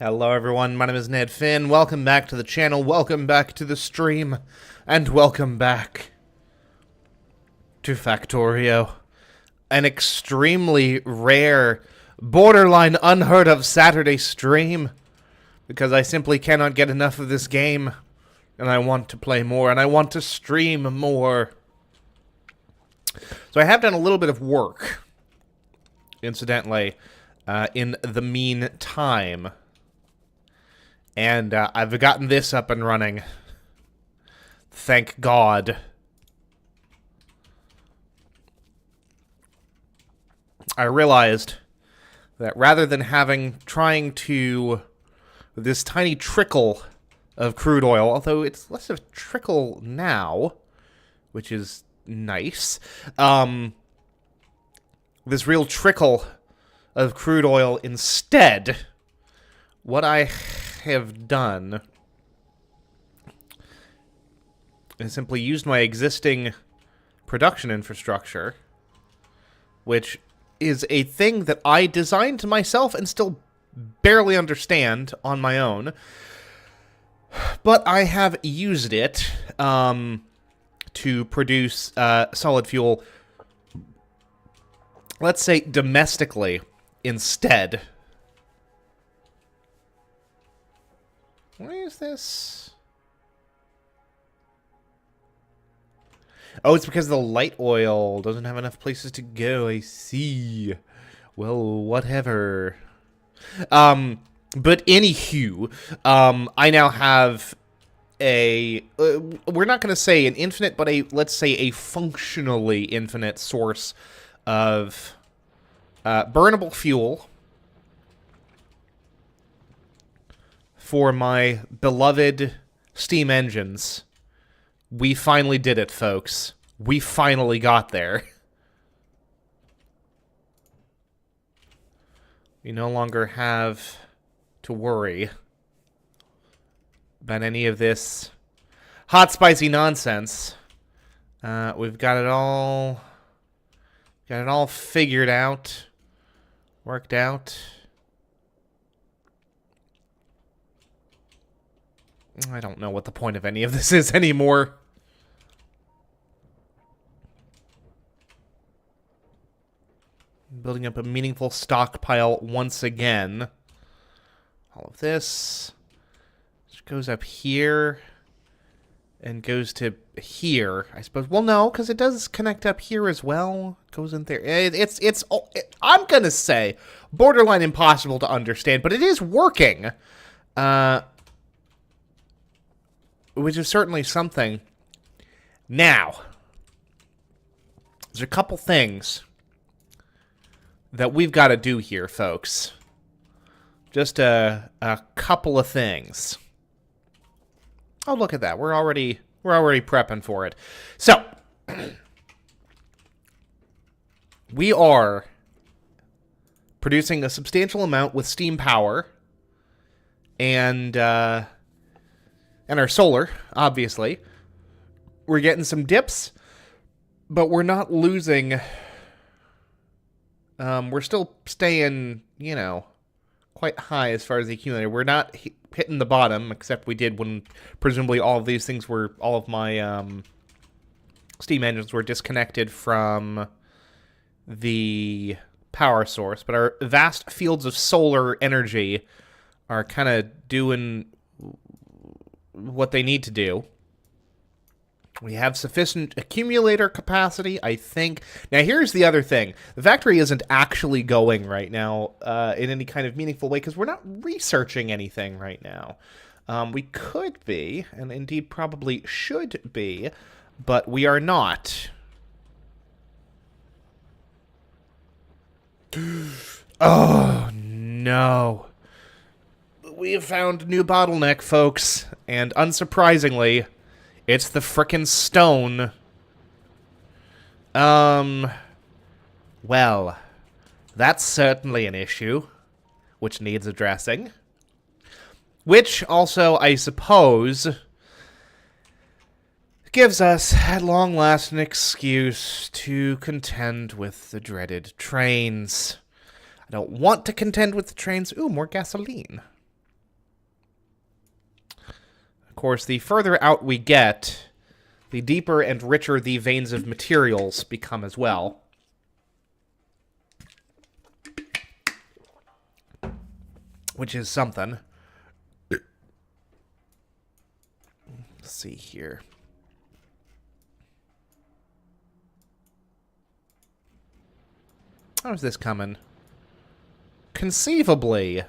Hello everyone, my name is Ned Finn, welcome back to the channel, welcome back to the stream, and welcome back to Factorio. An extremely rare, borderline unheard of Saturday stream, because I simply cannot get enough of this game, and I want to play more, and I want to stream more. So I have done a little bit of work, incidentally, in the meantime. And I've gotten this up and running. Thank God. I realized that rather than trying to this tiny trickle of crude oil, although it's less of a trickle now, which is nice, this real trickle of crude oil instead, what I have done is simply used my existing production infrastructure, which is a thing that I designed myself and still barely understand on my own, but I have used it to produce solid fuel, let's say domestically instead. Why is this? Oh, it's because the light oil doesn't have enough places to go. I see. Well, whatever. But anywho, I now have a, we're not going to say an infinite, but let's say a functionally infinite source of burnable fuel for my beloved steam engines. We finally did it, folks. We finally got there. We no longer have to worry about any of this hot, spicy nonsense. We've got it all figured out, worked out. I don't know what the point of any of this is anymore. Building up a meaningful stockpile once again. All of this goes up here and goes to here, I suppose. Well, no, because it does connect up here as well. It goes in there. I'm gonna say borderline impossible to understand, but it is working. Which is certainly something. Now, There's a couple things that we've got to do here, folks. Just a couple of things. Oh, look at that. We're already prepping for it. So, we are producing a substantial amount with steam power and our solar, obviously. We're getting some dips, but we're not losing. We're still staying, you know, quite high as far as the accumulator. We're not hitting the bottom, except we did when presumably all of these things were, all of my steam engines were disconnected from the power source. But our vast fields of solar energy are kind of doing what they need to do. We have sufficient accumulator capacity, I think. Now, here's the other thing. The factory isn't actually going right now in any kind of meaningful way because we're not researching anything right now. We could be, and indeed probably should be, but we are not. Oh, no. We have found a new bottleneck, folks, and unsurprisingly, it's the frickin' stone. Well, that's certainly an issue, which needs addressing. Which also, I suppose, gives us, at long last, an excuse to contend with the dreaded trains. I don't want to contend with the trains. Ooh, more gasoline. Of course, the further out we get, the deeper and richer the veins of materials become as well. Which is something. Let's see here. How's this coming? Conceivably,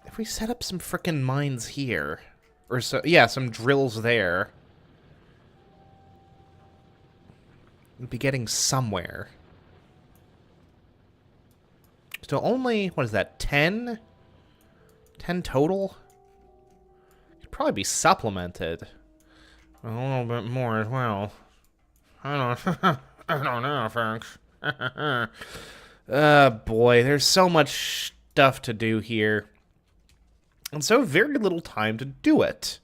if we set up some frickin' mines here, or so, yeah, some drills there, we'd be getting somewhere. So only, what is that, 10? 10 total? Could probably be supplemented. A little bit more as well. I don't know, folks. Boy, there's so much stuff to do here. And so very little time to do it.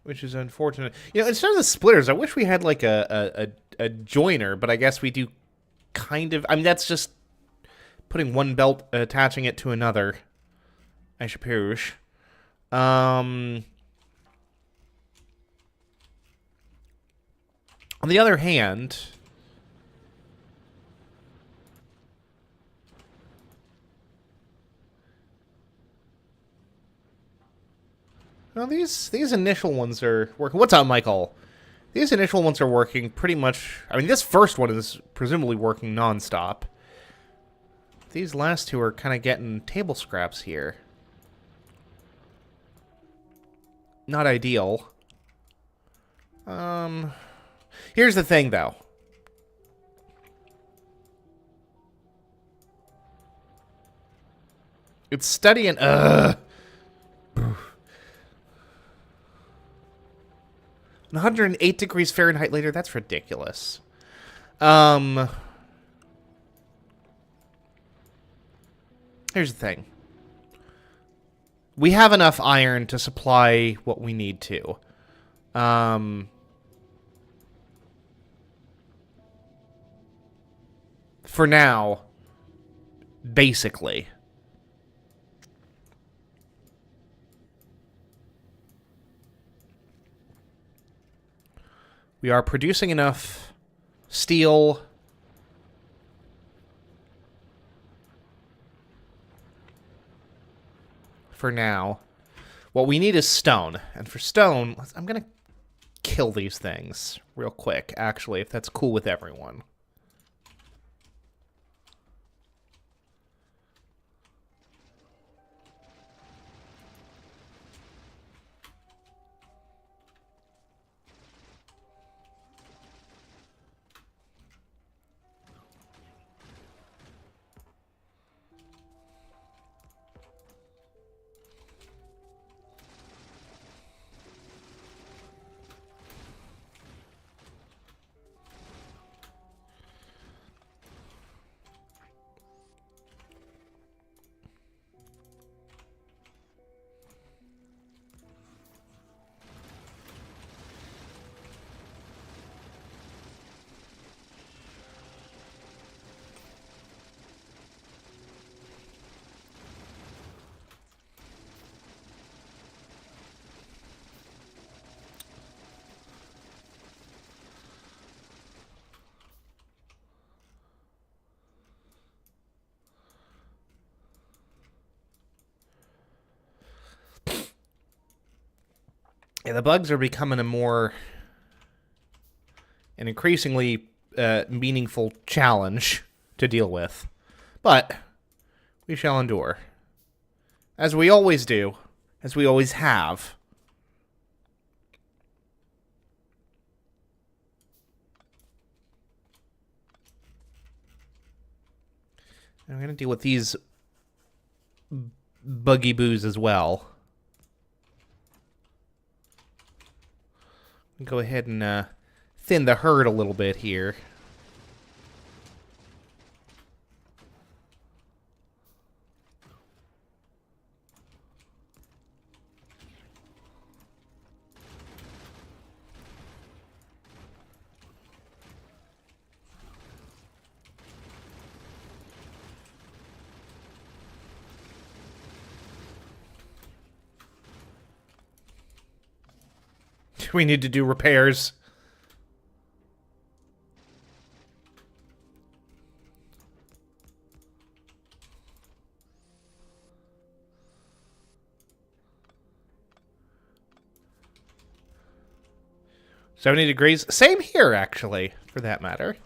Which is unfortunate. You know, instead of the splitters, I wish we had like a joiner, but I guess we do kind of. I mean, that's just putting one belt, attaching it to another, I suppose. On the other hand, well, these initial ones are working. What's up, Michael? These initial ones are working pretty much. I mean, this first one is presumably working nonstop. These last two are kind of getting table scraps here. Not ideal. Here's the thing, though. It's studying. 108 degrees Fahrenheit later. That's ridiculous. Here's the thing. We have enough iron to supply what we need to. For now, basically. We are producing enough steel for now. What we need is stone. And for stone, I'm going to kill these things real quick, actually, if that's cool with everyone. Yeah, the bugs are becoming an increasingly meaningful challenge to deal with. But we shall endure. As we always do. As we always have. I'm going to deal with these buggy boos as well. Go ahead and thin the herd a little bit here. We need to do repairs. $70 degrees. Same here, actually, for that matter.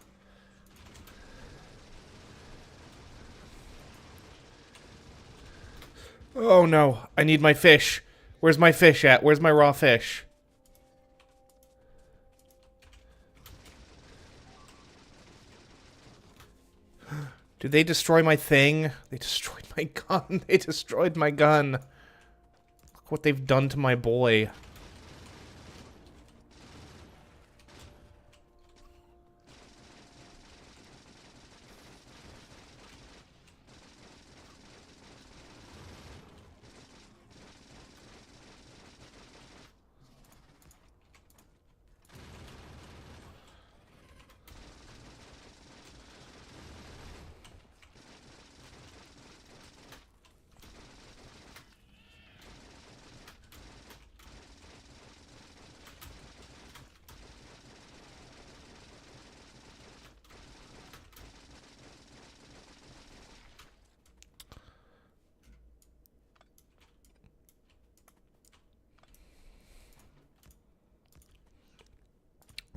Oh no, I need my fish. Where's my fish at? Where's my raw fish? Did they destroy my thing? They destroyed my gun. They destroyed my gun. Look what they've done to my boy.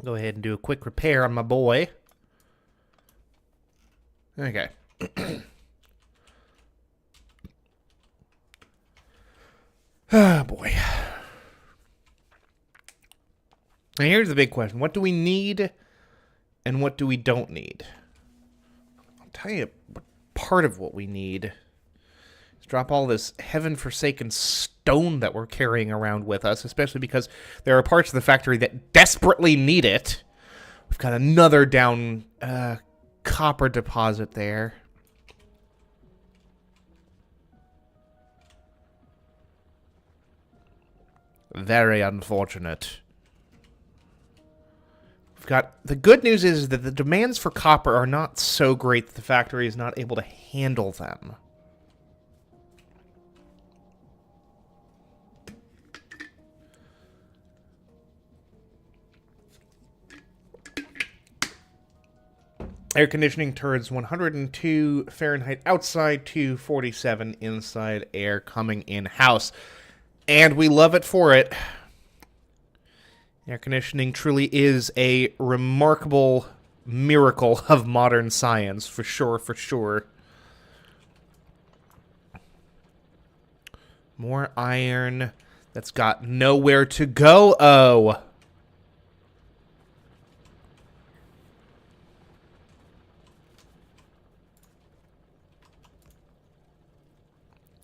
Go ahead and do a quick repair on my boy. Okay. Ah, boy. Now here's the big question. What do we need and what do we don't need? I'll tell you what part of what we need. Drop all this heaven-forsaken stone that we're carrying around with us, especially because there are parts of the factory that desperately need it. We've got another down copper deposit there. Very unfortunate. We've got... The good news is that the demands for copper are not so great that the factory is not able to handle them. Air conditioning turns 102 Fahrenheit outside, 247 inside, air coming in-house. And we love it for it. Air conditioning truly is a remarkable miracle of modern science, for sure, for sure. More iron that's got nowhere to go. Oh.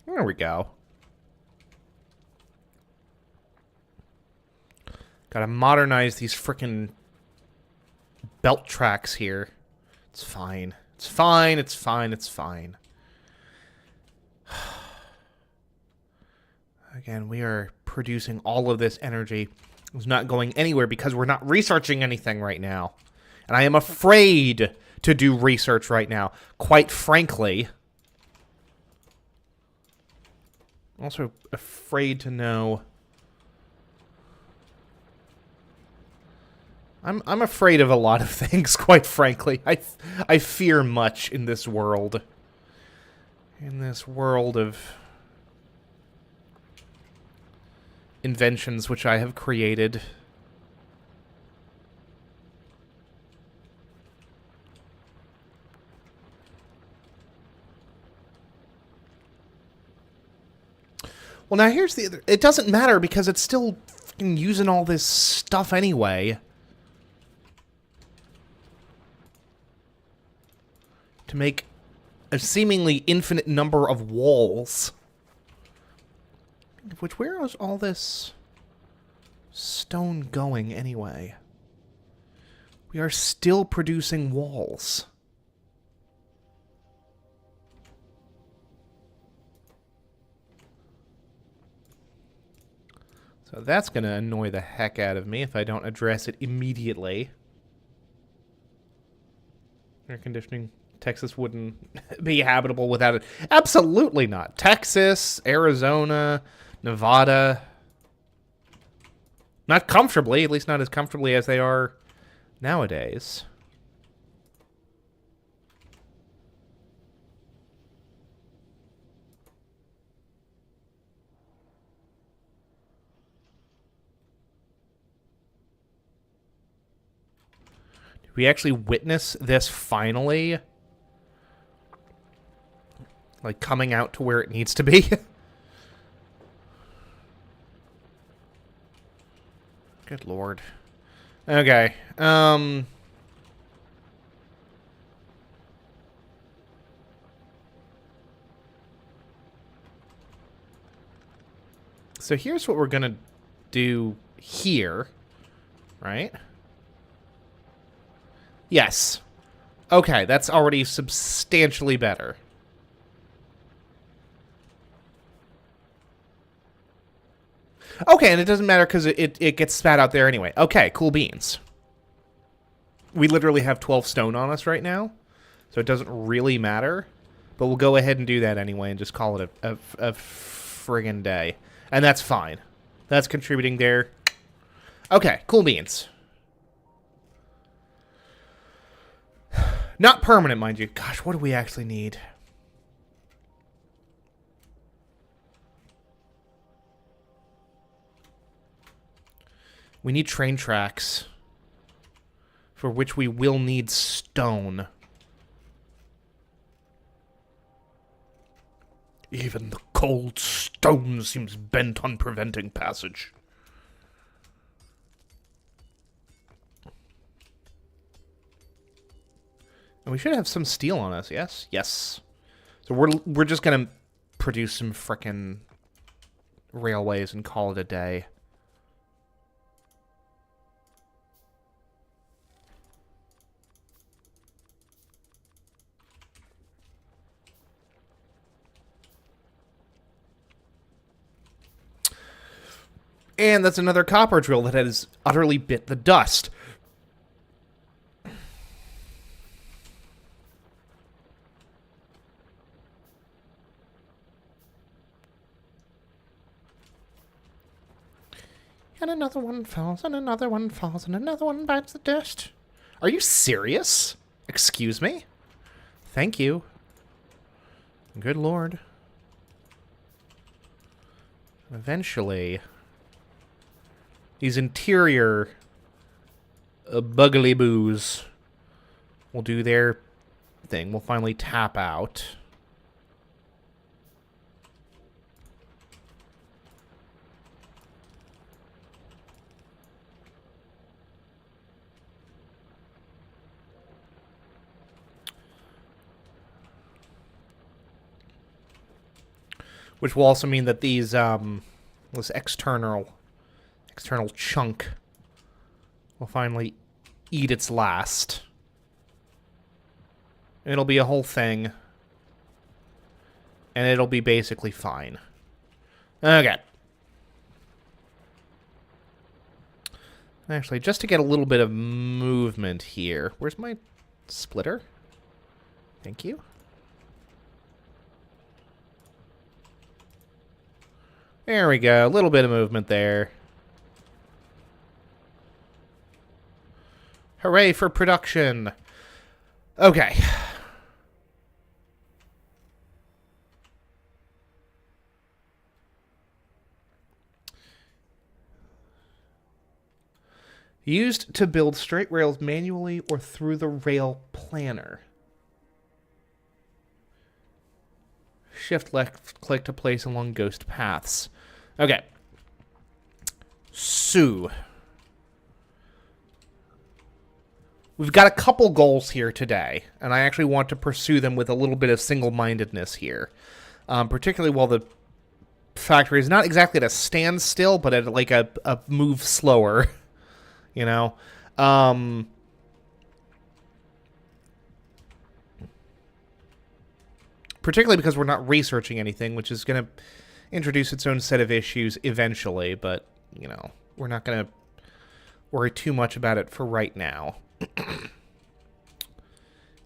There we go. Gotta modernize these frickin' belt tracks here. It's fine. It's fine, it's fine, it's fine. Again, we are producing all of this energy. It's not going anywhere because we're not researching anything right now. And I am afraid to do research right now. Quite frankly... Also afraid to know. I'm afraid of a lot of things, quite frankly. I fear much in this world. In this world of inventions which I have created. Well, now here's the other... It doesn't matter because it's still fucking using all this stuff anyway. To make a seemingly infinite number of walls. Which, where is all this stone going anyway? We are still producing walls. So that's going to annoy the heck out of me if I don't address it immediately. Air conditioning. Texas wouldn't be habitable without it. Absolutely not. Texas, Arizona, Nevada. Not comfortably, at least not as comfortably as they are nowadays. Did we actually witness this finally? Like, coming out to where it needs to be? Good lord. Okay. So here's what we're gonna do here. Right? Yes. Okay, that's already substantially better. Okay, and it doesn't matter because it gets spat out there anyway. Okay, cool beans. We literally have 12 stone on us right now, so it doesn't really matter. But we'll go ahead and do that anyway and just call it a friggin' day. And that's fine. That's contributing there. Okay, cool beans. Not permanent, mind you. Gosh, what do we actually need? We need train tracks, for which we will need stone. Even the cold stone seems bent on preventing passage. And we should have some steel on us, yes? Yes. So we're just gonna produce some frickin' railways and call it a day. And that's another copper drill that has utterly bit the dust. And another one falls, and another one falls, and another one bites the dust. Are you serious? Excuse me? Thank you. Good lord. Eventually, these interior buggly-boos will do their thing. We'll finally tap out. Which will also mean that these, this external chunk will finally eat its last. It'll be a whole thing. And it'll be basically fine. Okay. Actually, just to get a little bit of movement here. Where's my splitter? Thank you. There we go. A little bit of movement there. Hooray for production. Okay. Used to build straight rails manually or through the rail planner. Shift left click to place along ghost paths. Okay. So, we've got a couple goals here today, and I actually want to pursue them with a little bit of single-mindedness here. Particularly while the factory is not exactly at a standstill, but at like a move slower, you know? Particularly because we're not researching anything, which is going to introduce its own set of issues eventually, but, you know, we're not going to worry too much about it for right now.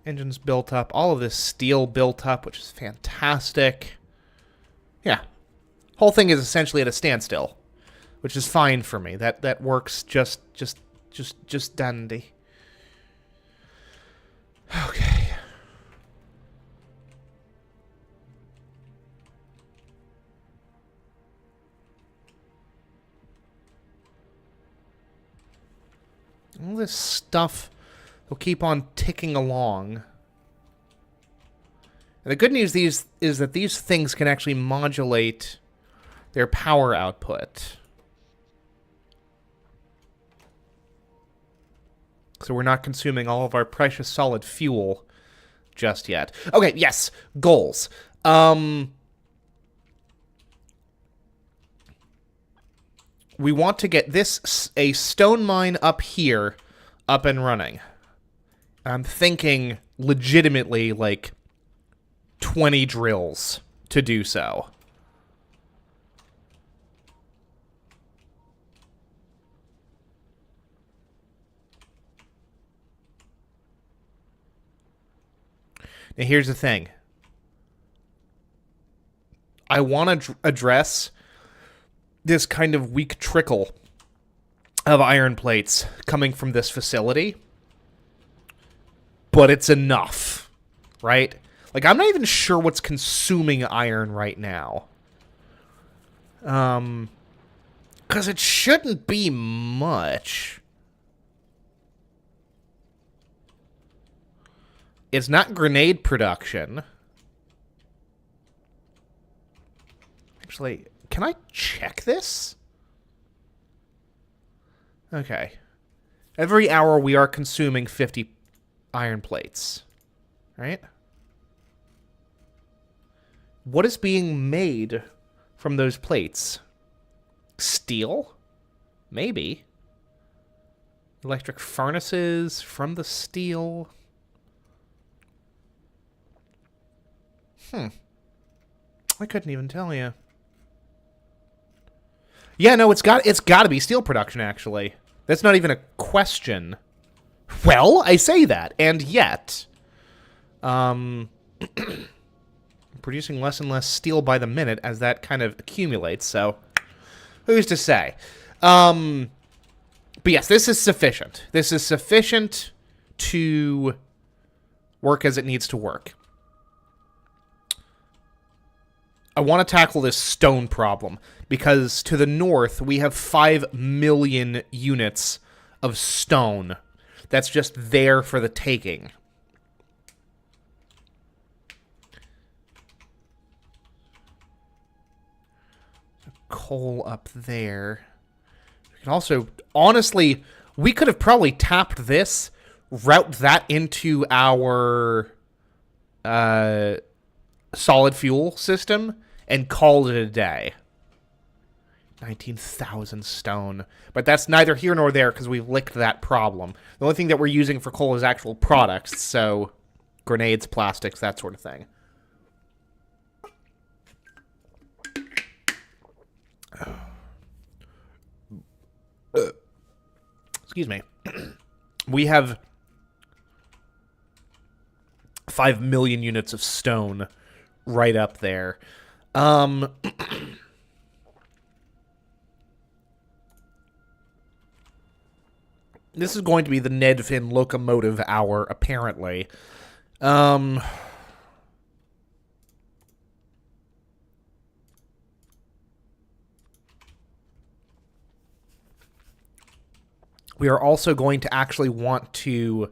Engines built up. All of this steel built up, which is fantastic. Yeah. Whole thing is essentially at a standstill, which is fine for me. That works just dandy. Okay. All this stuff will keep on ticking along. And the good news is that these things can actually modulate their power output. So we're not consuming all of our precious solid fuel just yet. Okay, yes, goals. We want to get a stone mine up here up and running. I'm thinking legitimately like 20 drills to do so. Now here's the thing. I want to address this kind of weak trickle of iron plates coming from this facility, but it's enough, right? Like, I'm not even sure what's consuming iron right now. Because it shouldn't be much. It's not grenade production. Actually, can I check this? Okay. Every hour we are consuming 50 iron plates. Right? What is being made from those plates? Steel? Maybe. Electric furnaces from the steel. I couldn't even tell you. Yeah, no, it's got to be steel production, actually. That's not even a question. Well, I say that, and yet, producing less and less steel by the minute as that kind of accumulates, so who's to say? But yes, this is sufficient. This is sufficient to work as it needs to work. I want to tackle this stone problem, because to the north, we have 5 million units of stone that's just there for the taking. Coal up there. We can also, honestly, we could have probably tapped this, route that into our solid fuel system, and called it a day. 19,000 stone. But that's neither here nor there, because we've licked that problem. The only thing that we're using for coal is actual products, so grenades, plastics, that sort of thing. Excuse me. We have 5 million units of stone right up there. This is going to be the Ned Finn locomotive hour, apparently. we are also going to actually want to...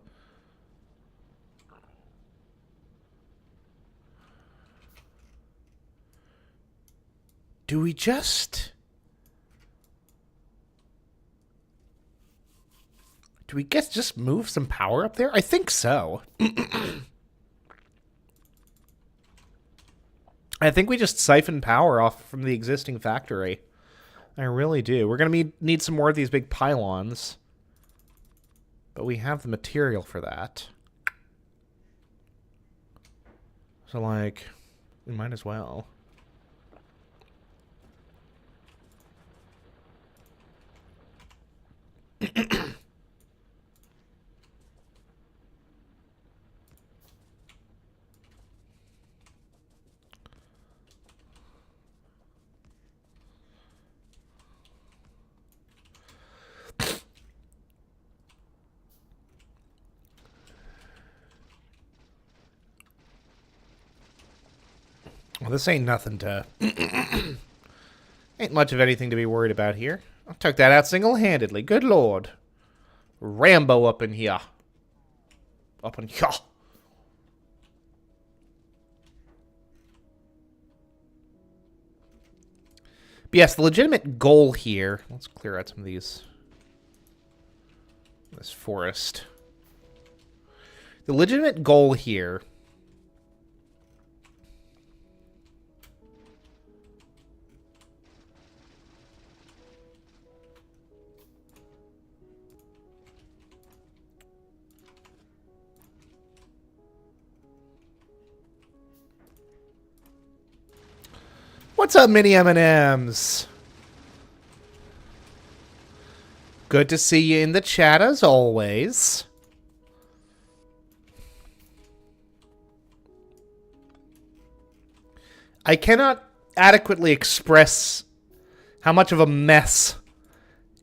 Do we just... Do we just move some power up there? I think so. I think we just siphon power off from the existing factory. I really do. We're going to need some more of these big pylons. But we have the material for that. So, like, we might as well. Well, this ain't nothing to... ain't much of anything to be worried about here. I took that out single-handedly. Good lord. Rambo up in here. Up in here. But yes, the legitimate goal here... Let's clear out some of these... This forest. The legitimate goal here... What's up, mini M&Ms? Good to see you in the chat as always. I cannot adequately express how much of a mess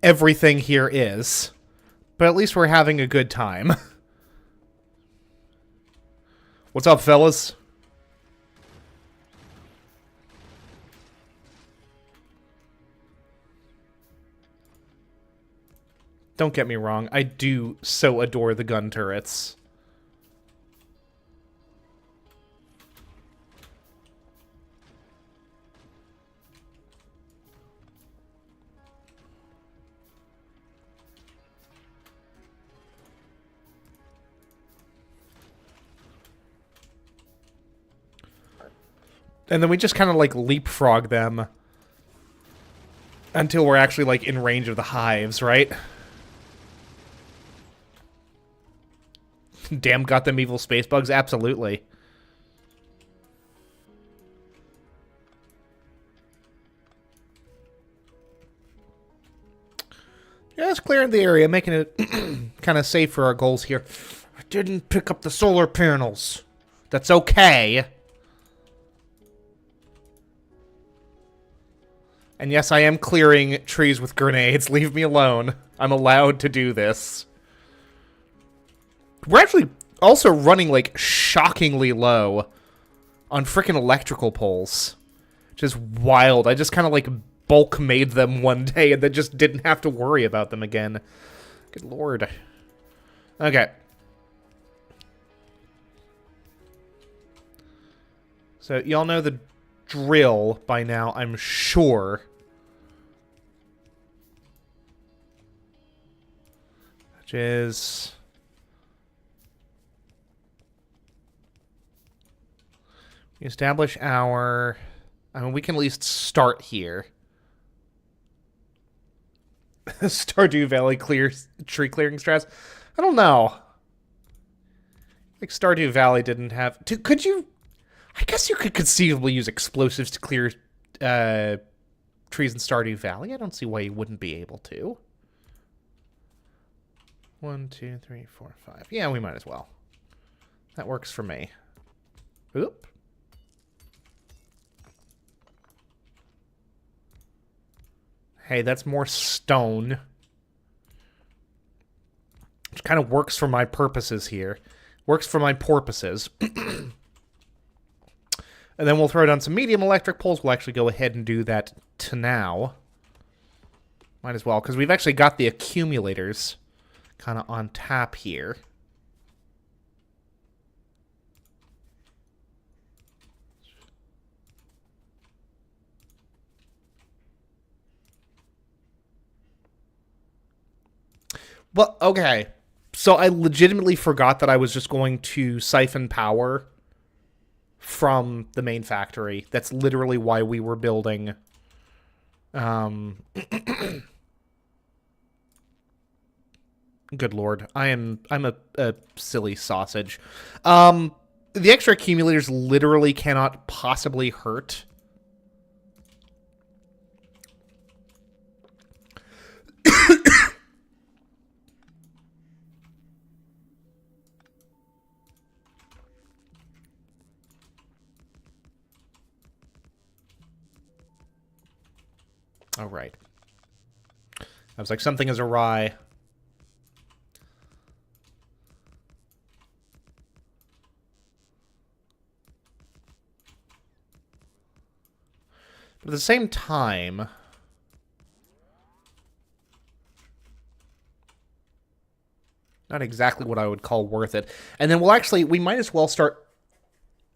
everything here is, but at least we're having a good time. What's up, fellas? Don't get me wrong, I do so adore the gun turrets. And then we just kind of, like, leapfrog them until we're actually, like, in range of the hives, right? Damn got them evil space bugs? Absolutely. Yeah, it's clearing the area, making it kind of safe for our goals here. I didn't pick up the solar panels. That's okay. And yes, I am clearing trees with grenades. Leave me alone. I'm allowed to do this. We're actually also running, like, shockingly low on frickin' electrical poles. Which is wild. I just kind of, like, bulk made them one day and then just didn't have to worry about them again. Good lord. Okay. So, y'all know the drill by now, I'm sure. Which is... establish our... I mean, we can at least start here. Stardew Valley tree clearing strats. I don't know. Like, Stardew Valley didn't have... Could you... I guess you could conceivably use explosives to clear trees in Stardew Valley. I don't see why you wouldn't be able to. 1, 2, 3, 4, 5. Yeah, we might as well. That works for me. Oop. Hey, that's more stone. Which kind of works for my purposes here. Works for my porpoises. And then we'll throw down some medium electric poles. We'll actually go ahead and do that to now. Might as well, because we've actually got the accumulators kind of on tap here. Well, okay. So I legitimately forgot that I was just going to siphon power from the main factory. That's literally why we were building. Good lord, I'm a silly sausage. The extra accumulators literally cannot possibly hurt. All right. I was like, something is awry. But at the same time, not exactly what I would call worth it. And then we might as well start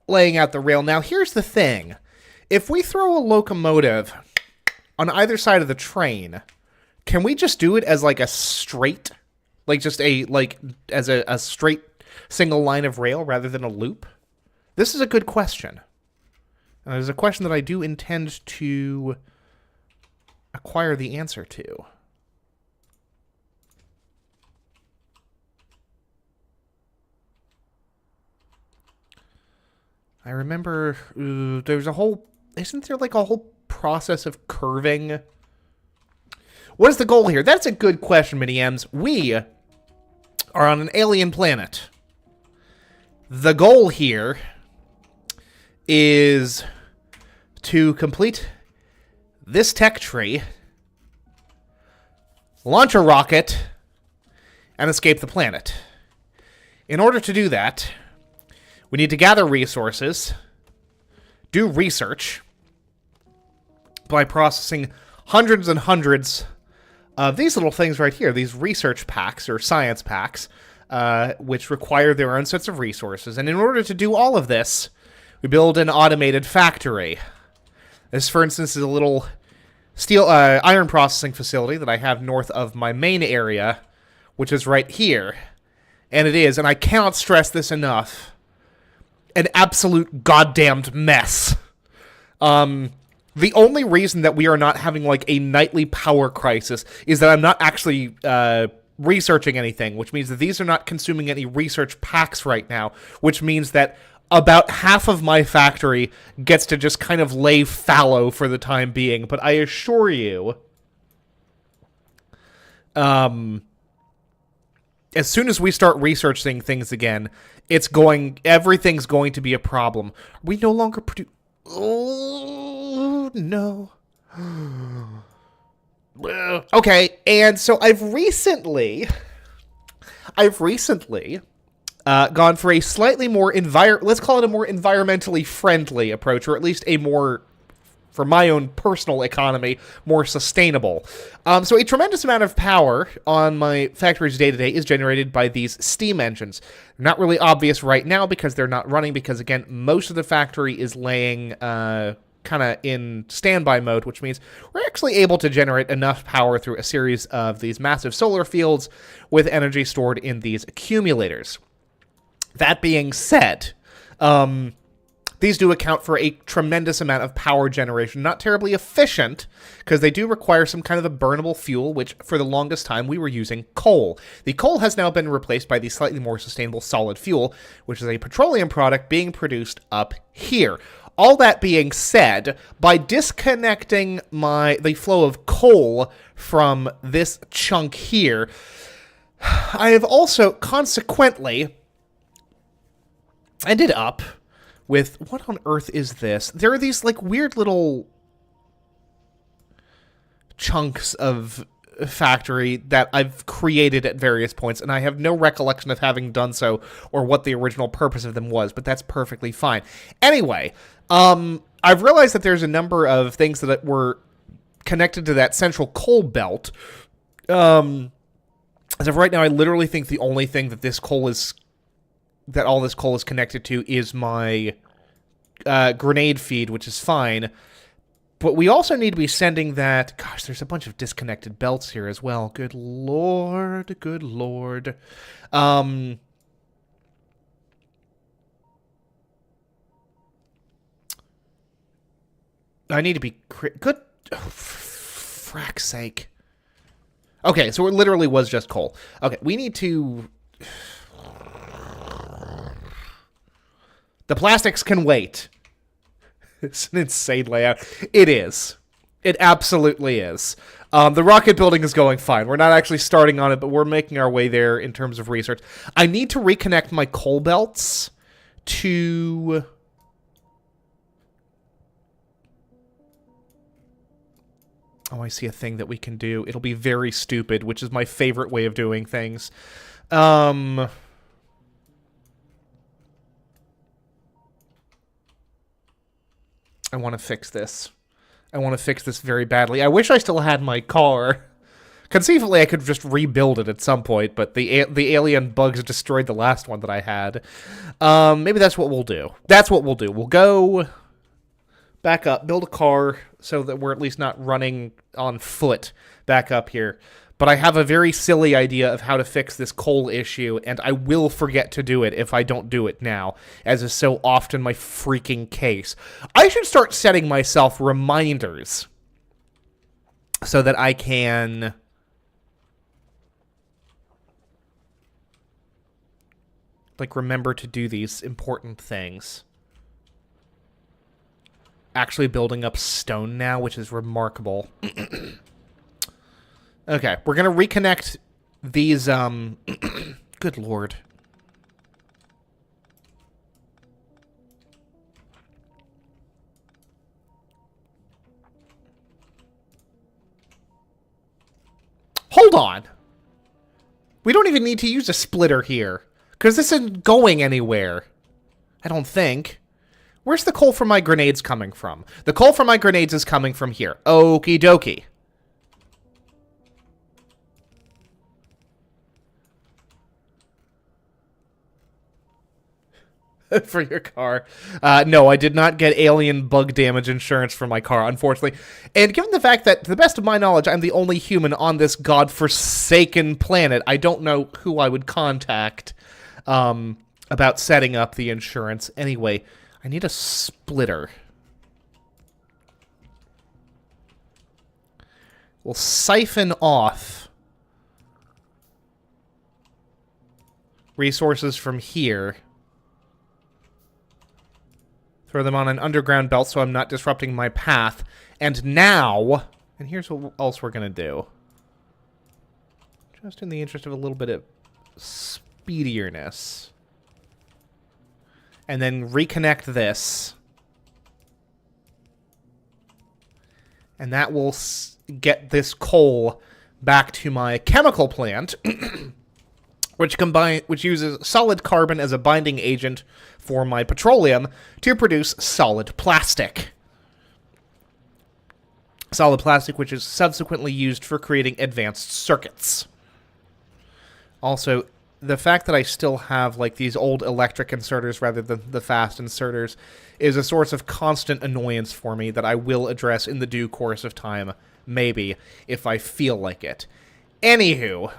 laying out the rail. Now, here's the thing. If we throw a locomotive on either side of the train, can we just do it as like a straight, like just as a straight single line of rail rather than a loop? This is a good question. There's a question that I do intend to acquire the answer to. I remember there's a whole, isn't there like a whole process of curving? What is the goal here? That's a good question, Mini-Ms. We are on an alien planet. The goal here is to complete this tech tree, launch a rocket, and escape the planet. In order to do that, we need to gather resources, do research by processing hundreds and hundreds of these little things right here, these research packs or science packs, which require their own sets of resources. And in order to do all of this, we build an automated factory. This, for instance, is a little iron processing facility that I have north of my main area, which is right here. And it is, and I cannot stress this enough, an absolute goddamned mess. The only reason that we are not having, like, a nightly power crisis is that I'm not actually researching anything, which means that these are not consuming any research packs right now, which means that about half of my factory gets to just kind of lay fallow for the time being. But I assure you, as soon as we start researching things again, everything's going to be a problem. We no longer produce... Oh, no. Okay, and so I've recently gone for a slightly more let's call it a more environmentally friendly approach, or at least a more, for my own personal economy, more sustainable. So a tremendous amount of power on my factory's day-to-day is generated by these steam engines. Not really obvious right now because they're not running, because, again, most of the factory is laying kind of in standby mode, which means we're actually able to generate enough power through a series of these massive solar fields with energy stored in these accumulators. That being said, these do account for a tremendous amount of power generation. Not terribly efficient, because they do require some kind of a burnable fuel, which for the longest time we were using coal. The coal has now been replaced by the slightly more sustainable solid fuel, which is a petroleum product being produced up here. All that being said, by disconnecting the flow of coal from this chunk here, I have also consequently ended up with, what on earth is this? There are these, like, weird little chunks of factory that I've created at various points, and I have no recollection of having done so or what the original purpose of them was, but that's perfectly fine. Anyway, I've realized that there's a number of things that were connected to that central coal belt, As of right now, I literally think the only thing that all this coal is connected to is my grenade feed, which is fine. But we also need to be sending that... Gosh, there's a bunch of disconnected belts here as well. Good lord, good lord. I need to be... Good... Oh, for frack's sake. Okay, so it literally was just coal. Okay, we need to... The plastics can wait. It's an insane layout. It is. It absolutely is. The rocket building is going fine. We're not actually starting on it, but we're making our way there in terms of research. I need to reconnect my coal belts to... Oh, I see a thing that we can do. It'll be very stupid, which is my favorite way of doing things. I want to fix this. I want to fix this very badly. I wish I still had my car. Conceivably, I could just rebuild it at some point, but the alien bugs destroyed the last one that I had. Maybe that's what we'll do. That's what we'll do. We'll go back up, build a car, so that we're at least not running on foot back up here. But I have a very silly idea of how to fix this coal issue, and I will forget to do it if I don't do it now, as is so often my freaking case. I should start setting myself reminders so that I can... like, remember to do these important things. Actually building up stone now, which is remarkable. Okay, we're gonna reconnect these, good lord. Hold on! We don't even need to use a splitter here, because this isn't going anywhere. I don't think. Where's the coal from my grenades coming from? The coal from my grenades is coming from here. Okie dokie. For your car. No, I did not get alien bug damage insurance for my car, unfortunately. And given the fact that, to the best of my knowledge, I'm the only human on this godforsaken planet, I don't know who I would contact about setting up the insurance. Anyway, I need a splitter. We'll siphon off resources from here. Throw them on an underground belt so I'm not disrupting my path. And now, and here's what else we're going to do. Just in the interest of a little bit of speedierness. And then reconnect this. And that will get this coal back to my chemical plant, which uses solid carbon as a binding agent for my petroleum to produce solid plastic. Solid plastic, which is subsequently used for creating advanced circuits. Also, the fact that I still have like these old electric inserters rather than the fast inserters is a source of constant annoyance for me that I will address in the due course of time, maybe, if I feel like it. Anywho...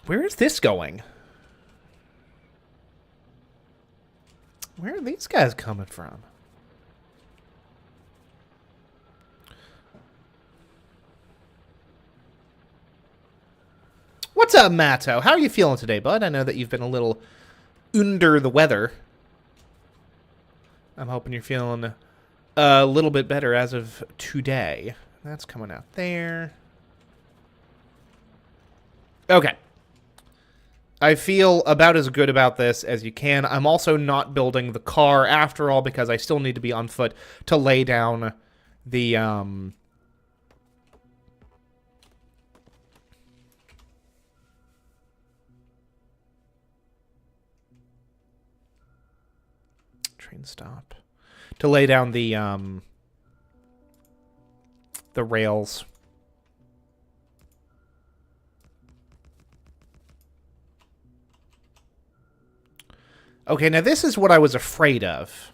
where is this going? Where are these guys coming from? What's up, Matto? How are you feeling today, bud? I know that you've been a little under the weather. I'm hoping you're feeling a little bit better as of today. That's coming out there. Okay. I feel about as good about this as you can. I'm also not building the car after all because I still need to be on foot to lay down the train stop. To lay down the the rails. Okay, now this is what I was afraid of.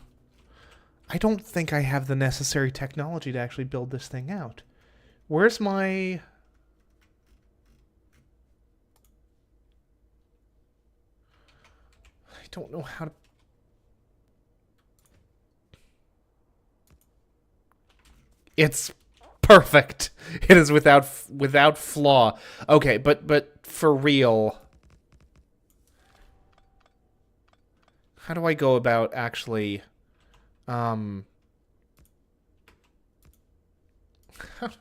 I don't think I have the necessary technology to actually build this thing out. Where's my... I don't know how to... It's perfect. It is without flaw. Okay, but for real... How do I go about actually... How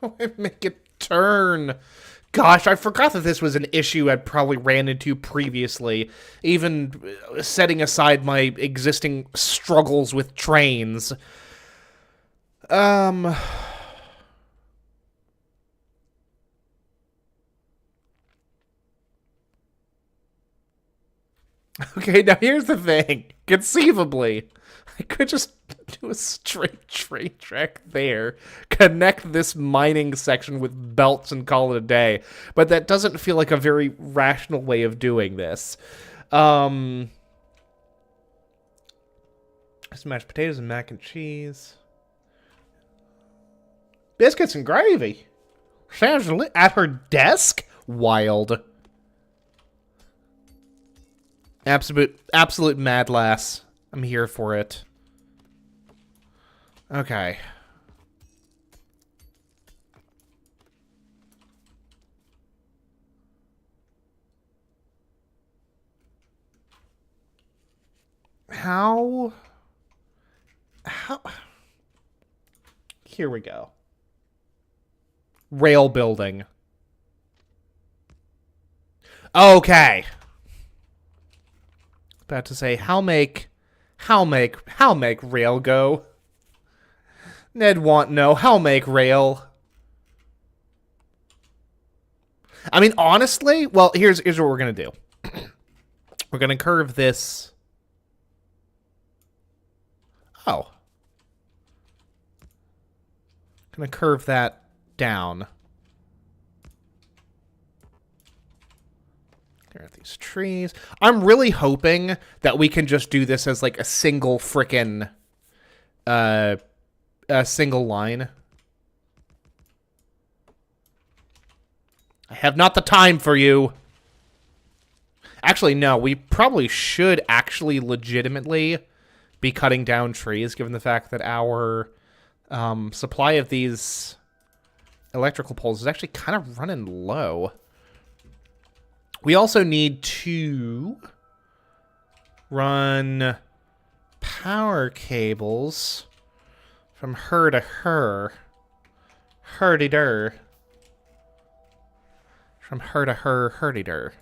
do I make it turn? Gosh, I forgot that this was an issue I'd probably ran into previously. Even setting aside my existing struggles with trains. Okay, now here's the thing. Conceivably, I could just do a straight train track there, connect this mining section with belts and call it a day. But that doesn't feel like a very rational way of doing this. Smashed potatoes and mac and cheese. Biscuits and gravy. Sounds lit at her desk? Wild. Absolute mad lass. I'm here for it. Okay. How? Here we go. Rail building. Okay. About to say, how make rail go? Ned want know, how make rail? I mean, honestly, well, here's what we're gonna do. We're gonna curve this. Oh. Gonna curve that down. There are these trees. I'm really hoping that we can just do this as like a single frickin' a single line. I have not the time for you. Actually, no, we probably should actually legitimately be cutting down trees, given the fact that our supply of these electrical poles is actually kind of running low. We also need to run power cables from her to her. Herdy-der. From her to her, herdy-der.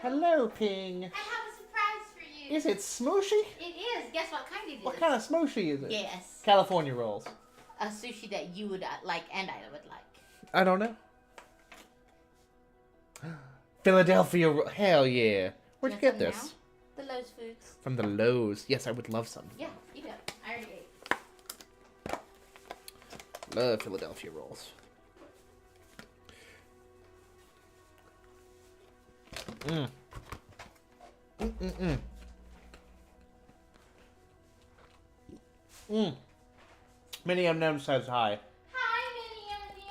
Hello, Ping. I have a surprise for you. Is it smooshy? It is. Guess what kind it is? What kind of smooshy is it? Yes. California rolls. A sushi that you would like and I would like. I don't know. Philadelphia. Hell yeah. Where'd you get this? Now? The Lowe's Foods. From the Lowe's. Yes, I would love some. Yeah, you do. I already ate. Love Philadelphia rolls. Mm. Mini M&M says hi. Hi, Mini M&Ms.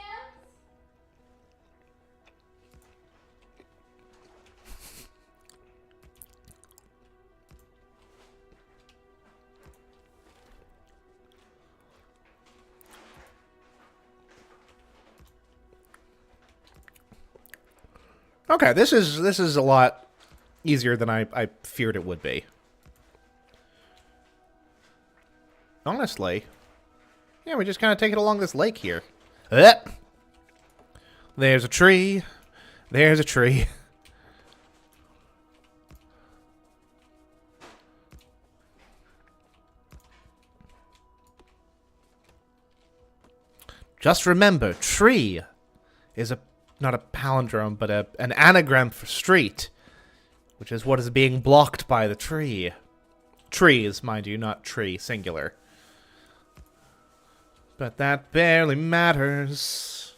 Okay, this is a lot easier than I feared it would be. Honestly. Yeah, we just kind of take it along this lake here. There's a tree. There's a tree. Just remember, tree is not a palindrome, but an anagram for street, which is what is being blocked by the tree. Trees, mind you, not tree, singular. But that barely matters.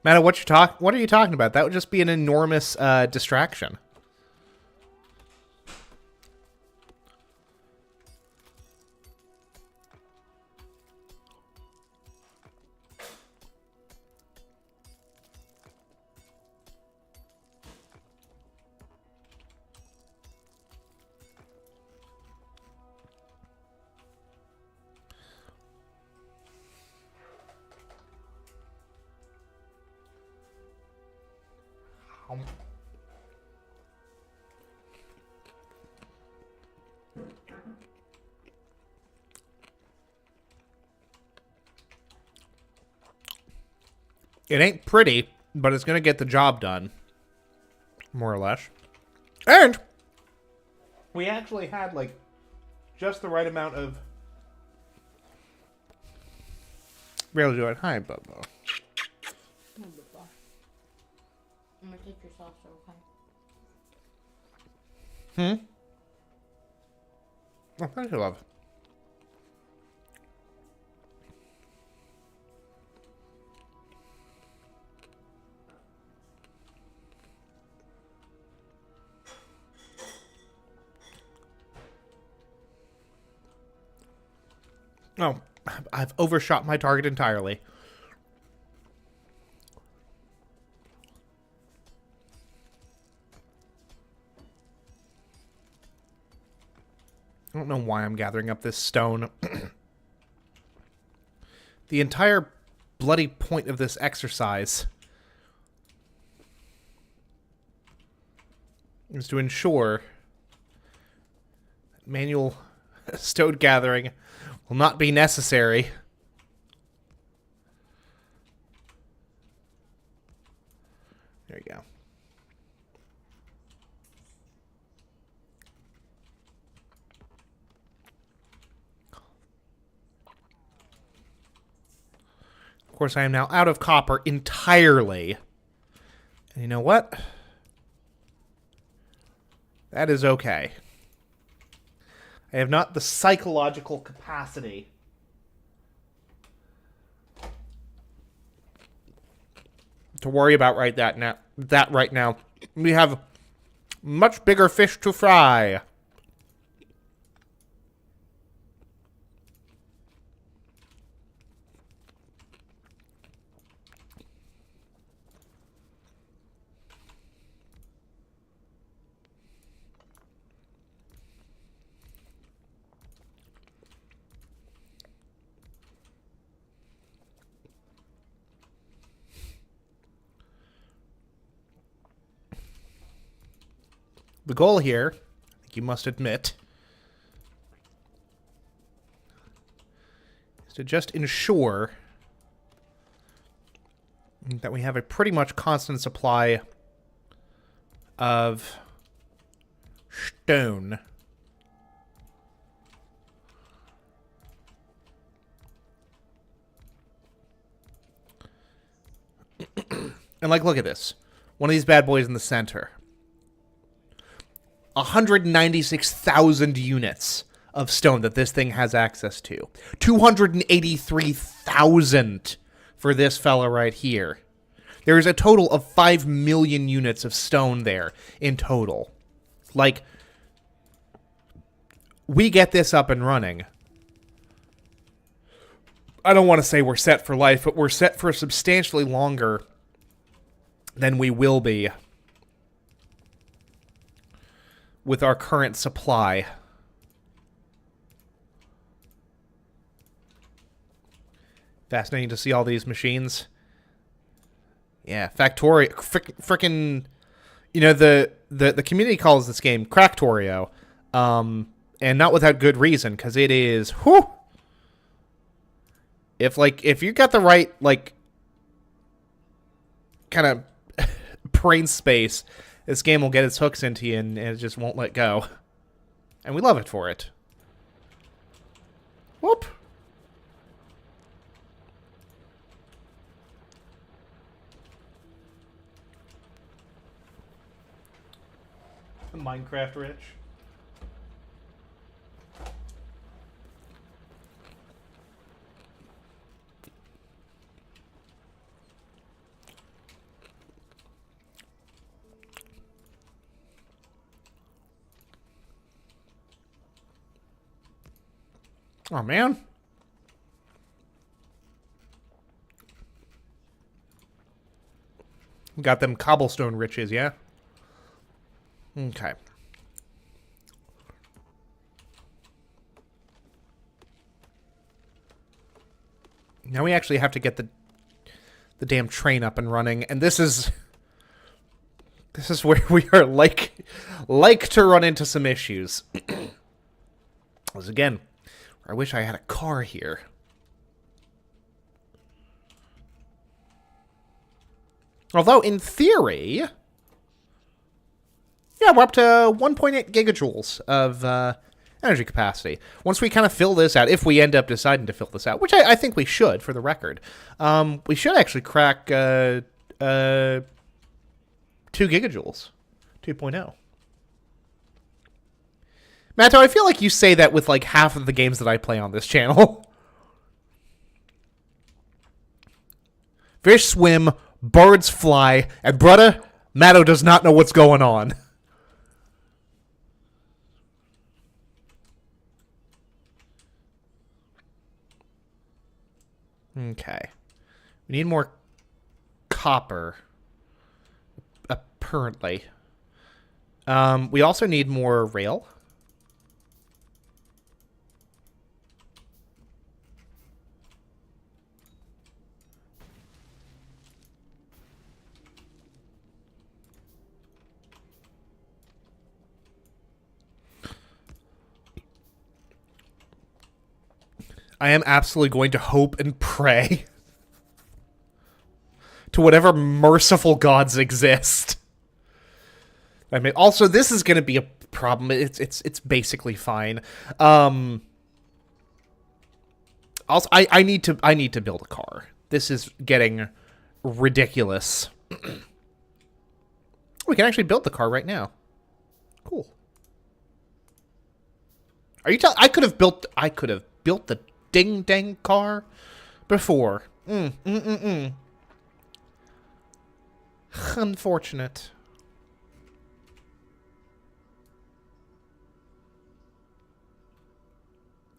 Matter what are you talking about? That would just be an enormous distraction. It ain't pretty, but it's going to get the job done. More or less. And we actually had, like, just the right amount of... Really do it. Hi, Bubba. I'm gonna take your saucer, okay? Oh, thank you, love. Oh, I've overshot my target entirely. I don't know why I'm gathering up this stone. The entire bloody point of this exercise is to ensure that manual stone gathering will not be necessary. There you go. Of course, I am now out of copper entirely. And you know what? That is okay. I have not the psychological capacity to worry about that right now. We have much bigger fish to fry. The goal here, I think you must admit, is to just ensure that we have a pretty much constant supply of stone. And, like, look at this. One of these bad boys in the center. 196,000 units of stone that this thing has access to. 283,000 for this fella right here. There is a total of 5 million units of stone there in total. Like, we get this up and running. I don't want to say we're set for life, but we're set for substantially longer than we will be with our current supply. Fascinating to see all these machines. Yeah, Factorio, frickin', you know, the community calls this game Cracktorio, and not without good reason, because it is, whew. If you got the right, like, kind of brain space, this game will get its hooks into you and it just won't let go. And we love it for it. Whoop. Minecraft Rich. Oh, man. Got them cobblestone riches, yeah? Okay. Now we actually have to get the damn train up and running, and this is where we are like to run into some issues. As again, I wish I had a car here. Although in theory, yeah, we're up to 1.8 gigajoules of energy capacity. Once we kind of fill this out, if we end up deciding to fill this out, which I think we should, for the record, we should actually crack 2 gigajoules, 2.0. Matto, I feel like you say that with like half of the games that I play on this channel. Fish swim, birds fly, and brother, Matto does not know what's going on. Okay. We need more copper. Apparently. We also need more rail. I am absolutely going to hope and pray to whatever merciful gods exist. I mean, also, this is going to be a problem. It's basically fine. Also, I need to build a car. This is getting ridiculous. We can actually build the car right now. Cool. Are you telling? I could have built the ding dang car before. Unfortunate.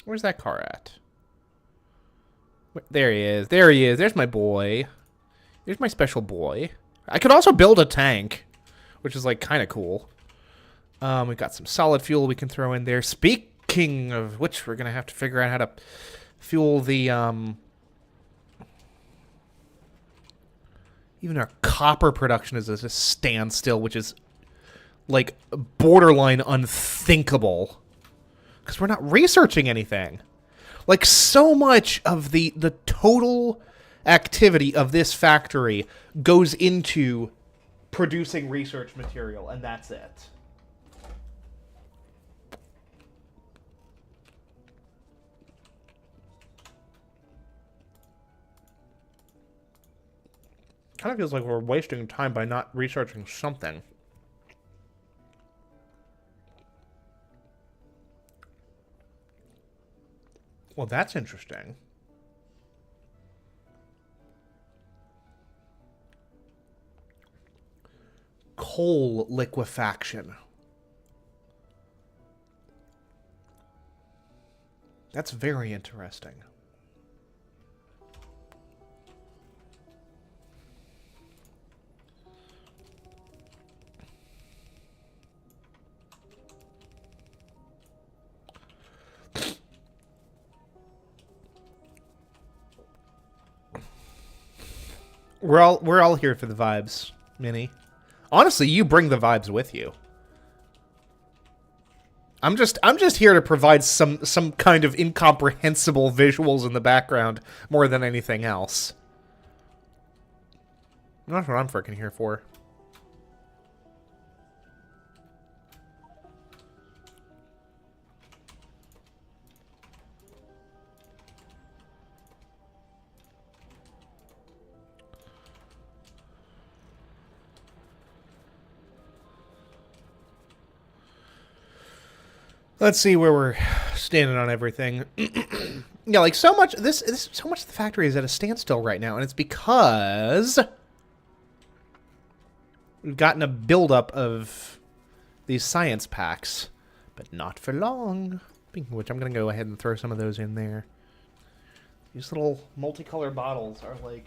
Where's that car at? There he is. There he is. There's my boy. There's my special boy. I could also build a tank, which is like kind of cool. We've got some solid fuel we can throw in there. Speaking of which, we're gonna have to figure out how to fuel the even our copper production is at a standstill, which is like borderline unthinkable because we're not researching anything. Like, so much of the total activity of this factory goes into producing research material, and that's it. Kind of feels like we're wasting time by not researching something. Well, that's interesting. Coal liquefaction. That's very interesting. We're all here for the vibes, Minnie. Honestly, you bring the vibes with you. I'm just here to provide some kind of incomprehensible visuals in the background more than anything else. That's what I'm freaking here for. Let's see where we're standing on everything. Yeah, like so much. So much of the factory is at a standstill right now, and it's because we've gotten a buildup of these science packs, but not for long. Speaking of which, I'm gonna go ahead and throw some of those in there. These little multicolored bottles are like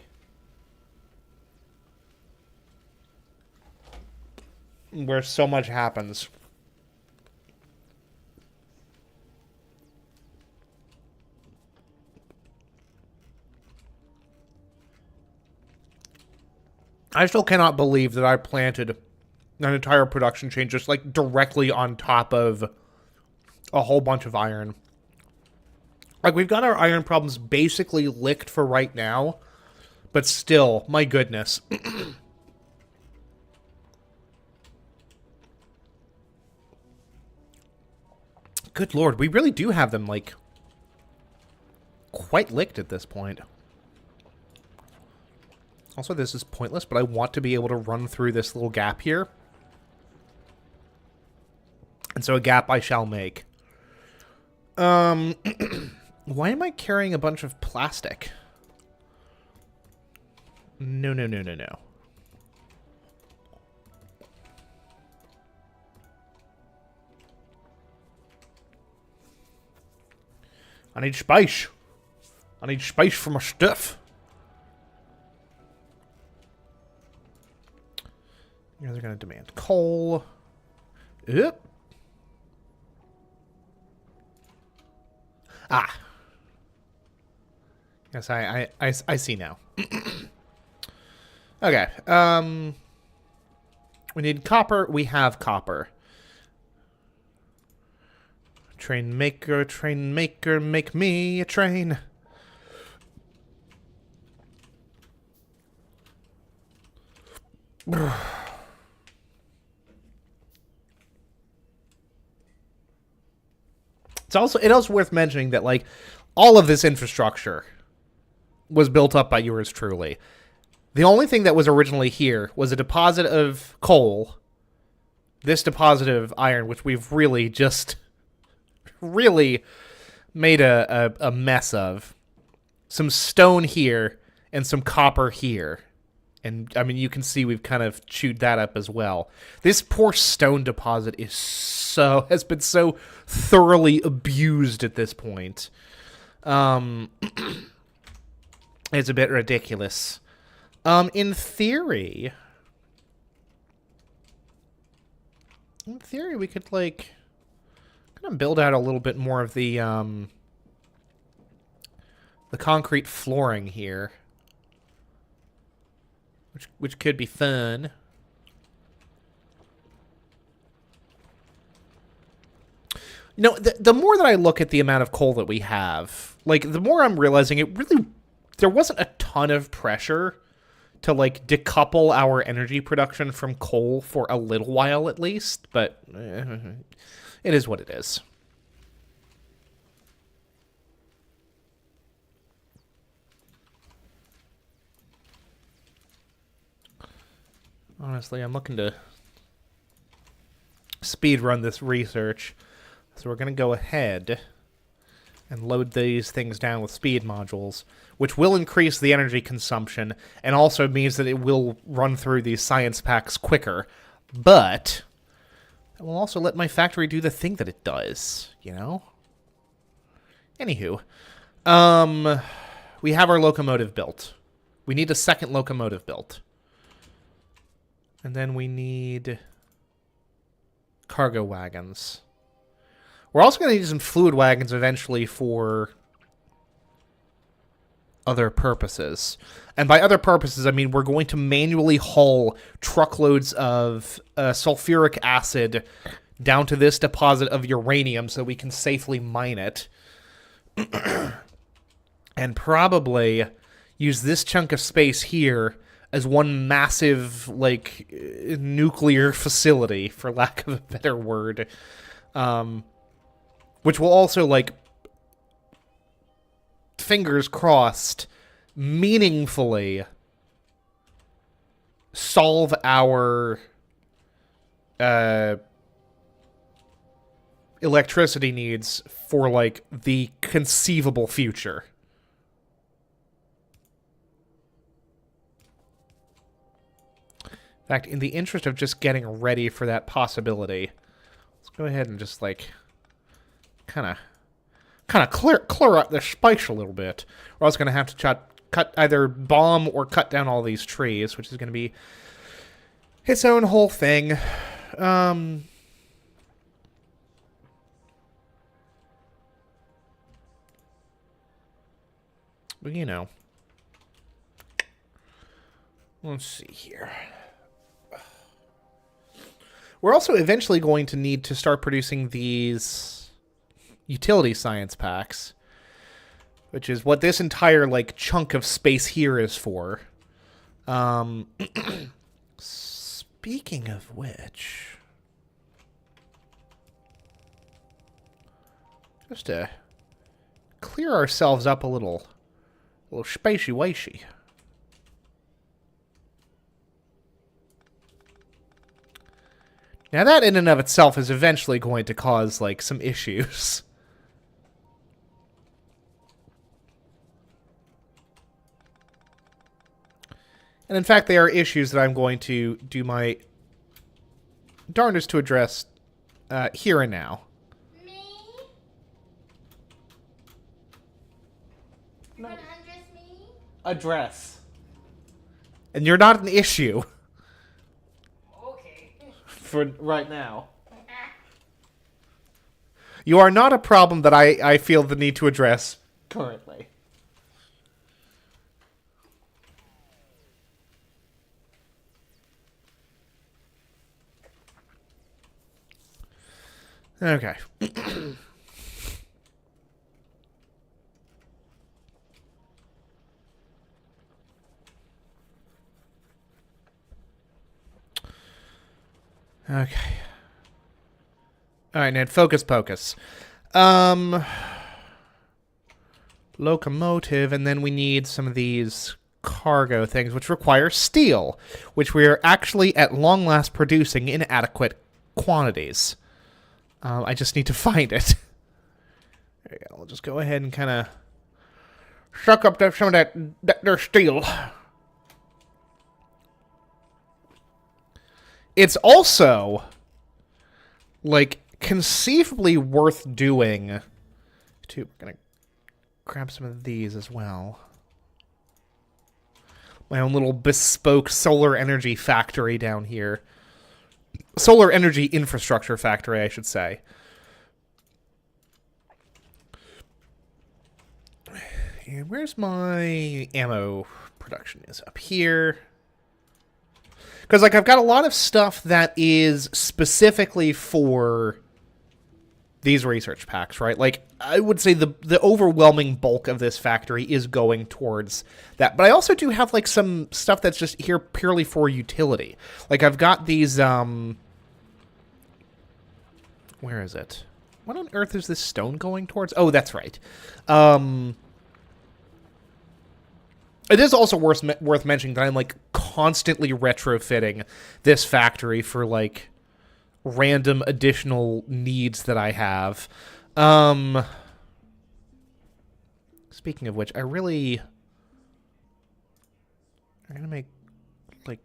where so much happens. I still cannot believe that I planted an entire production chain just like directly on top of a whole bunch of iron. Like, we've got our iron problems basically licked for right now, but still, my goodness. Good lord, we really do have them, like, quite licked at this point. Also, this is pointless, but I want to be able to run through this little gap here. And so a gap I shall make. Why am I carrying a bunch of plastic? No, no, no, no, no. I need space. I need space for my stuff. They're going to demand coal. Yep. Ah. Yes, I see now. Okay. We need copper. We have copper. Train maker, make me a train. It also worth mentioning that, like, all of this infrastructure was built up by yours truly. The only thing that was originally here was a deposit of coal, this deposit of iron, which we've really just really made a mess of. Some stone here and some copper here. And, I mean, you can see we've kind of chewed that up as well. This poor stone deposit has been so thoroughly abused at this point. It's a bit ridiculous. In theory, we could, like, kind of build out a little bit more of the concrete flooring here. Which could be fun. You know, the more that I look at the amount of coal that we have, like, the more I'm realizing there wasn't a ton of pressure to, like, decouple our energy production from coal for a little while at least, but it is what it is. Honestly, I'm looking to speed run this research. So we're going to go ahead and load these things down with speed modules, which will increase the energy consumption and also means that it will run through these science packs quicker. But it will also let my factory do the thing that it does, you know? Anywho, we have our locomotive built. We need a second locomotive built. And then we need cargo wagons. We're also going to need some fluid wagons eventually for other purposes. And by other purposes, I mean we're going to manually haul truckloads of sulfuric acid down to this deposit of uranium so we can safely mine it. And probably use this chunk of space here as one massive, like, nuclear facility, for lack of a better word. Which will also, like, fingers crossed, meaningfully solve our electricity needs for, like, the conceivable future. In fact, in the interest of just getting ready for that possibility, let's go ahead and just, like, kind of clear up the space a little bit. Or else going to have to cut either bomb or cut down all these trees, which is going to be its own whole thing. But, you know. Let's see here. We're also eventually going to need to start producing these utility science packs, which is what this entire, like, chunk of space here is for. Speaking of which, just to clear ourselves up a little spacey-washy. Now that in and of itself is eventually going to cause, like, some issues. And in fact, they are issues that I'm going to do my darndest to address here and now. Me? You wanna undress me? Address. And you're not an issue. Okay. For right now. You are not a problem that I feel the need to address currently. Okay. Okay. Alright, Ned, focus pocus. Locomotive, and then we need some of these cargo things, which require steel, which we are actually at long last producing in adequate quantities. I just need to find it. There you go. I'll just go ahead and kind of suck up some of that their steel. It's also, like, conceivably worth doing. We're gonna grab some of these as well. My own little bespoke solar energy factory down here. Solar energy infrastructure factory, I should say. And where's my ammo production? Is up here. Because, like, I've got a lot of stuff that is specifically for these research packs, right? Like, I would say the overwhelming bulk of this factory is going towards that. But I also do have, like, some stuff that's just here purely for utility. Like, I've got these, where is it? What on earth is this stone going towards? Oh, that's right. It is also worth mentioning that I'm, like, constantly retrofitting this factory for, like, random additional needs that I have. Speaking of which, I'm going to make, like,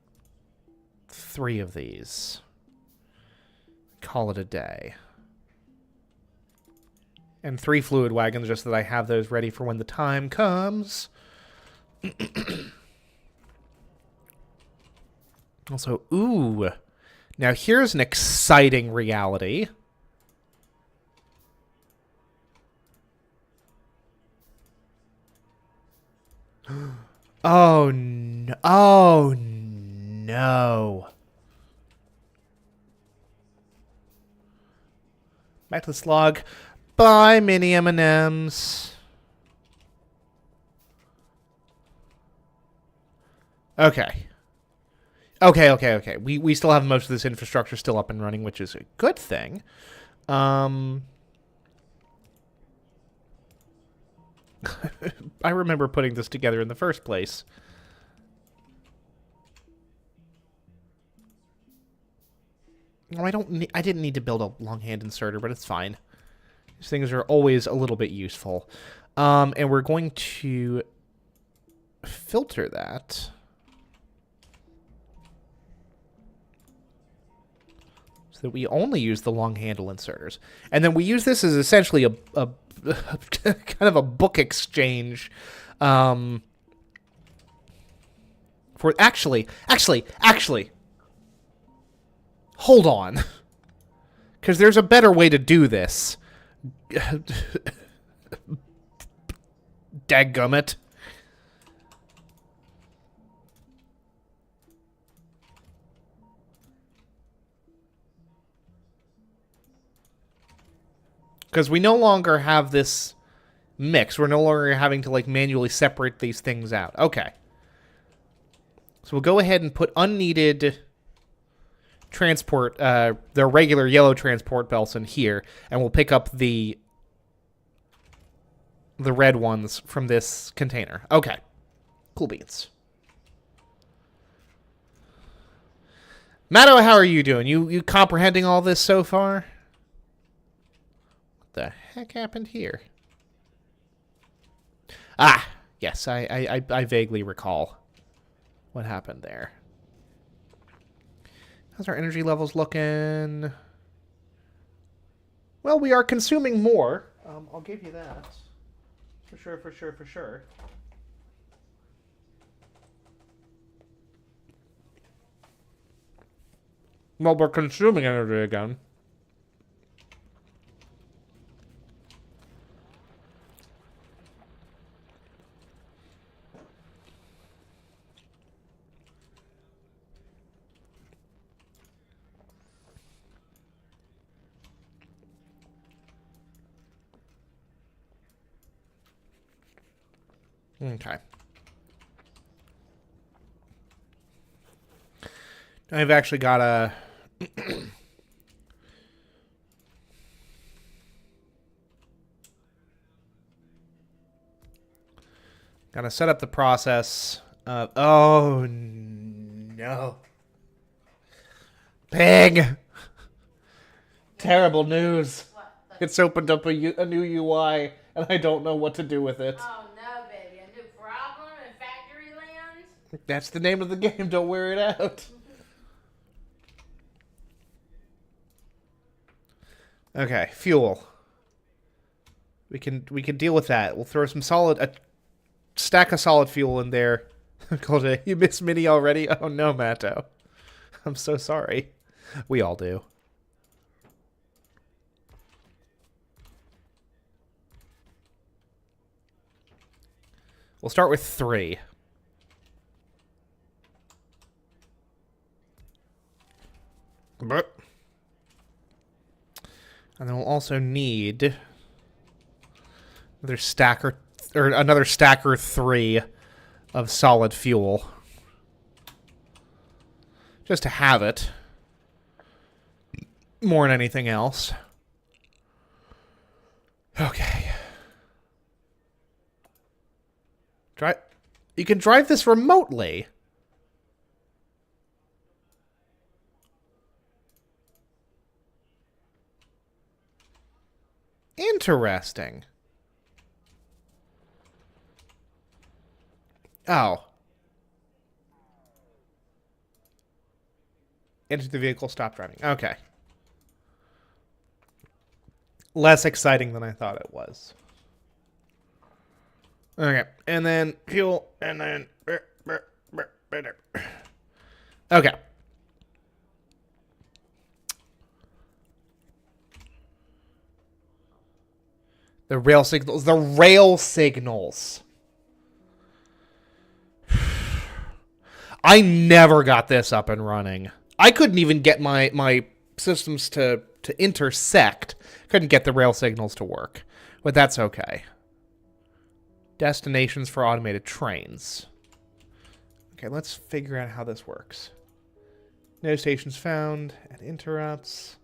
3 of these. Call it a day. And 3 fluid wagons, just so that I have those ready for when the time comes. Also, ooh. Now here's an exciting reality. Oh no. Oh no. Back to the slog. Bye, mini M&Ms. Okay. Okay. We still have most of this infrastructure still up and running, which is a good thing. I remember putting this together in the first place. Oh, I didn't need to build a longhand inserter, but it's fine. These things are always a little bit useful. And we're going to filter that. So that we only use the long handle inserters. And then we use this as essentially a kind of a book exchange. For actually. Hold on. Because there's a better way to do this. Dadgummit. Because we no longer have this mix. We're no longer having to, like, manually separate these things out. Okay. So we'll go ahead and put unneeded transport, the regular yellow transport belts in here, and we'll pick up the red ones from this container. Okay. Cool beans. Matto, how are you doing? You comprehending all this so far? What the heck happened here? Ah, yes, I vaguely recall what happened there. How's our energy levels looking? Well, we are consuming more. I'll give you that. For sure. Well, we're consuming energy again. Okay. I've actually got a... Gotta set up the process of... Oh, no. Pig! Terrible news. It's opened up a new UI, and I don't know what to do with it. Oh no, baby. A new problem in Factory Land? That's the name of the game. Don't wear it out. Okay, fuel. We can deal with that. We'll throw a stack of solid fuel in there. Called it. You miss Minnie already? Oh no, Matto. I'm so sorry. We all do. We'll start with 3. And then we'll also need another stacker, or another stacker 3 of solid fuel. Just to have it. More than anything else. Okay. You can drive this remotely. Interesting. Oh. Enter the vehicle, stop driving. Okay. Less exciting than I thought it was. Okay, and then fuel, and then... Okay. The rail signals. The rail signals. I never got this up and running. I couldn't even get my systems to intersect. Couldn't get the rail signals to work. But that's okay. Destinations for automated trains. Okay, let's figure out how this works. No stations found. And interrupts.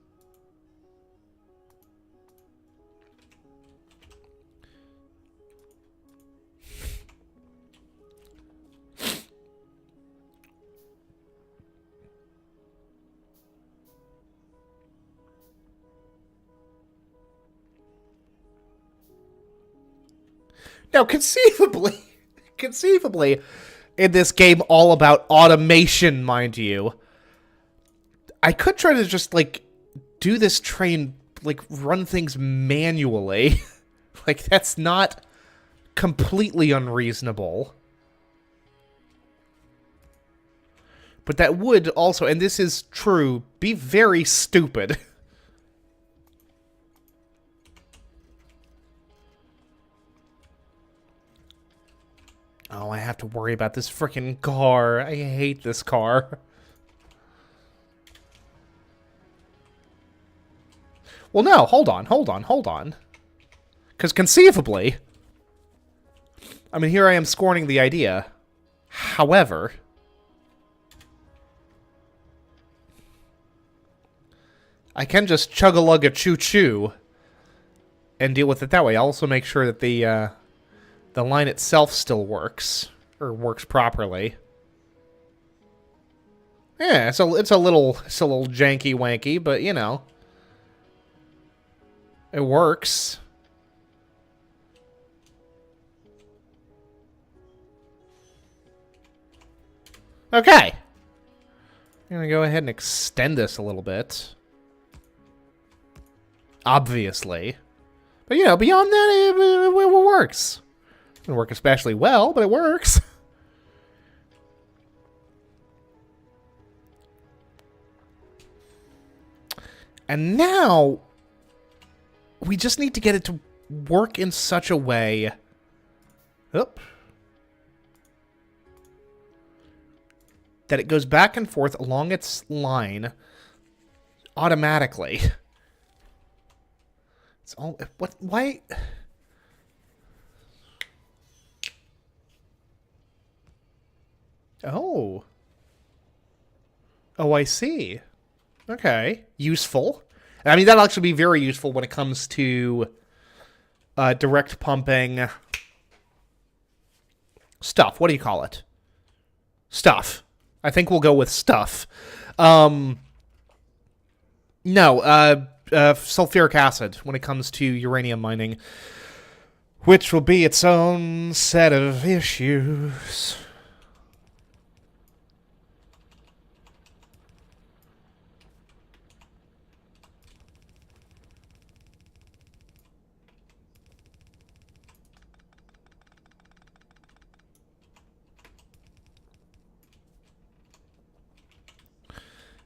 Now, conceivably, in this game all about automation, mind you, I could try to just, like, do this train, like, run things manually. Like, that's not completely unreasonable. But that would also, and this is true, be very stupid. Oh, I have to worry about this frickin' car. I hate this car. Well, no, hold on. Because conceivably... I mean, here I am scorning the idea. However... I can just chug-a-lug-a-choo-choo and deal with it that way. I'll also make sure that the line itself still works, or works properly. Yeah, it's a little janky wanky, but you know, it works. Okay, I'm gonna go ahead and extend this a little bit. Obviously, but you know, beyond that, it works. It doesn't work especially well, but it works. And now, we just need to get it to work in such a way... Oop. That it goes back and forth along its line automatically. It's all... What? Why... Oh. Oh, I see. Okay. Useful. I mean, that'll actually be very useful when it comes to direct pumping stuff. What do you call it? Stuff. I think we'll go with stuff. No, sulfuric acid when it comes to uranium mining, which will be its own set of issues.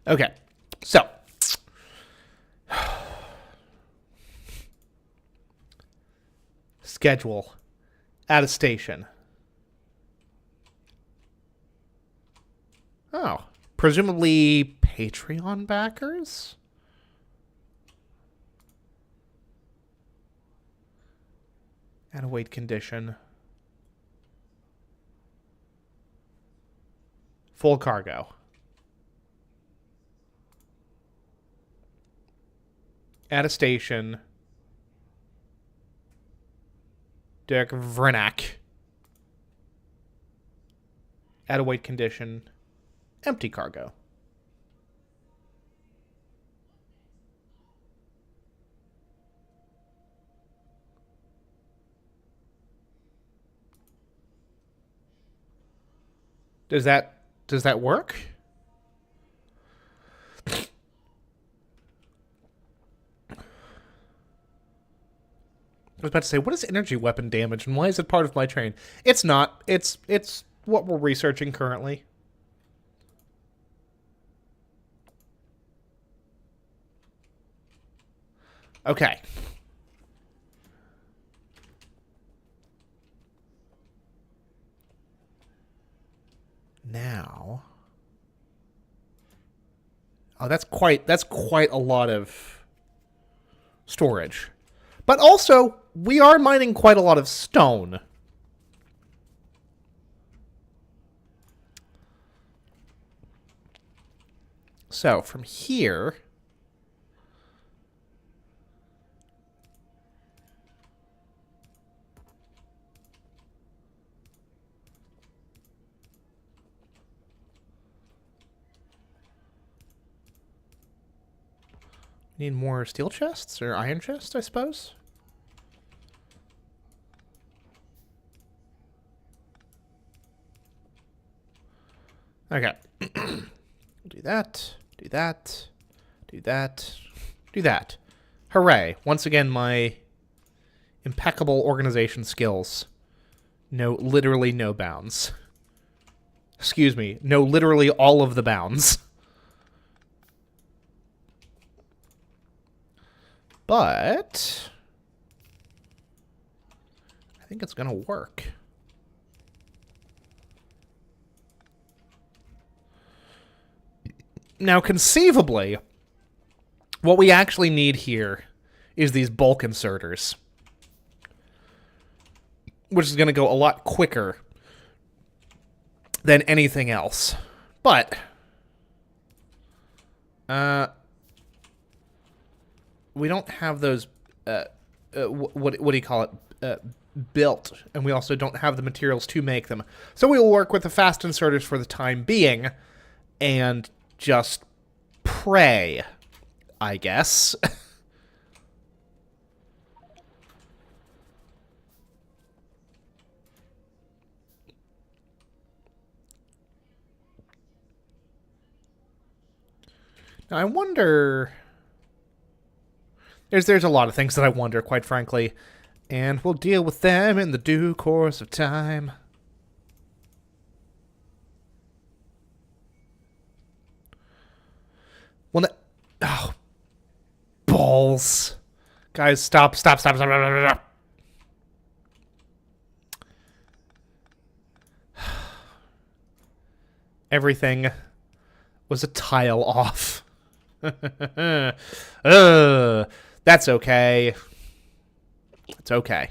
Okay, so schedule at a station. Oh, presumably Patreon backers? At a wait condition. Full cargo. At a station. Derek Vrenak. At a wait condition. Empty cargo. Does that work? I was about to say, what is energy weapon damage, and why is it part of my train? It's not. It's what we're researching currently. Okay. Now. Oh, that's quite a lot of storage. But also, we are mining quite a lot of stone. So, from here... Need more steel chests or iron chests, I suppose? Okay. Do that, do that, do that, do that. Hooray. Once again, my impeccable organization skills know literally no bounds. Excuse me, know literally all of the bounds. But I think it's gonna work. Now, conceivably, what we actually need here is these bulk inserters, which is going to go a lot quicker than anything else. But we don't have those, what do you call it, built, and we also don't have the materials to make them. So we will work with the fast inserters for the time being, and just pray, I guess. Now, I wonder... There's a lot of things that I wonder, quite frankly, and we'll deal with them in the due course of time. Well, oh, balls. Guys, stop. Everything was a tile off. That's okay. It's okay.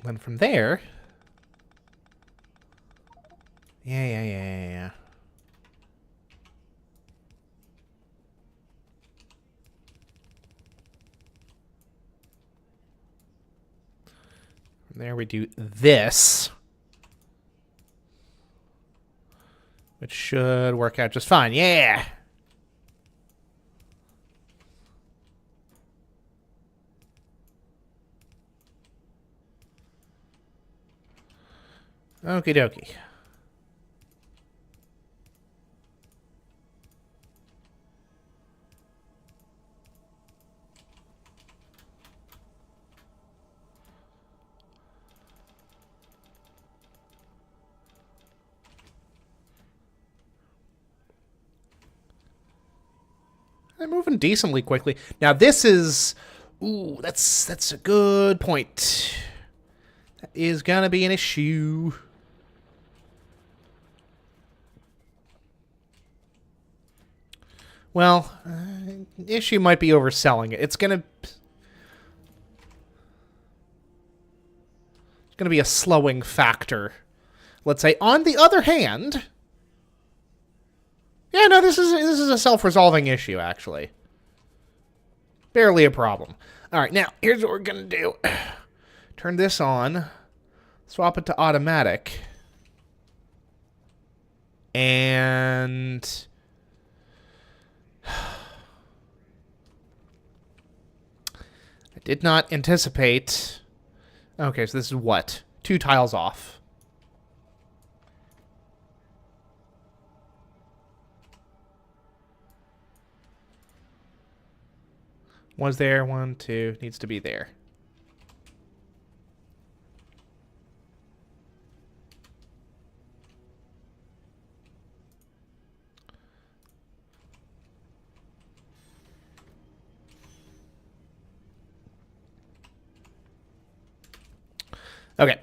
Then from there... Yeah. From there we do this. Which should work out just fine. Yeah! Okie dokie. They're moving decently quickly. Now this is... Ooh, that's a good point. That is gonna be an issue. Well, issue might be overselling it. It's gonna be a slowing factor. Let's say. On the other hand, yeah, no, this is a self-resolving issue actually. Barely a problem. All right, now here's what we're gonna do. Turn this on. Swap it to automatic. And I did not anticipate... Okay, so this is what? 2 tiles off. One's there, 1, 2, needs to be there. Okay,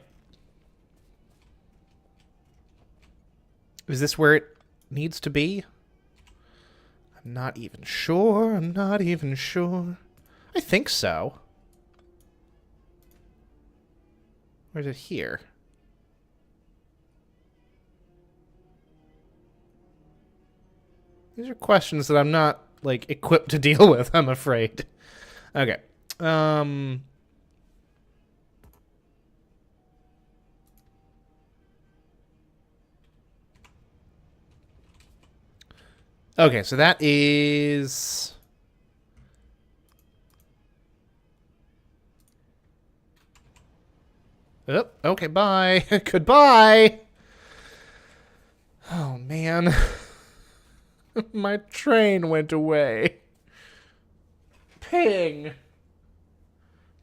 Is this where it needs to be? I'm not even sure. I'm not even sure. I think so. Or is it here? These are questions that I'm not, like, equipped to deal with, I'm afraid. Okay. Okay, so that is... Oh, okay, bye. Goodbye! Oh, man. My train went away. Ping!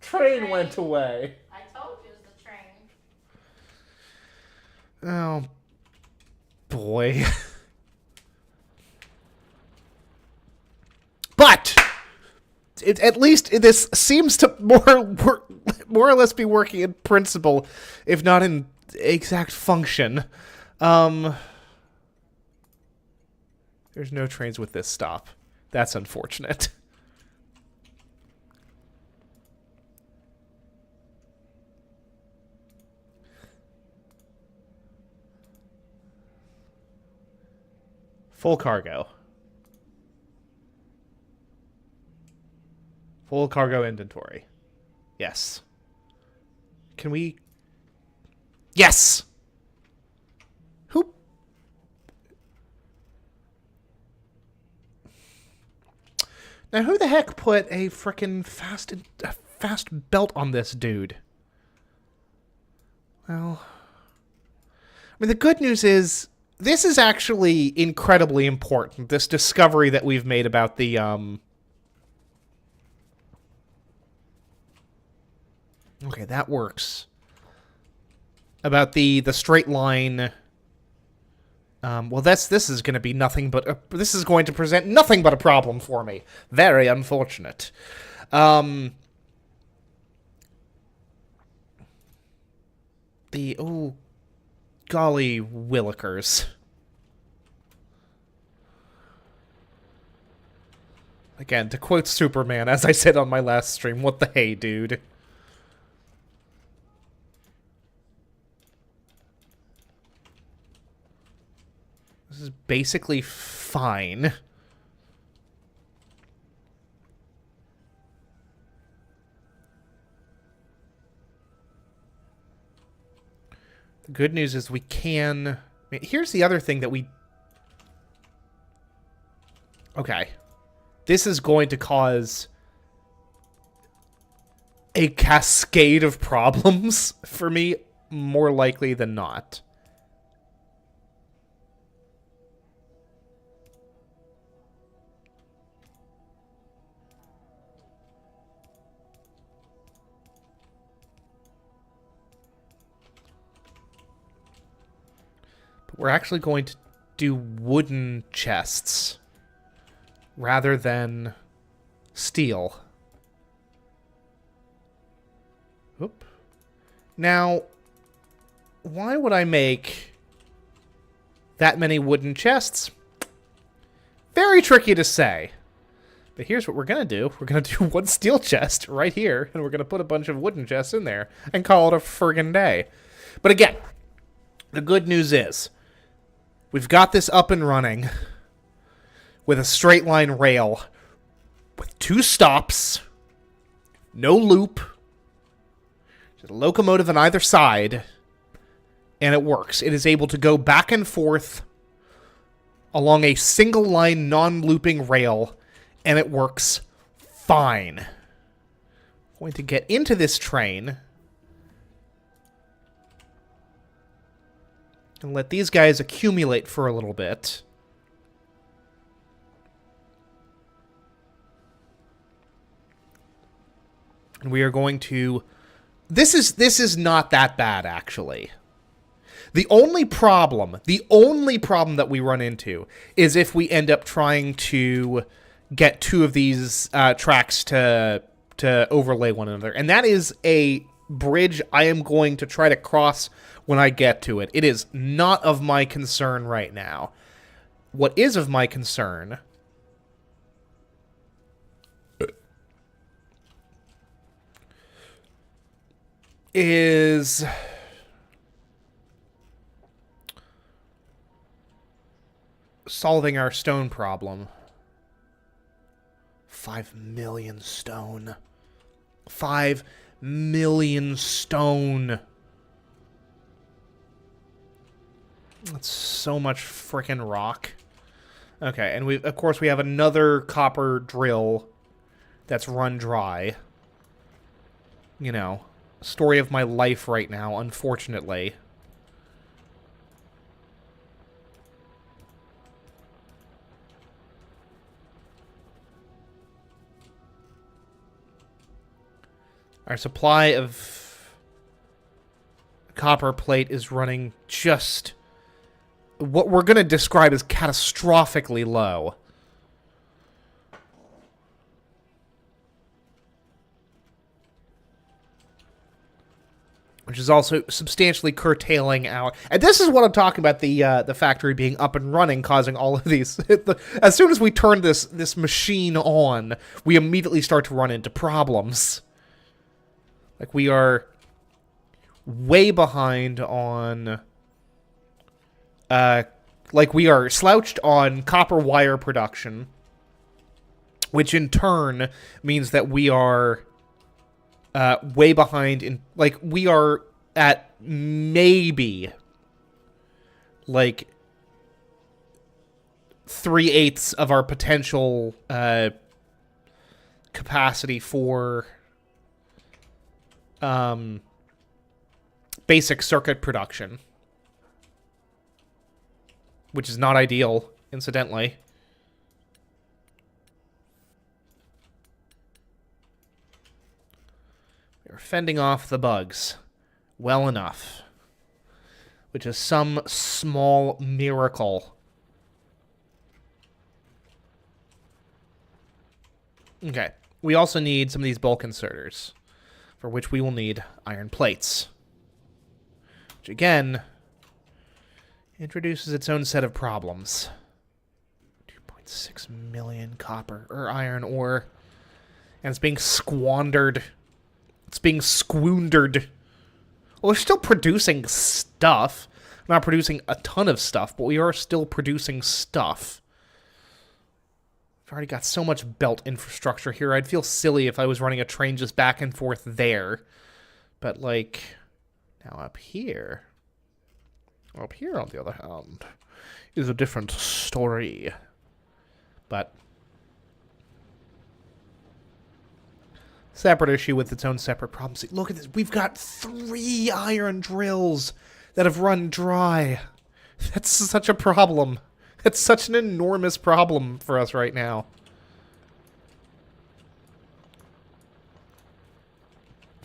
Train went away. I told you it was the train. Oh, boy. But at least this seems to more or less be working in principle, if not in exact function. There's no trains with this stop. That's unfortunate. Full cargo. Full cargo inventory. Yes. Can we... Yes! Who... Now, who the heck put a frickin' fast belt on this dude? Well... I mean, the good news is, this is actually incredibly important, this discovery that we've made about the, Okay, that works. About the straight line. Well, this is going to be nothing but this is going to present nothing but a problem for me. Very unfortunate. Oh, golly willikers. Again, to quote Superman, as I said on my last stream, what the hey, dude. This is basically fine. The good news is we can... I mean, here's the other thing that we... Okay. This is going to cause a cascade of problems for me, more likely than not. We're actually going to do wooden chests rather than steel. Oop. Now, why would I make that many wooden chests? Very tricky to say. But here's what we're going to do. We're going to do one steel chest right here, and we're going to put a bunch of wooden chests in there and call it a friggin' day. But again, the good news is, we've got this up and running with a straight line rail with 2 stops, no loop, just a locomotive on either side, and it works. It is able to go back and forth along a single line non-looping rail, and it works fine. I'm going to get into this train and let these guys accumulate for a little bit. And we are going to... This is not that bad, actually. The only problem that we run into is if we end up trying to get 2 of these tracks to overlay one another. And that is a bridge I am going to try to cross when I get to it. It is not of my concern right now. What is of my concern is solving our stone problem. 5 million stone. 5 million stone. That's so much frickin' rock. Okay, and of course we have another copper drill that's run dry. You know, story of my life right now, unfortunately. Our supply of copper plate is running just what we're going to describe as catastrophically low. Which is also substantially curtailing our... And this is what I'm talking about, the factory being up and running, causing all of these... As soon as we turn this machine on, we immediately start to run into problems. Like, we are way behind on... like, we are slouched on copper wire production, which in turn means that we are way behind in... Like, we are at maybe, like, 3/8 of our potential capacity for... basic circuit production. Which is not ideal, incidentally. We're fending off the bugs well enough. Which is some small miracle. Okay. We also need some of these bulk inserters, for which we will need iron plates. Which, again, introduces its own set of problems. 2.6 million copper, or iron ore. And it's being squandered. It's being squandered. Well, we're still producing stuff. We're not producing a ton of stuff, but we are still producing stuff. I've already got so much belt infrastructure here. I'd feel silly if I was running a train just back and forth there. But, like, now up here... Up here, on the other hand, is a different story. But... separate issue with its own separate problems. Look at this. We've got 3 iron drills that have run dry. That's such a problem. It's such an enormous problem for us right now.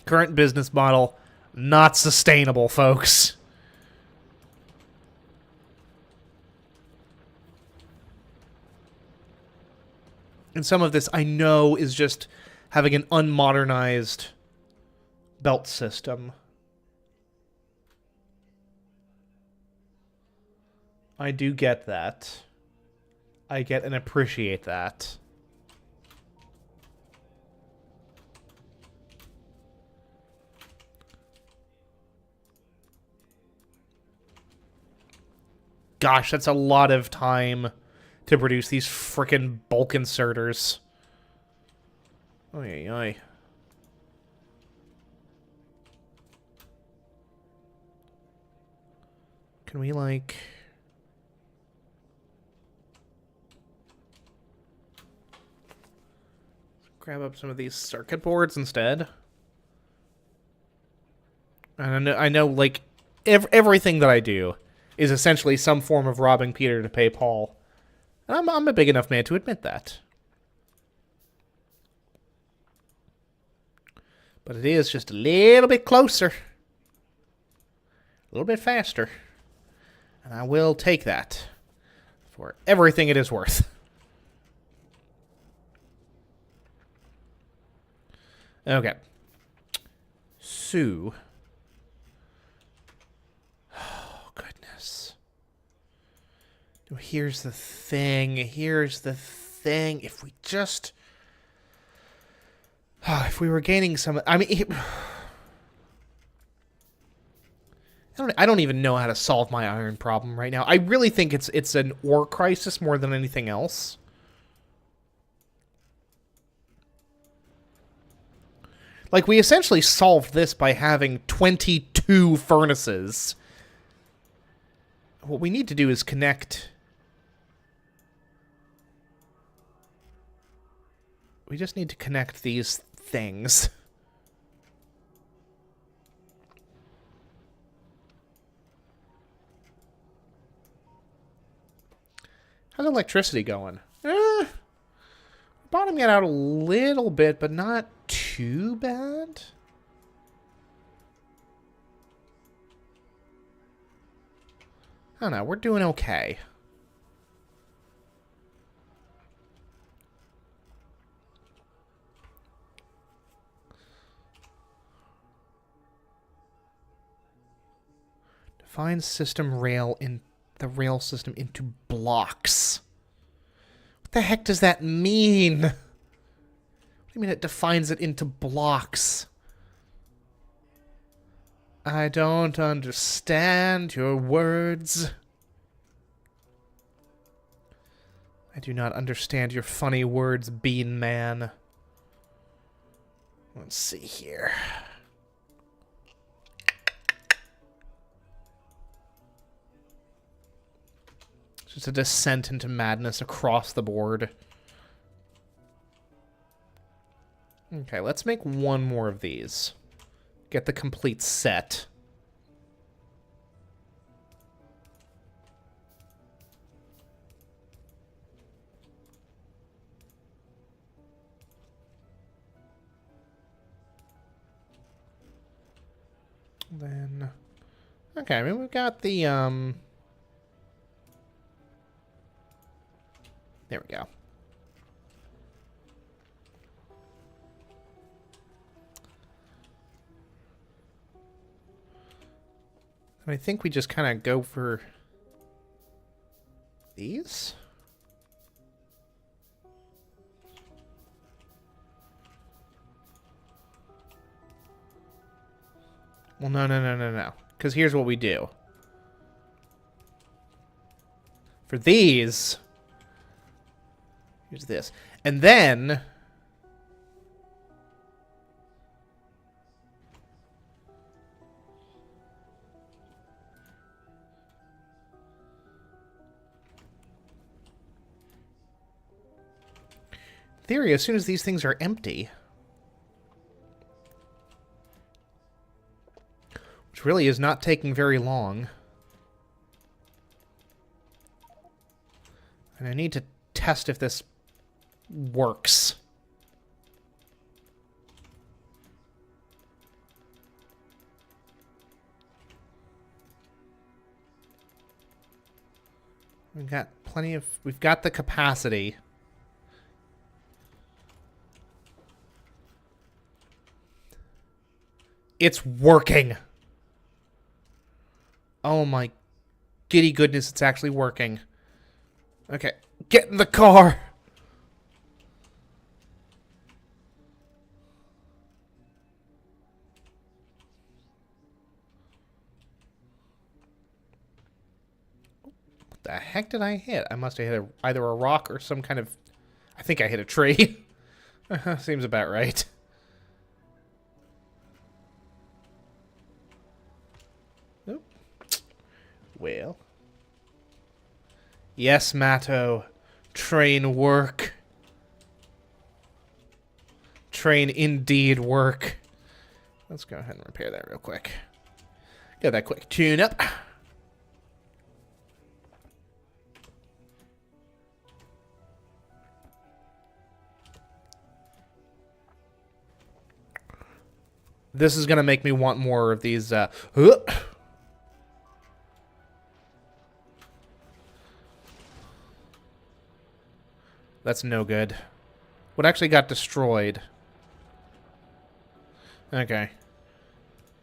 Current business model, not sustainable, folks. And some of this, I know, is just having an unmodernized belt system. I do get that. I get and appreciate that. Gosh, that's a lot of time to produce these frickin' bulk inserters. Oy, oy. Can we, like... grab up some of these circuit boards instead? And I know, like, everything that I do is essentially some form of robbing Peter to pay Paul. And I'm a big enough man to admit that. But it is just a little bit closer. A little bit faster. And I will take that for everything it is worth. Okay. So... Oh, goodness. Here's the thing. Here's the thing. If we just... Oh, if we were gaining some... I mean... I don't even know how to solve my iron problem right now. I really think it's an ore crisis more than anything else. Like, we essentially solved this by having 22 furnaces. What we need to do is connect... We just need to connect these things. How's electricity going? Bottoming it out a little bit, but not too bad. I don't know, we're doing okay. Define system rail in the rail system into blocks. What the heck does that mean? What do you mean it defines it into blocks? I don't understand your words. I do not understand your funny words, Bean Man. Let's see here. Just a descent into madness across the board. Okay, let's make one more of these. Get the complete set. Then... Okay, I mean, we've got the, There we go. I think we just kind of go for these. Well, no. Because here's what we do. For these, here's this. And then... theory, as soon as these things are empty, which really is not taking very long, and I need to test if this works. We've got plenty of... we've got the capacity. It's working. Oh my giddy goodness, it's actually working. Okay, get in the car. What the heck did I hit? I must have hit either a rock or some kind of... I think I hit a tree. Seems about right. Well. Yes, Matto. Train work. Train indeed work. Let's go ahead and repair that real quick. Get that quick tune up. This is going to make me want more of these... That's no good. What actually got destroyed? Okay.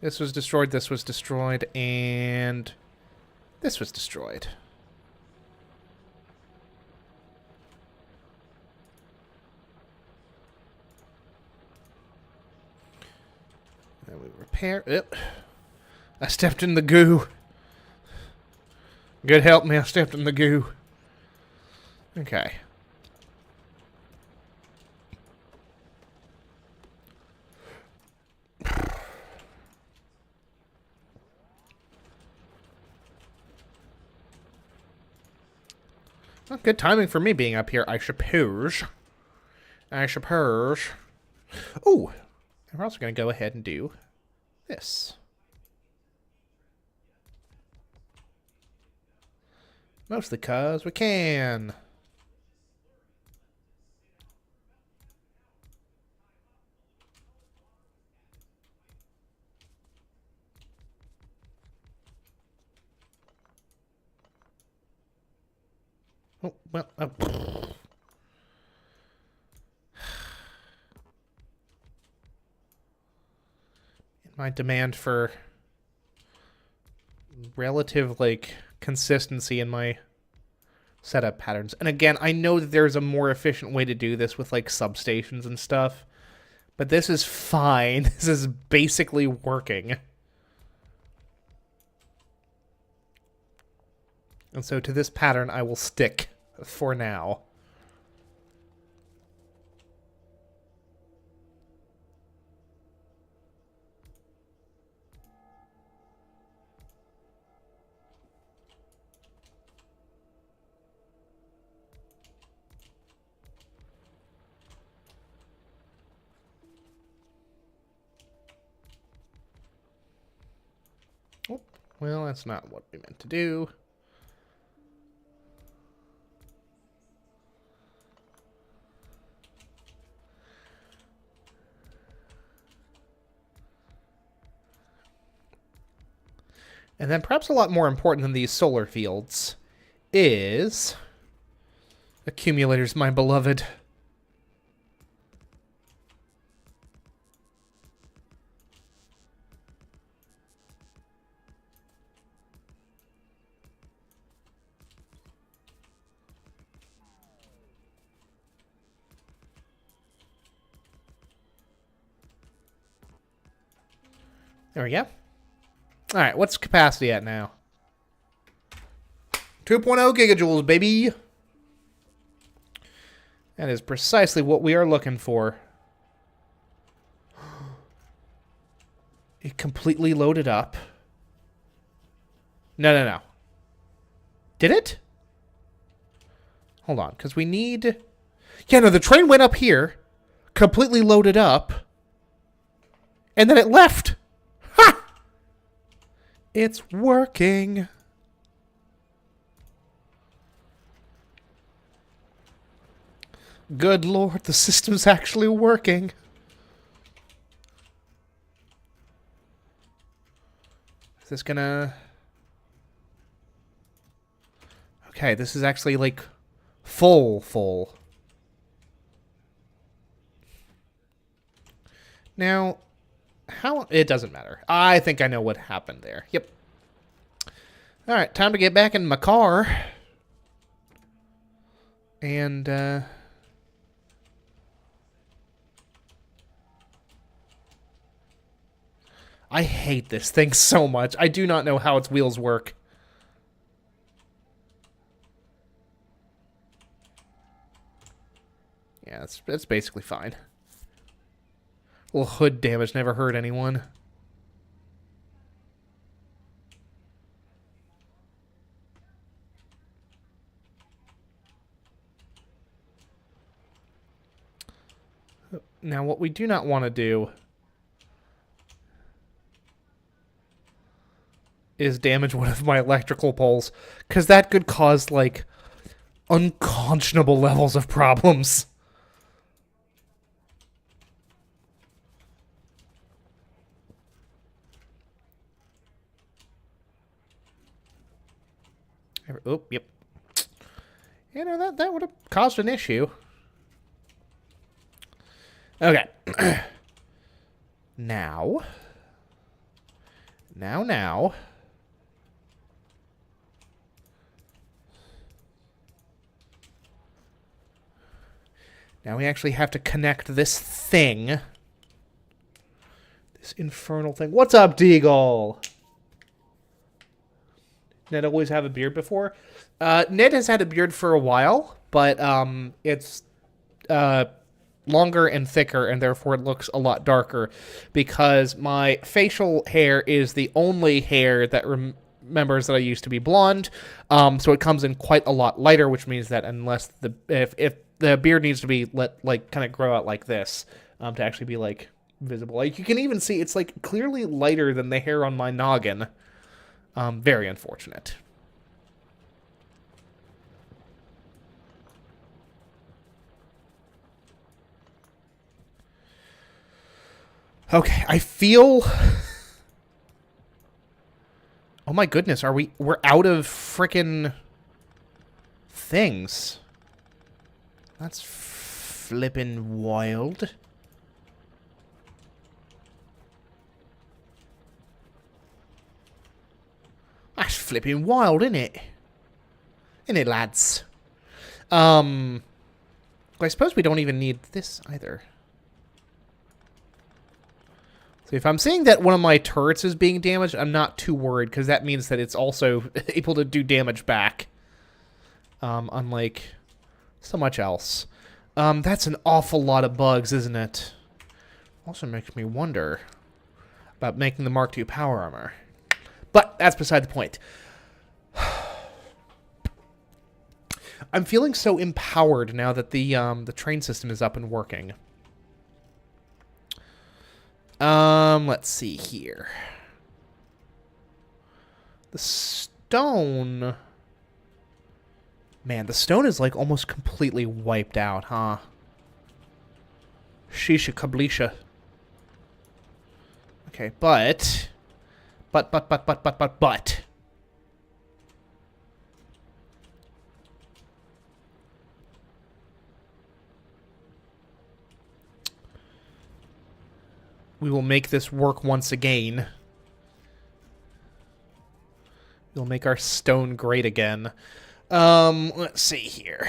This was destroyed, and this was destroyed. Then we repair it. I stepped in the goo. Good help me, I stepped in the goo. Okay. Well, good timing for me being up here, I suppose. I suppose. Oh, and we're also going to go ahead and do this. Mostly because we can. Oh, well, oh. My demand for relative, like, consistency in my setup patterns. And again, I know that there's a more efficient way to do this with, like, substations and stuff. But this is fine. This is basically working. And so to this pattern, I will stick for now. Oh, well, that's not what we meant to do. And then perhaps a lot more important than these solar fields is accumulators, my beloved. There we go. All right, what's capacity at now? 2.0 gigajoules, baby. That is precisely what we are looking for. It completely loaded up. No. Did it? Hold on, because we need... Yeah, no, the train went up here, completely loaded up, and then it left. Ha! It's working. Good Lord, the system's actually working. Is this gonna... Okay, this is actually, like, full. Now, how... It doesn't matter. I think I know what happened there. Yep. Alright, time to get back in my car. And, I hate this thing so much. I do not know how its wheels work. Yeah, it's basically fine. A little hood damage never hurt anyone. Now, what we do not want to do is damage one of my electrical poles, because that could cause, like, unconscionable levels of problems. Oh, yep. You know, that would have caused an issue. Okay. Now, Now. Now we actually have to connect this thing. This infernal thing. What's up, Deagle? Ned always have a beard before? Ned has had a beard for a while, but it's longer and thicker, and therefore it looks a lot darker, because my facial hair is the only hair that remembers that I used to be blonde, so it comes in quite a lot lighter, which means that unless if the beard needs to be kind of grow out like this, to actually be like visible. Like you can even see it's like clearly lighter than the hair on my noggin. Very unfortunate. Okay, I feel... Oh my goodness, we're out of frickin' things. That's flippin' wild. That's flippin' wild, isn't it? Isn't it, lads? I suppose we don't even need this either. So if I'm seeing that one of my turrets is being damaged, I'm not too worried, because that means that it's also able to do damage back. Unlike so much else. That's an awful lot of bugs, isn't it? Also makes me wonder about making the Mark II power armor. But that's beside the point. I'm feeling so empowered now that the train system is up and working. Let's see here. The stone... Man, the stone is like almost completely wiped out, huh? Shisha kablisha. Okay, but... We will make this work once again. We'll make our stone great again. Let's see here.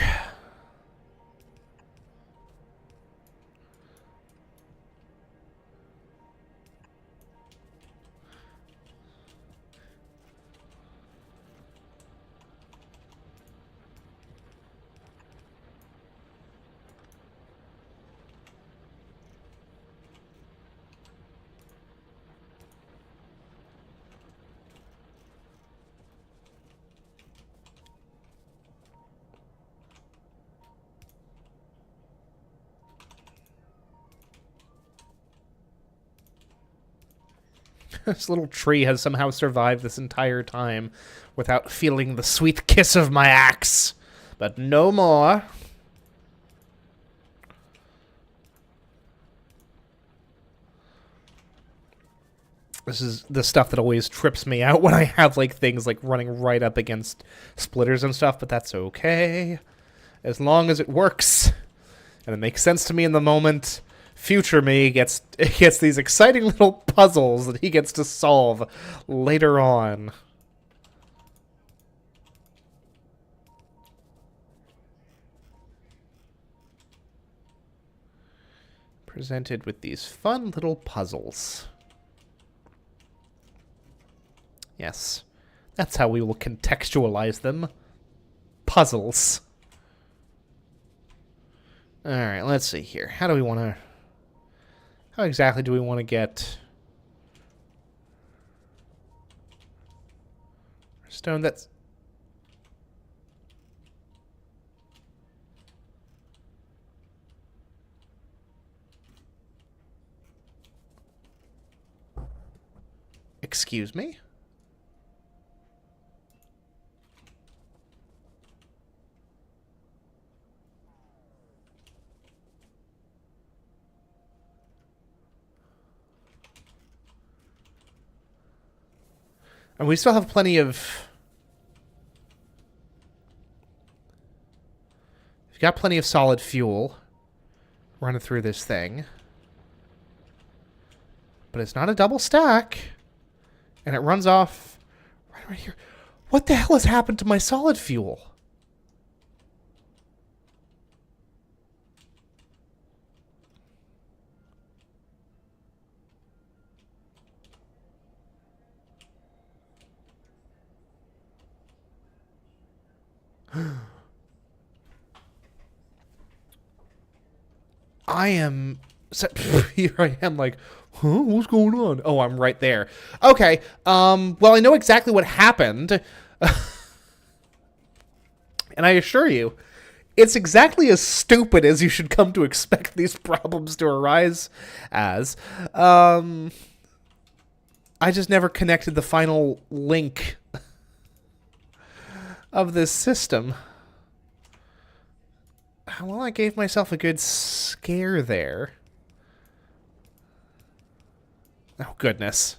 This little tree has somehow survived this entire time without feeling the sweet kiss of my axe. But no more. This is the stuff that always trips me out when I have like things like running right up against splitters and stuff, but that's okay. As long as it works and it makes sense to me in the moment. Future me gets these exciting little puzzles that he gets to solve later on. Presented with these fun little puzzles. Yes, that's how we will contextualize them. Puzzles. Alright, let's see here. How do we want to... How exactly do we want to get... stone that's... Excuse me? And we still have plenty of... We've got plenty of solid fuel running through this thing. But it's not a double stack. And it runs off right here. What the hell has happened to my solid fuel? I am... Here I am like, huh? What's going on? Oh, I'm right there. Okay, well, I know exactly what happened. And I assure you, it's exactly as stupid as you should come to expect these problems to arise as. I just never connected the final link of this system. Well, I gave myself a good scare there. Oh, goodness.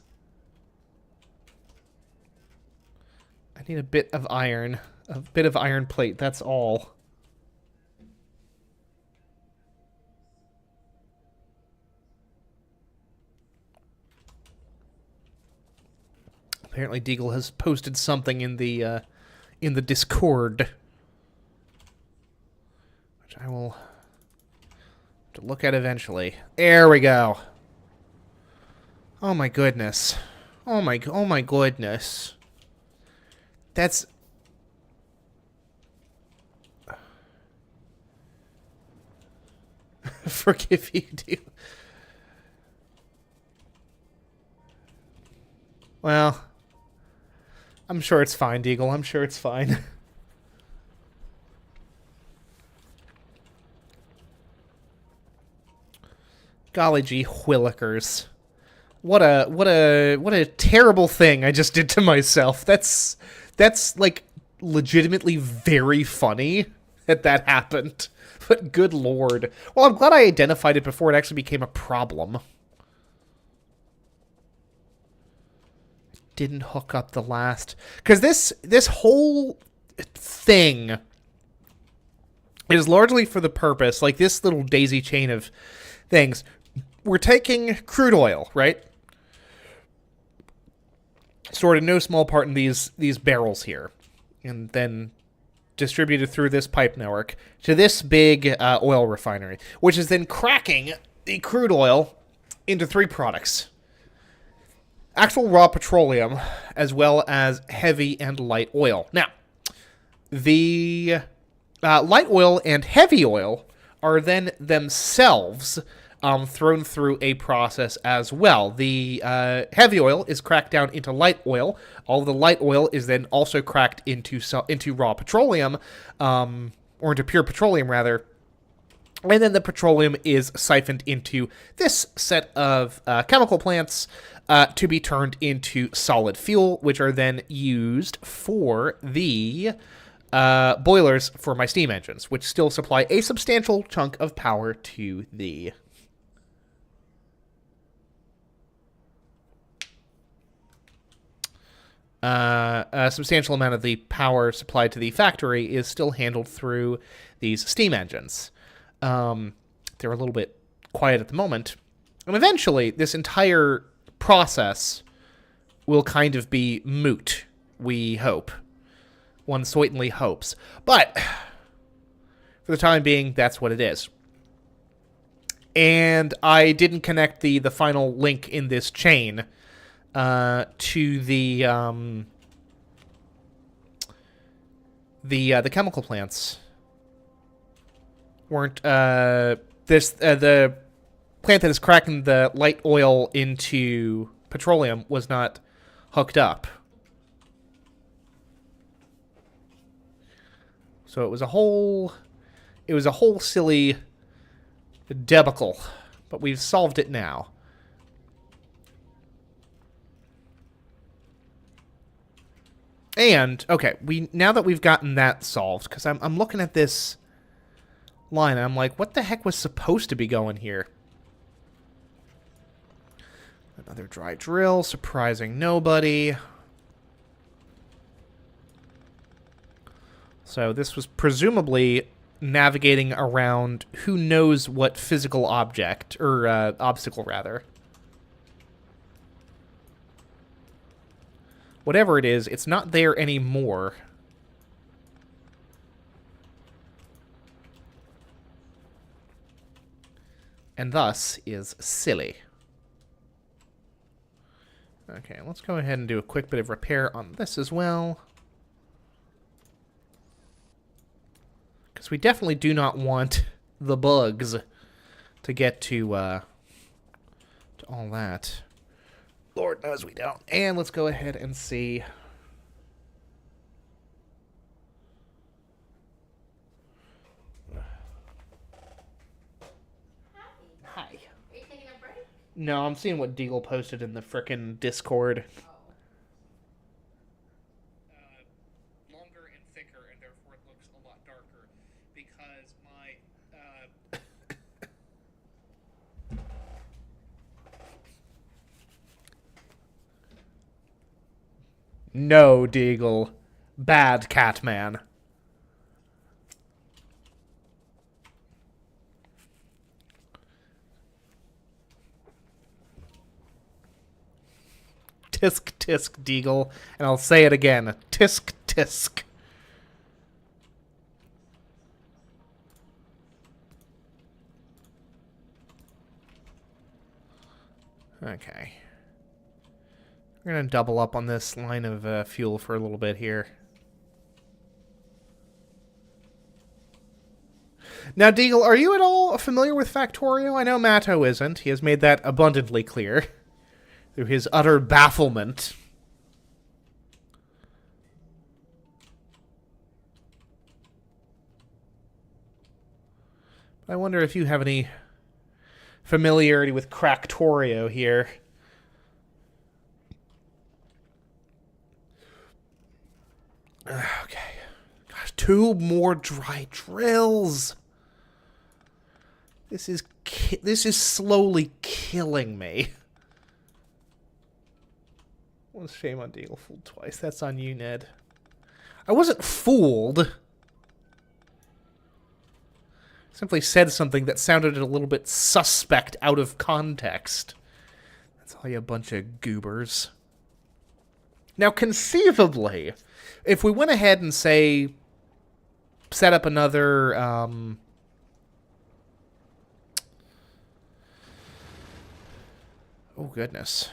I need a bit of iron. A bit of iron plate, that's all. Apparently Deagle has posted something in the Discord, which I will have to look at eventually. There we go. Oh my goodness. Oh my goodness. That's... Forgive you, dude. Well, I'm sure it's fine, Deagle. I'm sure it's fine. Golly gee willikers. What a terrible thing I just did to myself. That's like legitimately very funny that happened. But good lord. Well, I'm glad I identified it before it actually became a problem. Didn't hook up the last... Because this whole thing is largely for the purpose, like this little daisy chain of things. We're taking crude oil, right? Stored in no small part in these barrels here. And then distributed through this pipe network to this big oil refinery, which is then cracking the crude oil into 3 products. Actual raw petroleum, as well as heavy and light oil. Now, the light oil and heavy oil are then themselves thrown through a process as well. The heavy oil is cracked down into light oil. All of the light oil is then also cracked into raw petroleum, or into pure petroleum, rather. And then the petroleum is siphoned into this set of chemical plants to be turned into solid fuel, which are then used for the boilers for my steam engines, which still supply a substantial chunk of power to the... a substantial amount of the power supplied to the factory is still handled through these steam engines. They're a little bit quiet at the moment. And eventually, this entire process will kind of be moot, we hope. One certainly hopes. But, for the time being, that's what it is. And I didn't connect the final link in this chain to the chemical plants. Weren't the plant that is cracking the light oil into petroleum was not hooked up. So it was a whole silly debacle, but we've solved it now. And okay, now that we've gotten that solved, because I'm looking at this line and I'm like, what the heck was supposed to be going here? Another dry drill, surprising nobody. So this was presumably navigating around who knows what physical object, or obstacle rather. whatever it is, it's not there anymore. And thus is silly. Okay, let's go ahead and do a quick bit of repair on this as well. Because we definitely do not want the bugs to get to all that. Lord knows we don't. And let's go ahead and see. Hi. Are you taking a break? No, I'm seeing what Deagle posted in the frickin' Discord. Longer and thicker, and therefore it looks a lot darker because my No, Deagle. Bad Catman. Tisk, tisk, Deagle. And I'll say it again. Tisk, tisk. Okay. We're going to double up on this line of fuel for a little bit here. Now, Deagle, are you at all familiar with Factorio? I know Matto isn't. He has made that abundantly clear through his utter bafflement. I wonder if you have any familiarity with Cracktorio here. Okay. Gosh, 2 more dry drills. This is slowly killing me. What a shame on Deagle fooled twice. That's on you, Ned. I wasn't fooled. Simply said something that sounded a little bit suspect out of context. That's all you bunch of goobers. Now, conceivably, if we went ahead and, say, set up another, oh, goodness.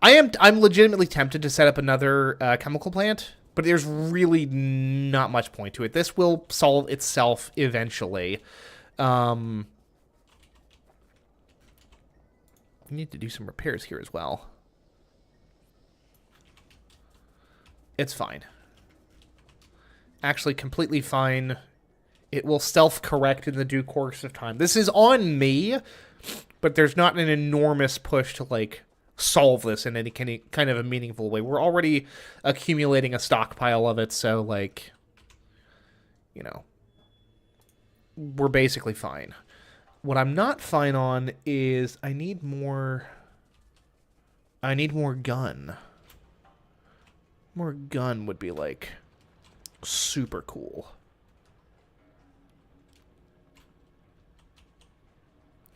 I'm legitimately tempted to set up another chemical plant, but there's really not much point to it. This will solve itself eventually. We need to do some repairs here as well. It's fine. Actually, completely fine. It will self-correct in the due course of time. This is on me, but there's not an enormous push to, like, solve this in any kind of a meaningful way. We're already accumulating a stockpile of it, so, like, you know, we're basically fine. What I'm not fine on is I need more gun. More gun would be, like, super cool.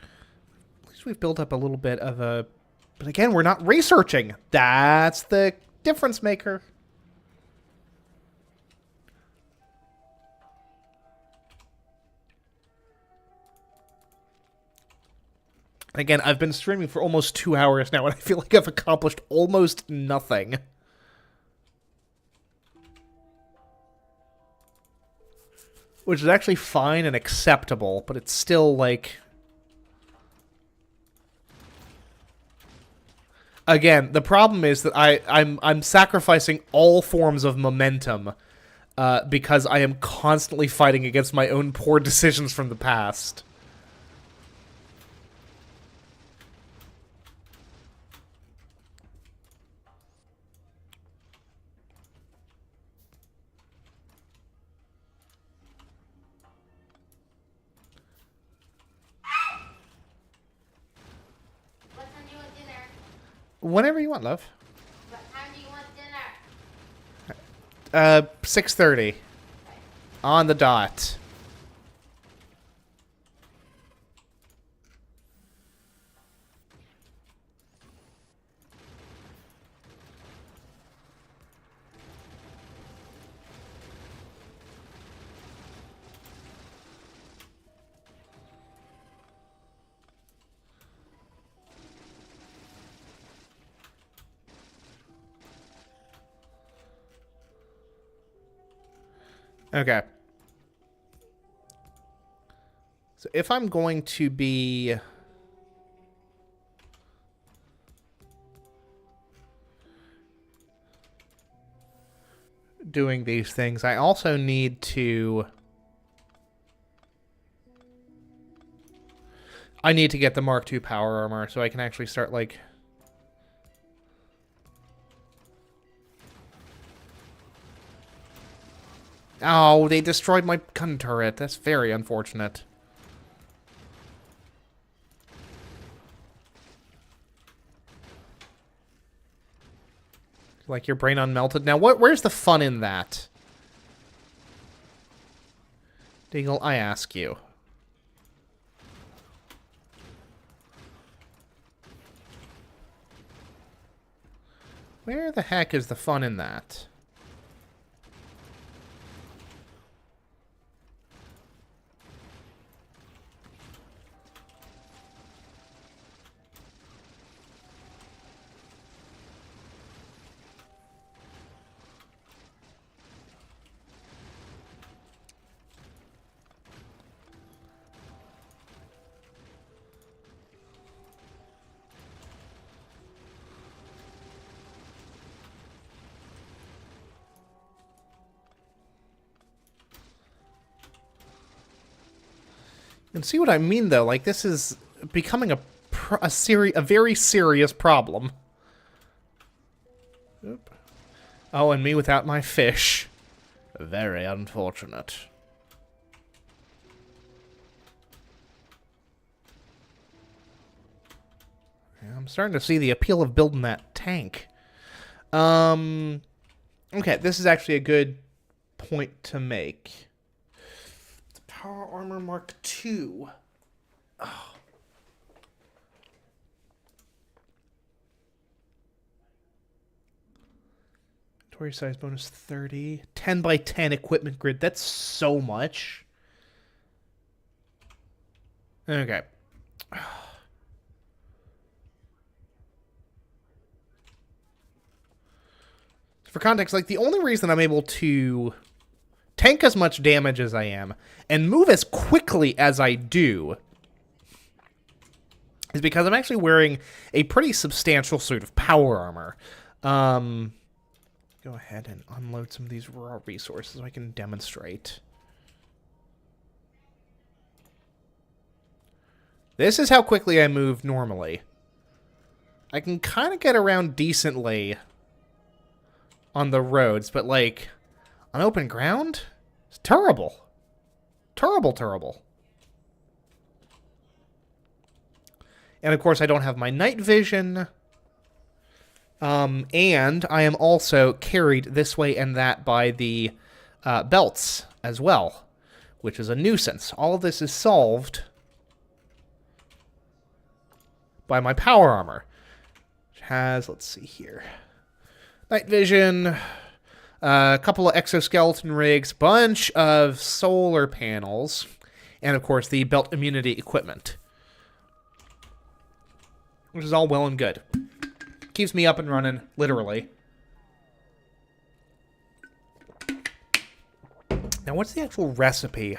At least we've built up a little bit of a... But again, we're not researching. That's the difference maker. Again, I've been streaming for almost 2 hours now, and I feel like I've accomplished almost nothing. Which is actually fine and acceptable, but it's still, like... Again, the problem is that I'm sacrificing all forms of momentum because I am constantly fighting against my own poor decisions from the past. What time do you want dinner? Whenever you want, love. What time do you want dinner? 6:30. On the dot. Okay. So if I'm going to be... doing these things, I also need to... I need to get the Mark II power armor so I can actually start, like... Oh, they destroyed my gun turret. That's very unfortunate. Like your brain unmelted. Now, where's the fun in that? Deagle, I ask you. Where the heck is the fun in that? And see what I mean, though? Like, this is becoming a very serious problem. Oop. Oh, and me without my fish. Very unfortunate. Yeah, I'm starting to see the appeal of building that tank. Okay, this is actually a good point to make. Power Armor Mark II. Oh. Inventory size bonus 30. 10 by 10 equipment grid. That's so much. Okay. For context, like, the only reason I'm able to tank as much damage as I am and move as quickly as I do is because I'm actually wearing a pretty substantial suit of power armor. Go ahead and unload some of these raw resources so I can demonstrate. This is how quickly I move normally. I can kind of get around decently on the roads, but, like, on open ground? It's terrible. Terrible, terrible. And, of course, I don't have my night vision. And I am also carried this way and that by the belts as well, which is a nuisance. All of this is solved by my power armor, which has, let's see here, night vision, a couple of exoskeleton rigs, bunch of solar panels, and, of course, the belt immunity equipment, which is all well and good. Keeps me up and running, literally. Now, what's the actual recipe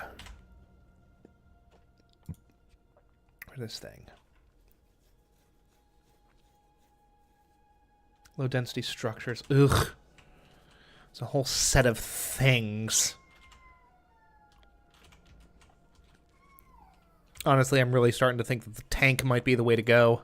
for this thing? Low density structures. Ugh. It's a whole set of things. Honestly, I'm really starting to think that the tank might be the way to go.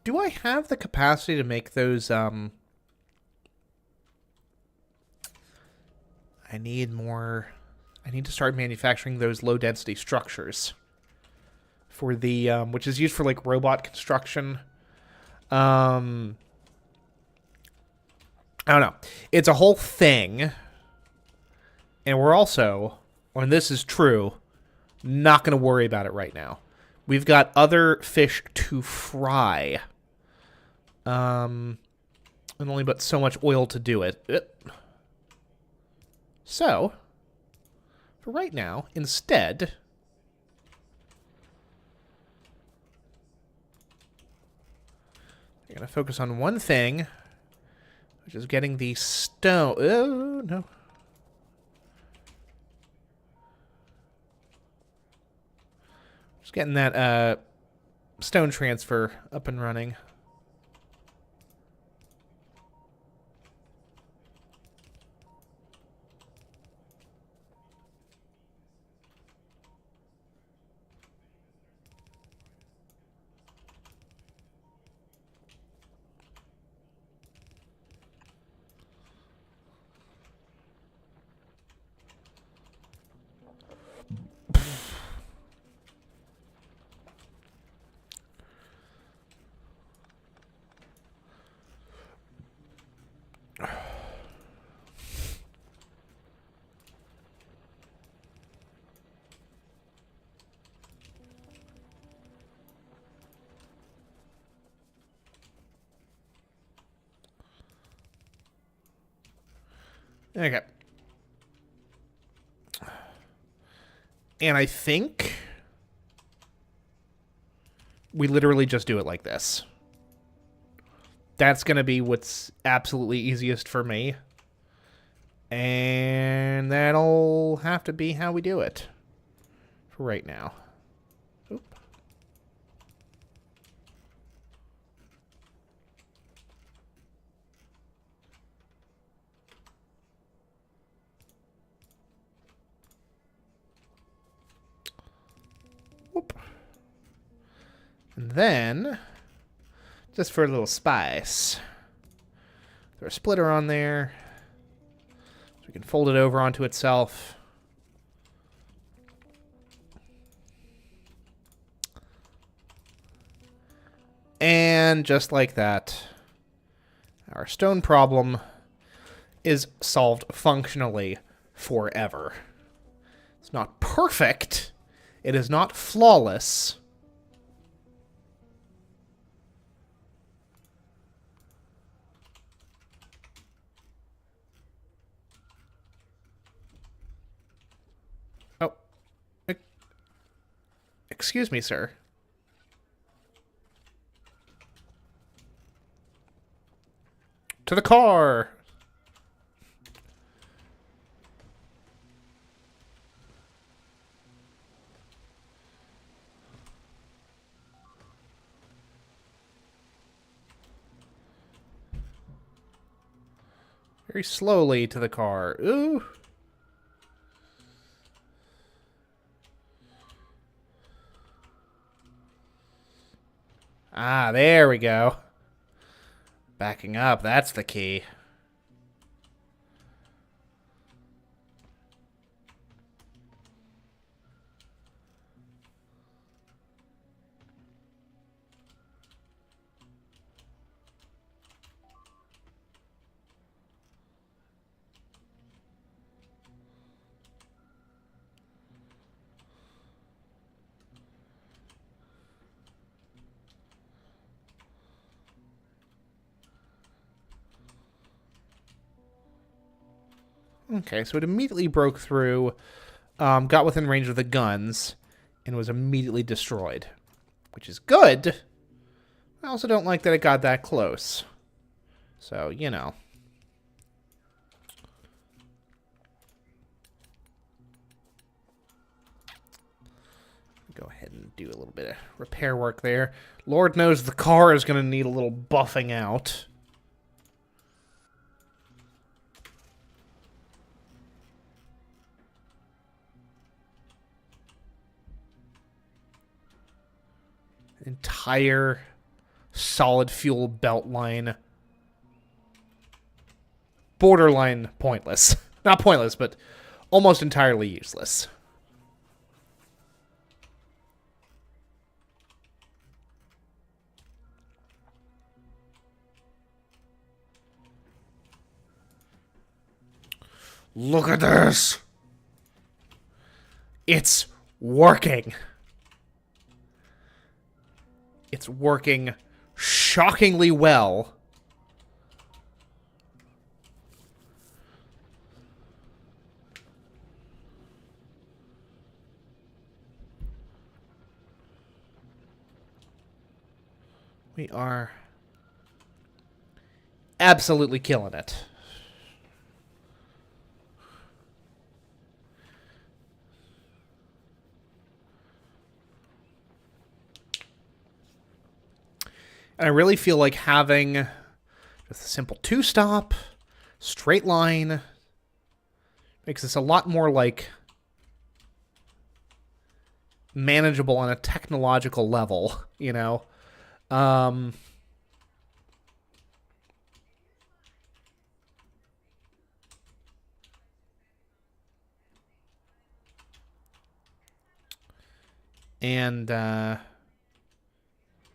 Do I have the capacity to make those, I need more... I need to start manufacturing those low-density structures for the, which is used for, like, robot construction. I don't know. It's a whole thing. And we're also, when this is true, not going to worry about it right now. We've got other fish to fry. And only but so much oil to do it. So, For right now, instead, we're going to focus on one thing, which is getting the stone. Oh, no. Just getting that stone transfer up and running. Okay. And I think we literally just do it like this. That's going to be what's absolutely easiest for me. And that'll have to be how we do it for right now. Oop. Whoop. And then, just for a little spice, throw a splitter on there. So we can fold it over onto itself. And just like that, our stone problem is solved functionally forever. It's not perfect. It is not flawless. Oh. Excuse me, sir. To the car! Very slowly to the car. Ooh. Ah, there we go. Backing up, that's the key. Okay, so it immediately broke through, got within range of the guns, and was immediately destroyed. Which is good. I also don't like that it got that close. So, you know. Go ahead and do a little bit of repair work there. Lord knows the car is going to need a little buffing out. Entire solid fuel belt line. Borderline pointless. Not pointless, but almost entirely useless. Look at this! It's working. It's working shockingly well. We are absolutely killing it. And I really feel like having just a simple two-stop, straight line, makes this a lot more, like, manageable on a technological level, you know? And,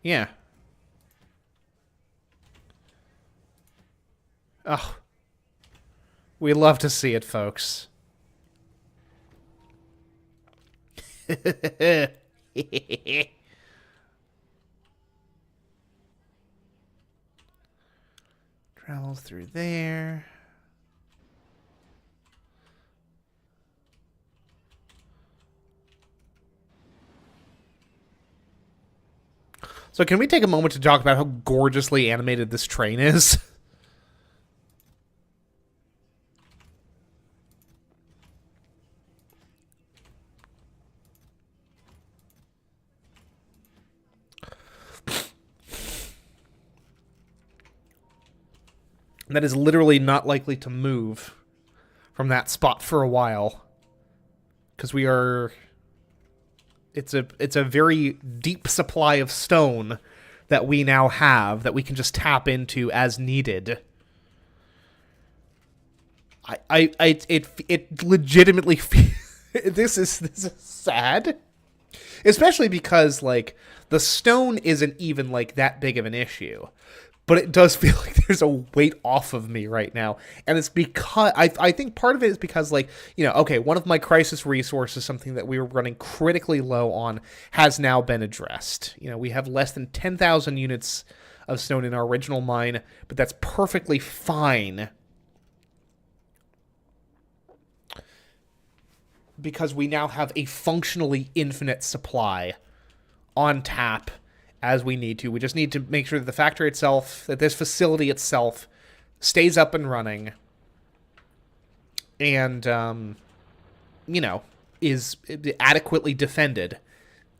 yeah. Oh, we love to see it, folks. Travels through there. So can we take a moment to talk about how gorgeously animated this train is? That is literally not likely to move from that spot for a while. Because we are... It's a very deep supply of stone that we now have that we can just tap into as needed. It legitimately this is sad, especially because like the stone isn't even like that big of an issue. But it does feel like there's a weight off of me right now. And it's because, I think part of it is because, like, you know, okay, one of my crisis resources, something that we were running critically low on, has now been addressed. You know, we have less than 10,000 units of stone in our original mine, but that's perfectly fine. Because we now have a functionally infinite supply on tap as we need to. We just need to make sure that the factory itself, that this facility itself, stays up and running. And, you know, is adequately defended.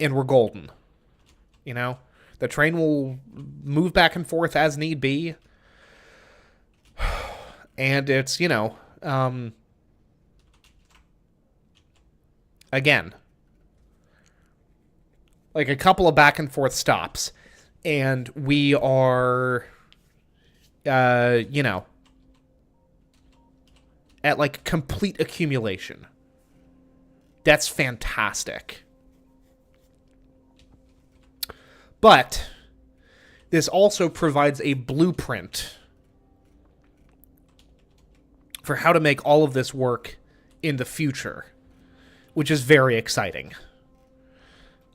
And we're golden. You know? The train will move back and forth as need be. And it's, you know, again, like a couple of back and forth stops, and we are, you know, at like complete accumulation. That's fantastic. But this also provides a blueprint for how to make all of this work in the future, which is very exciting.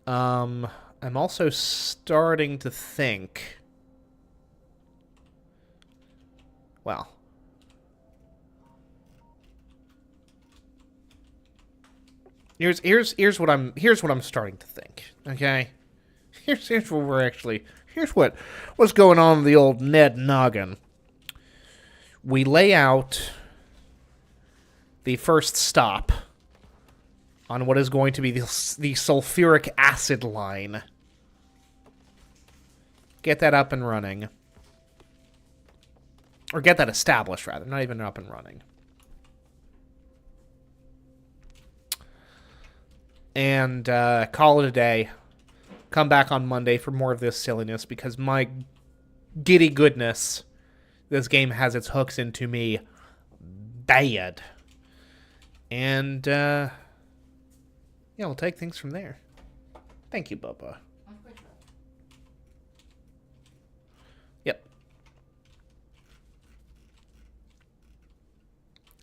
I'm also starting to think, well, here's what I'm starting to think. Okay, here's what's going on with the old Ned noggin. We lay out the first stop on what is going to be the sulfuric acid line. Get that up and running. Or get that established, rather. Not even up and running. And call it a day. Come back on Monday for more of this silliness, because my giddy goodness, this game has its hooks into me bad. And, yeah, we'll take things from there. Thank you, Bubba. Yep.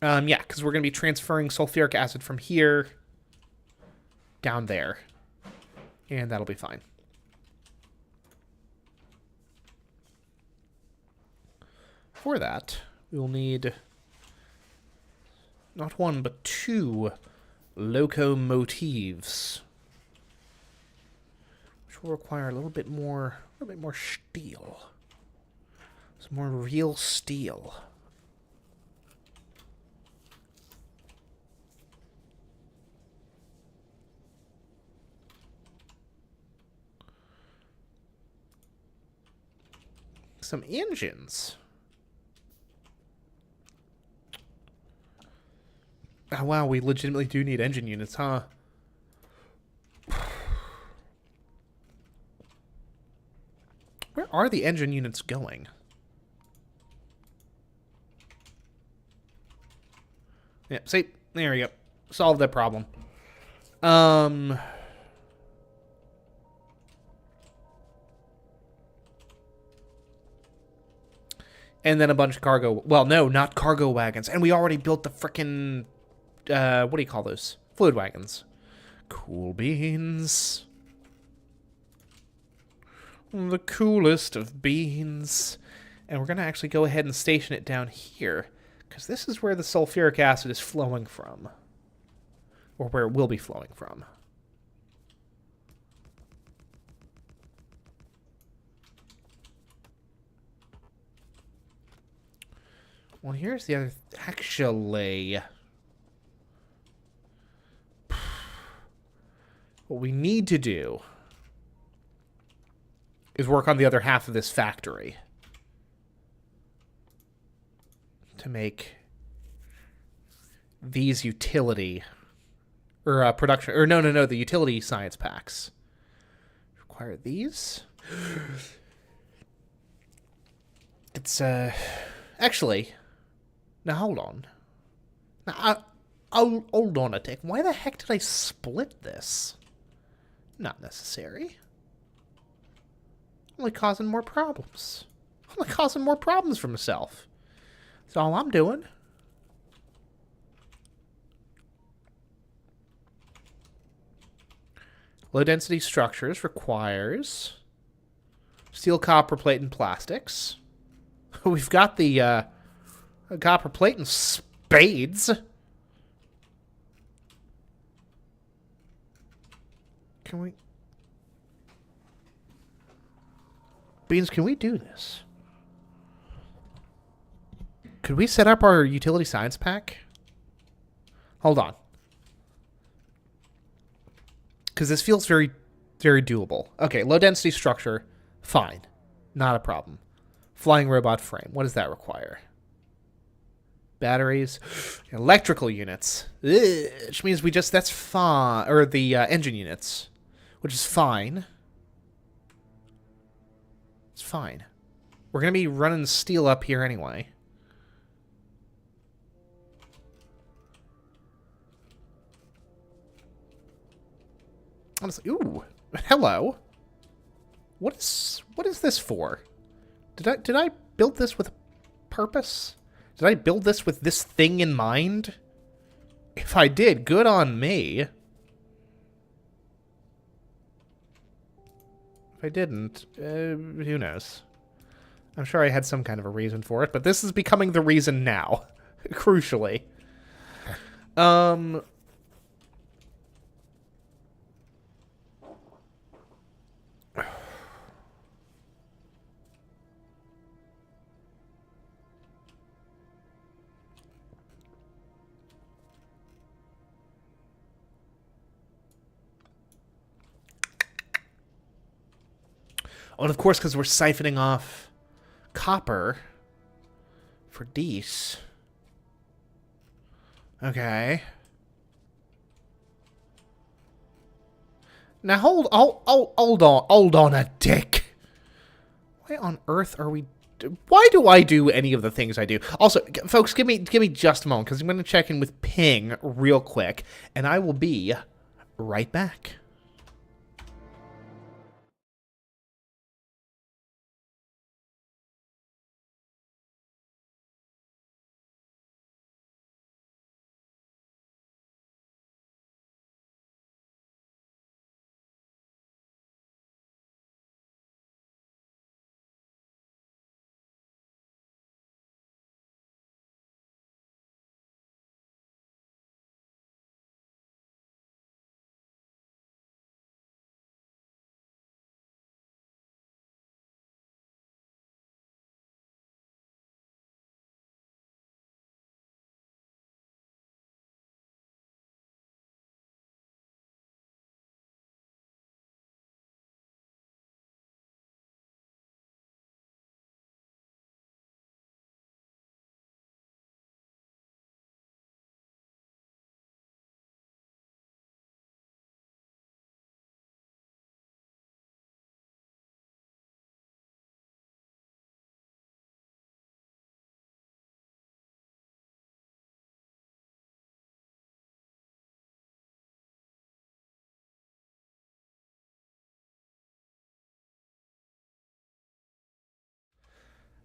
Yeah, because we're going to be transferring sulfuric acid from here down there. And that'll be fine. For that, we will need not one, but 2 locomotives, which This will require a little bit more steel. Some more real steel. Some engines. Oh, wow, we legitimately do need engine units, huh? Where are the engine units going? Yeah, see? There we go. Solved that problem. And then a bunch of cargo... Well, no, not cargo wagons. And we already built the frickin'... what do you call those? Fluid wagons. Cool beans. The coolest of beans. And we're going to actually go ahead and station it down here. Because this is where the sulfuric acid is flowing from. Or where it will be flowing from. Well, here's the other... Actually... What we need to do is work on the other half of this factory. To make these utility... Or production... Or no, the utility science packs. Require these? It's, Actually... Now, hold on. Now, hold on a tick. Why the heck did I split this? Not necessary. Only causing more problems. Only causing more problems for myself. That's all I'm doing. Low-density structures requires steel, copper plate, and plastics. We've got the, copper plate and spades. Can we... Beans, can we do this? Could we set up our utility science pack? Hold on. Because this feels very, very doable. Okay, low-density structure. Fine. Not a problem. Flying robot frame. What does that require? Batteries. Electrical units. Ugh, which means we just... That's fine. Or the engine units. Which is fine. It's fine. We're going to be running steel up here anyway. Honestly, ooh. Hello. What is this for? Did I build this with a purpose? Did I build this with this thing in mind? If I did, good on me. If I didn't, who knows? I'm sure I had some kind of a reason for it, but this is becoming the reason now. Crucially. Oh, and of course, because we're siphoning off copper for these. Okay. Now hold on a tick. Why on earth are we? Why do I do any of the things I do? Also, folks, give me just a moment because I'm going to check in with Ping real quick, and I will be right back.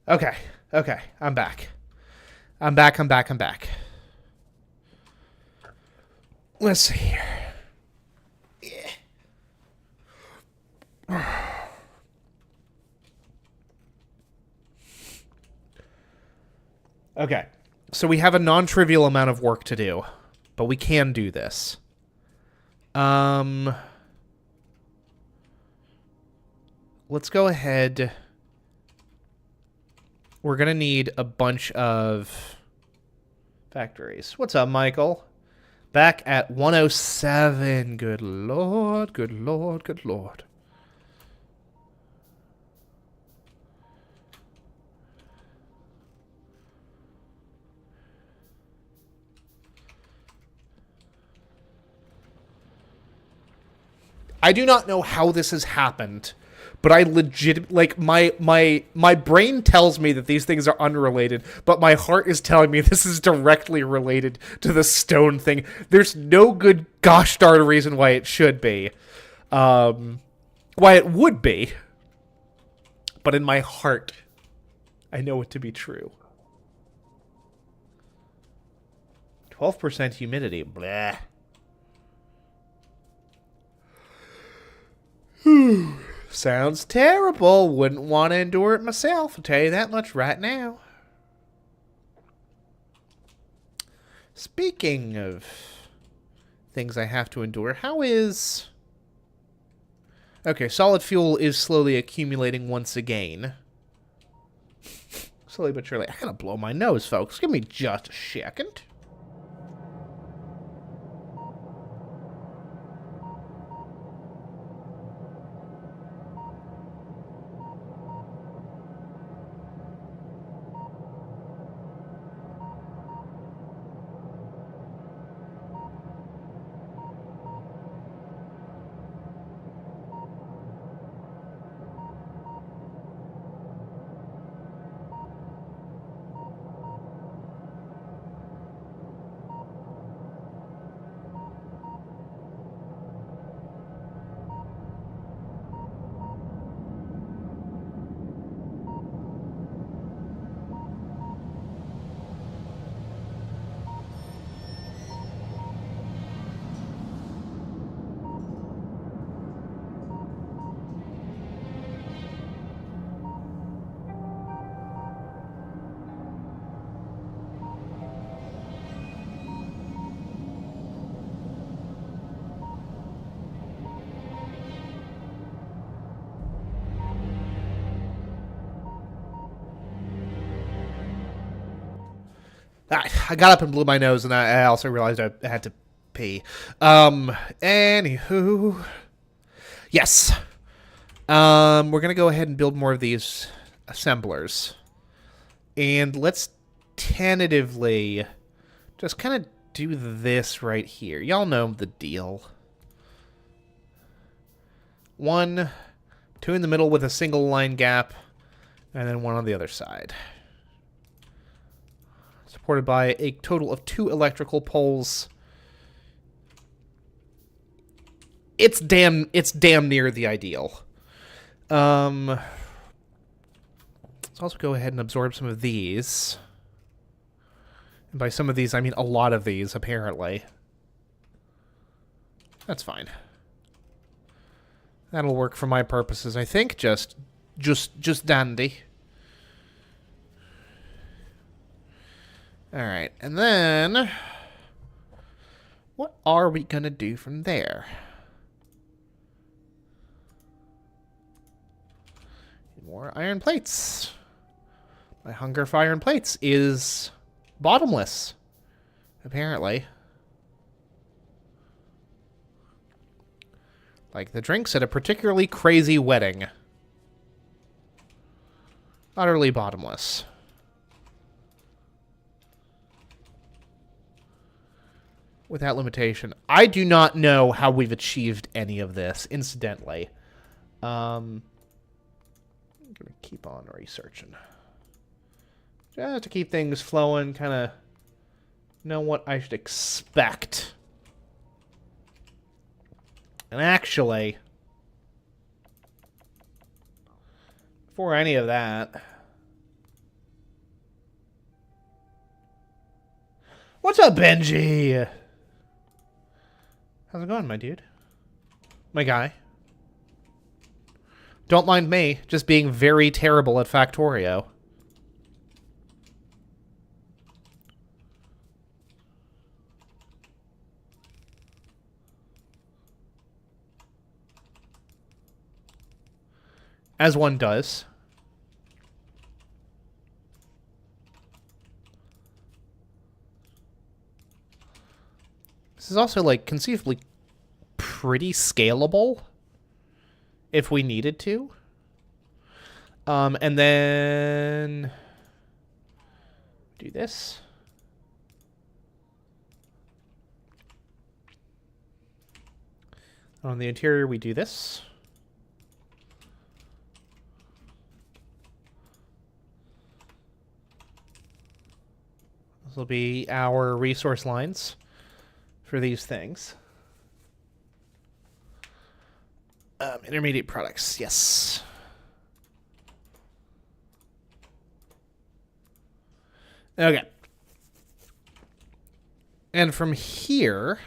Okay. Okay. I'm back. I'm back. I'm back. I'm back. Let's see here. Okay. So we have a non-trivial amount of work to do, but we can do this. Let's go ahead. We're going to need a bunch of factories. What's up, Michael? Back at 107. Good lord, good lord, good lord. I do not know how this has happened, but I legit like my brain tells me that these things are unrelated, but my heart is telling me this is directly related to the stone thing. There's no good gosh darn reason why it should be, why it would be, but in my heart, I know it to be true. 12% humidity, blah. Sounds terrible. Wouldn't want to endure it myself. I'll tell you that much right now. Speaking of things I have to endure, how is... Okay, solid fuel is slowly accumulating once again. Slowly but surely. I gotta blow my nose, folks. Give me just a second. I got up and blew my nose, and I also realized I had to pee. Anywho. Yes. We're going to go ahead and build more of these assemblers. And let's tentatively just kind of do this right here. Y'all know the deal. 1, 2 in the middle with a single line gap, and then 1 on the other side. Supported by a total of 2 electrical poles. It's damn near the ideal. Let's also go ahead and absorb some of these. And by some of these, I mean a lot of these, apparently. That's fine. That'll work for my purposes, I think. Just dandy. Alright, and then... what are we gonna do from there? More iron plates. My hunger for iron plates is bottomless, apparently. Like the drinks at a particularly crazy wedding. Utterly bottomless. Without limitation. I do not know how we've achieved any of this, incidentally. I'm going to keep on researching. Just to keep things flowing, kind of know what I should expect. And actually, before any of that, What's up, Benji? How's it going, my dude? My guy? Don't mind me, just being very terrible at Factorio. As one does. This is also, like, conceivably pretty scalable if we needed to. And then do this. On the interior, we do this. This will be our resource lines for these things. Intermediate products, yes. Okay. And from here...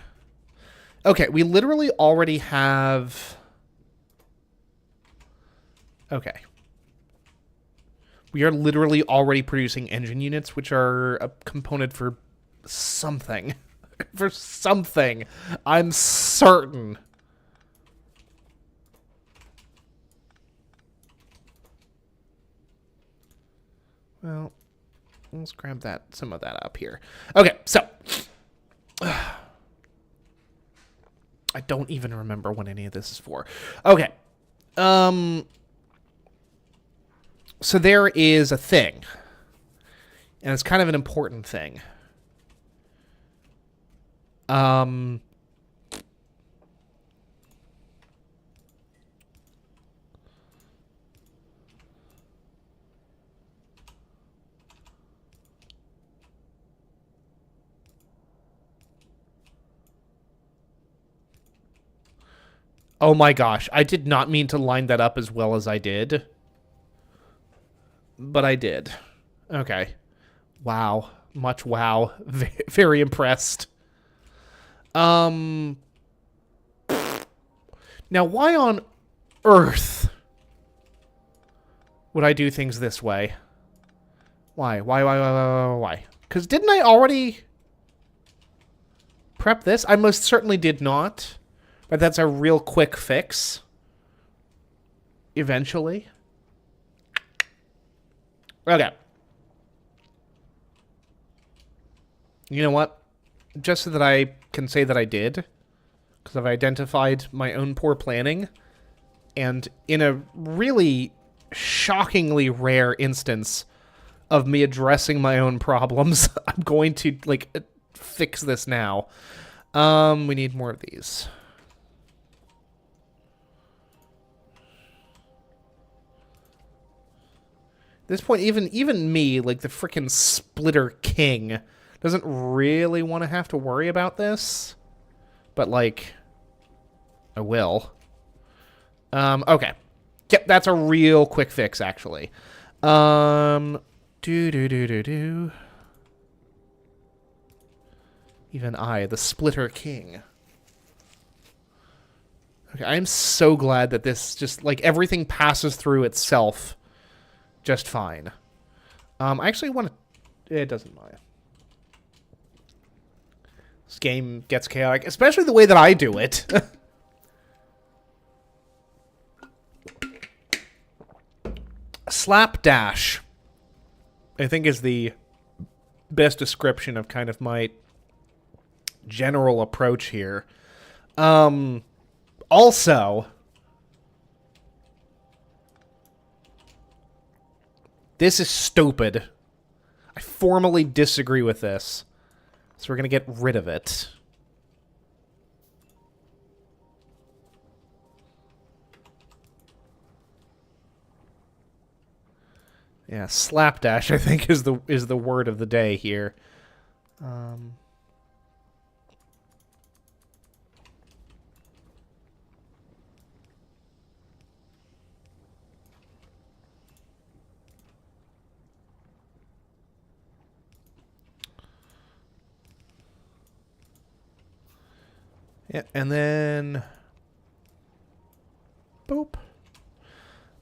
Okay, we literally already have... Okay. We are literally already producing engine units, which are a component for something. For something. I'm certain. Well, let's grab some of that up here. Okay, so... I don't even remember what any of this is for. Okay. So there is a thing. And it's kind of an important thing. Oh my gosh, I did not mean to line that up as well as I did. But I did. Okay. Wow. Much wow. Very impressed. Now, why on earth would I do things this way? Why? Because didn't I already prep this? I most certainly did not. But that's a real quick fix. Eventually. Okay. You know what? Just so that I can say that I did, because I've identified my own poor planning, and in a really shockingly rare instance of me addressing my own problems, I'm going to, like, fix this now. We need more of these. At this point, even me, like the frickin' Splitter King, doesn't really want to have to worry about this. But, like, I will. Okay. Yep, that's a real quick fix, actually. Even I, the Splitter King. Okay, I'm so glad that this just, like, everything passes through itself just fine. I actually want to... It doesn't matter. This game gets chaotic, especially the way that I do it. Slapdash, I think, is the best description of kind of my general approach here. Also... This is stupid. I formally disagree with this. So we're going to get rid of it. Yeah, slapdash, I think, is the word of the day here. Yeah, and then... boop.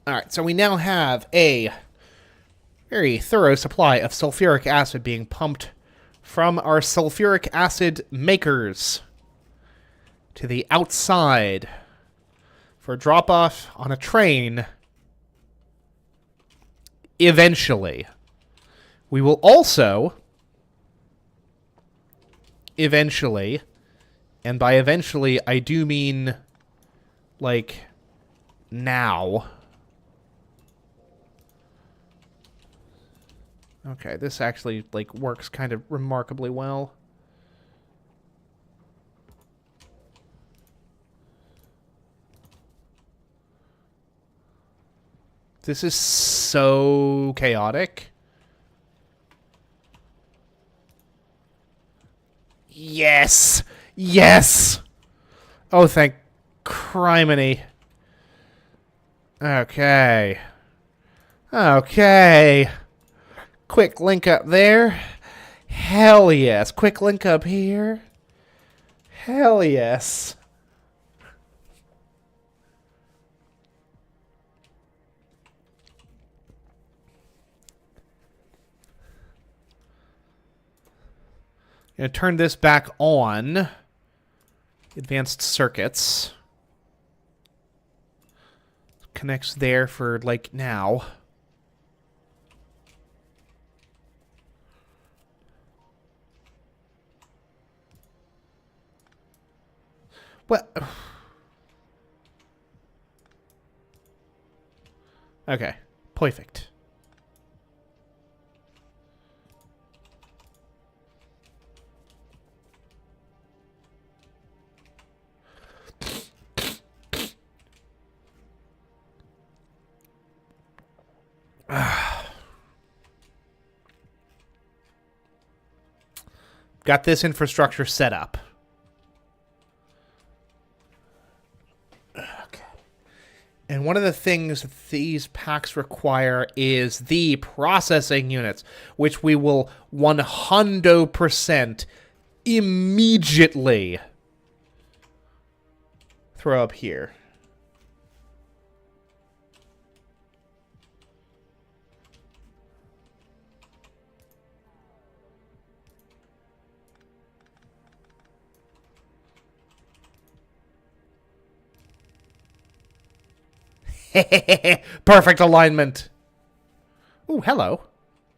Alright, so we now have a very thorough supply of sulfuric acid being pumped from our sulfuric acid makers to the outside for drop-off on a train eventually. We will also eventually, and by eventually I do mean like now. Okay, this actually like works kind of remarkably well. This is so chaotic. Yes! Yes! Oh, thank criminy. Okay. Okay. Quick link up there. Hell yes. Quick link up here. Hell yes. Gonna turn this back on. Advanced circuits. Connects there for, like, now. What? Okay. Perfect. Got this infrastructure set up. Okay. And one of the things that these packs require is the processing units, which we will 100% immediately throw up here. Perfect alignment. Ooh, hello.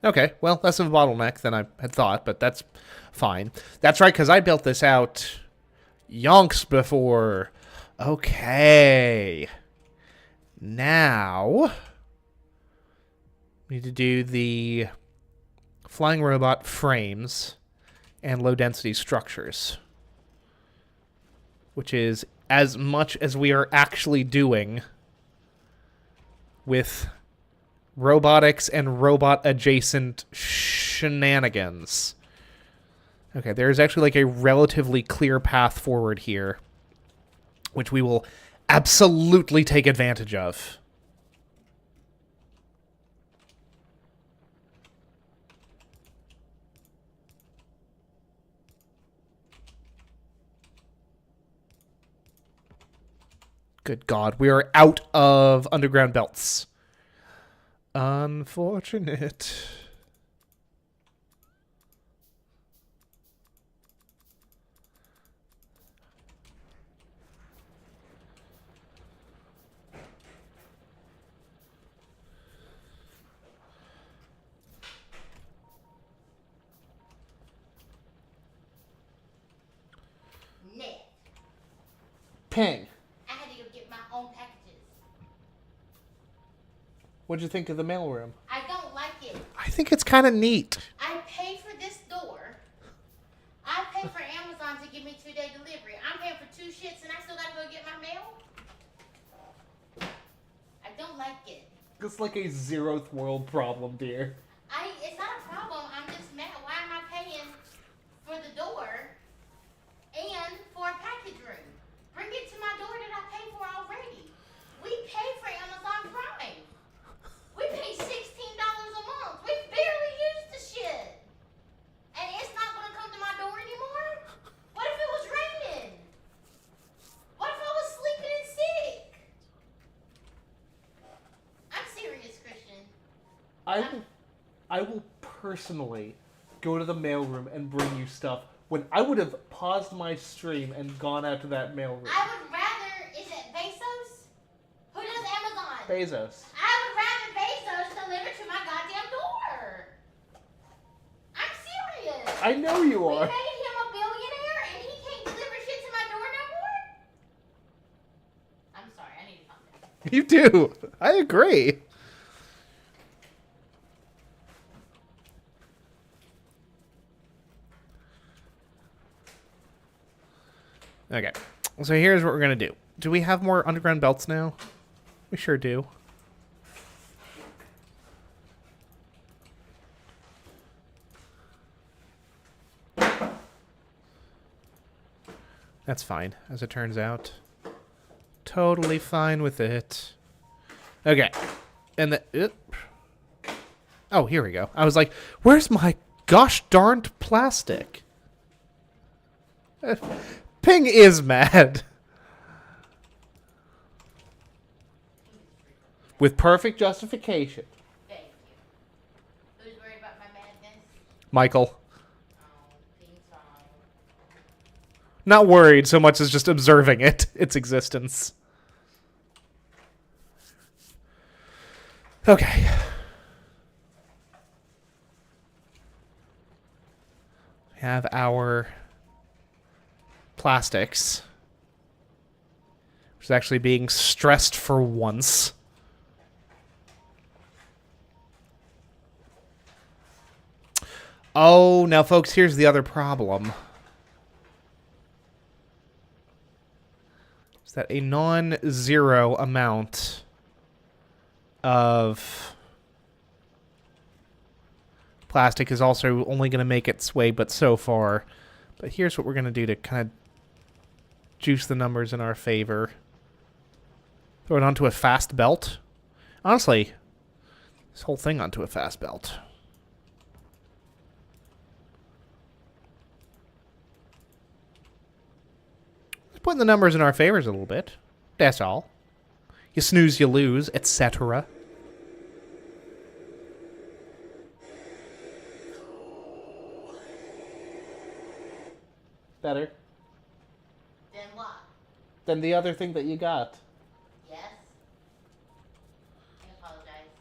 Okay, well, less of a bottleneck than I had thought, but that's fine. That's right, because I built this out yonks before. Okay. Now, we need to do the flying robot frames and low-density structures, which is as much as we are actually doing with robotics and robot-adjacent shenanigans. Okay, there's actually like a relatively clear path forward here, which we will absolutely take advantage of. Good God, we are out of underground belts. Unfortunate. Net. Ping. I had to go get my own packages. What'd you think of the mailroom? I don't like it. I think it's kind of neat. I pay for this door. I pay for Amazon to give me 2-day delivery. I'm paying for 2 shits and I still gotta go get my mail? I don't like it. It's like a zeroth world problem, dear. It's not a problem. I'm just mad. Why am I paying for the door and for a package room? Bring it to my door that I pay for already. We pay for Amazon Prime. We pay $16 a month. We barely use the shit. And it's not going to come to my door anymore? What if it was raining? I will personally go to the mailroom and bring you stuff when I would have paused my stream and gone out to that mailroom. I would rather. Is it Bezos? Who does Amazon? Bezos. I would rather Bezos deliver to my goddamn door. I'm serious. I know you We are. made him a billionaire and he can't deliver shit to my door no more? I'm sorry, I need to calm down. You do. I agree. Okay, so here's what we're gonna do. Do we have more underground belts now? We sure do. That's fine, as it turns out. Totally fine with it. Okay, and the... Oh, here we go. I was like, where's my gosh darned plastic? Ping is mad. With perfect justification. Thank you. Who's worried about my madness? Michael. Oh, Ping's fine. Not worried so much as just observing it, its existence. Okay. We have our plastics, which is actually being stressed for once. Oh, now folks, here's the other problem. Is that a non-zero amount of plastic is also only going to make its way but so far. But here's what we're going to do to kind of juice the numbers in our favor. Throw it onto a fast belt. Honestly, this whole thing onto a fast belt. Putting the numbers in our favors a little bit. That's all. You snooze, you lose, etc. Better Then what? than the other thing that you got. Yes? I apologize.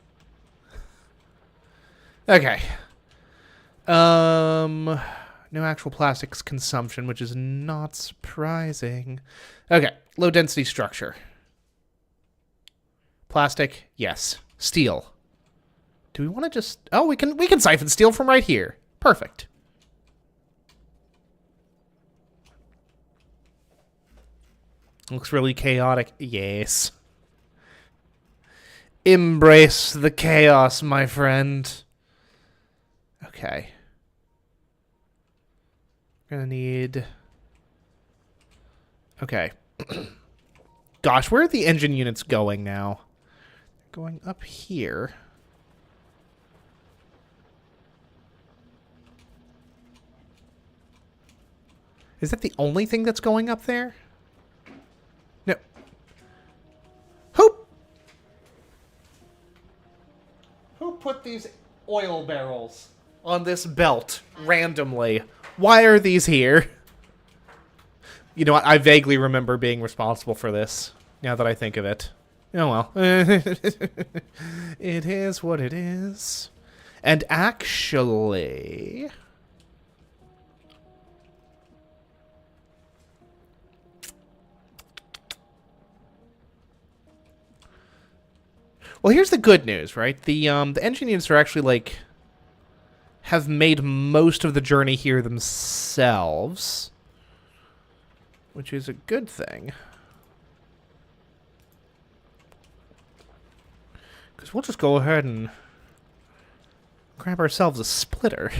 Okay. No actual plastics consumption, which is not surprising. Okay, low density structure. Plastic, yes. Steel. Do we want to just... Oh, we can siphon steel from right here. Perfect. Looks really chaotic. Yes. Embrace the chaos, my friend. Okay. Gonna need... Okay. Gosh, where are the engine units going now? Going up here. Is that the only thing that's going up there? No. Who put these oil barrels on this belt randomly? Why are these here? You know what? I vaguely remember being responsible for this, now that I think of it. Oh well. It is what it is. And actually... Well, here's the good news, right? The engine units are actually, like... have made most of the journey here themselves, which is a good thing. Because we'll just go ahead and grab ourselves a splitter.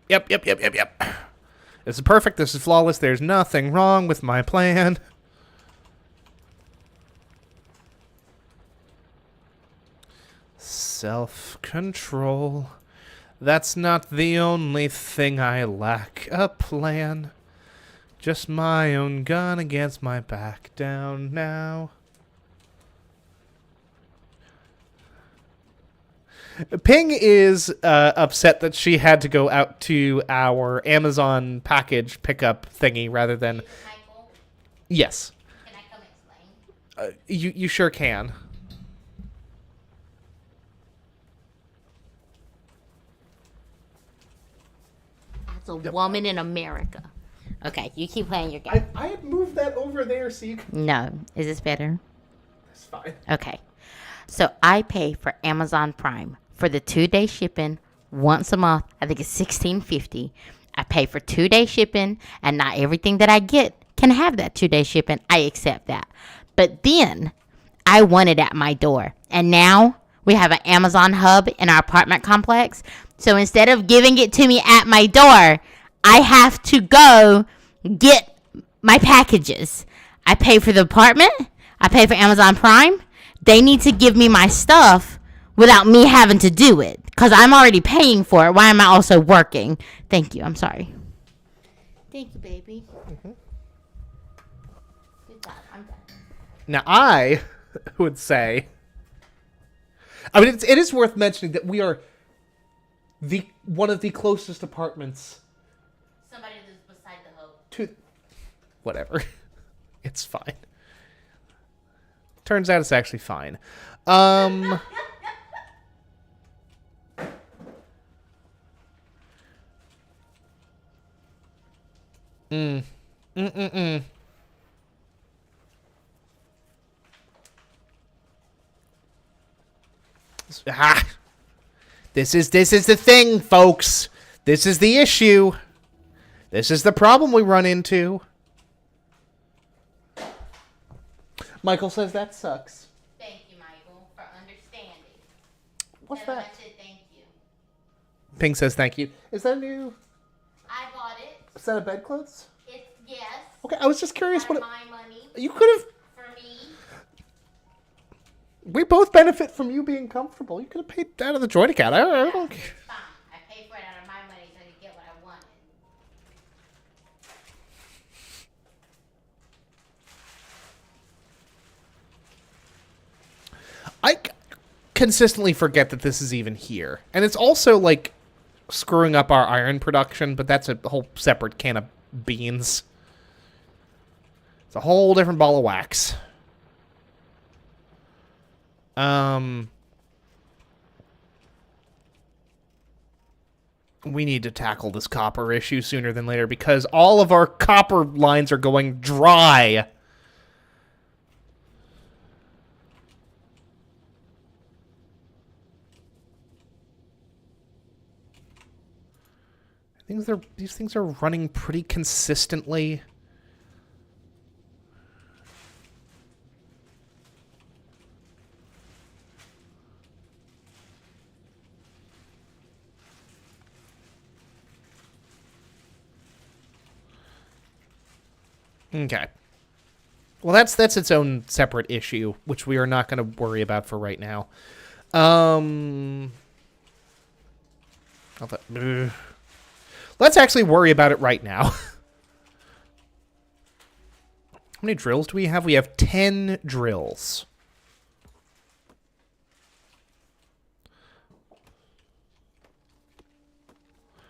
Yep. This is perfect. This is flawless. There's nothing wrong with my plan. Self-control. That's not the only thing I lack. A plan. Just my own gun against my back. Down now. Ping is upset that she had to go out to our Amazon package pickup thingy rather than... Michael, Yes. can I come explain? You sure can. As a woman in America. Okay, you keep playing your game. I had moved that over there so you can... No. Is this better? It's fine. Okay. So I pay for Amazon Prime for the 2-day shipping once a month. I think it's $16.50. I pay for 2-day shipping, and not everything that I get can have that 2-day shipping. I accept that. But then I want it at my door. And now we have an Amazon hub in our apartment complex. So instead of giving it to me at my door, I have to go get my packages. I pay for the apartment. I pay for Amazon Prime. They need to give me my stuff without me having to do it. Because I'm already paying for it. Why am I also working? Thank you. I'm sorry. Thank you, baby. Mm-hmm. Good job. I'm done. Now, I would say... I mean, it is worth mentioning that we are one of the closest apartments... Somebody that's beside the hub. To... Whatever. It's fine. Turns out it's actually fine. This is the thing, folks. This is the issue. This is the problem we run into. Michael says that sucks. Thank you, Michael, for understanding. What's Tell him that? I said thank you. Ping says thank you. Is that new? I bought it. Set of bedclothes? It's yes. Okay, I was just curious Out what of my money you could have. for me. We both benefit from you being comfortable. You could have paid out of the joint account. I don't care. It's fine. I paid for it out of my money so I could get what I wanted. I consistently forget that this is even here. And it's also, like, screwing up our iron production, but that's a whole separate can of beans. It's a whole different ball of wax. We need to tackle this copper issue sooner than later because all of our copper lines are going dry. These things are running pretty consistently. Okay. Well, that's its own separate issue, which we are not going to worry about for right now. Let's actually worry about it right now. How many drills do we have? We have 10 drills.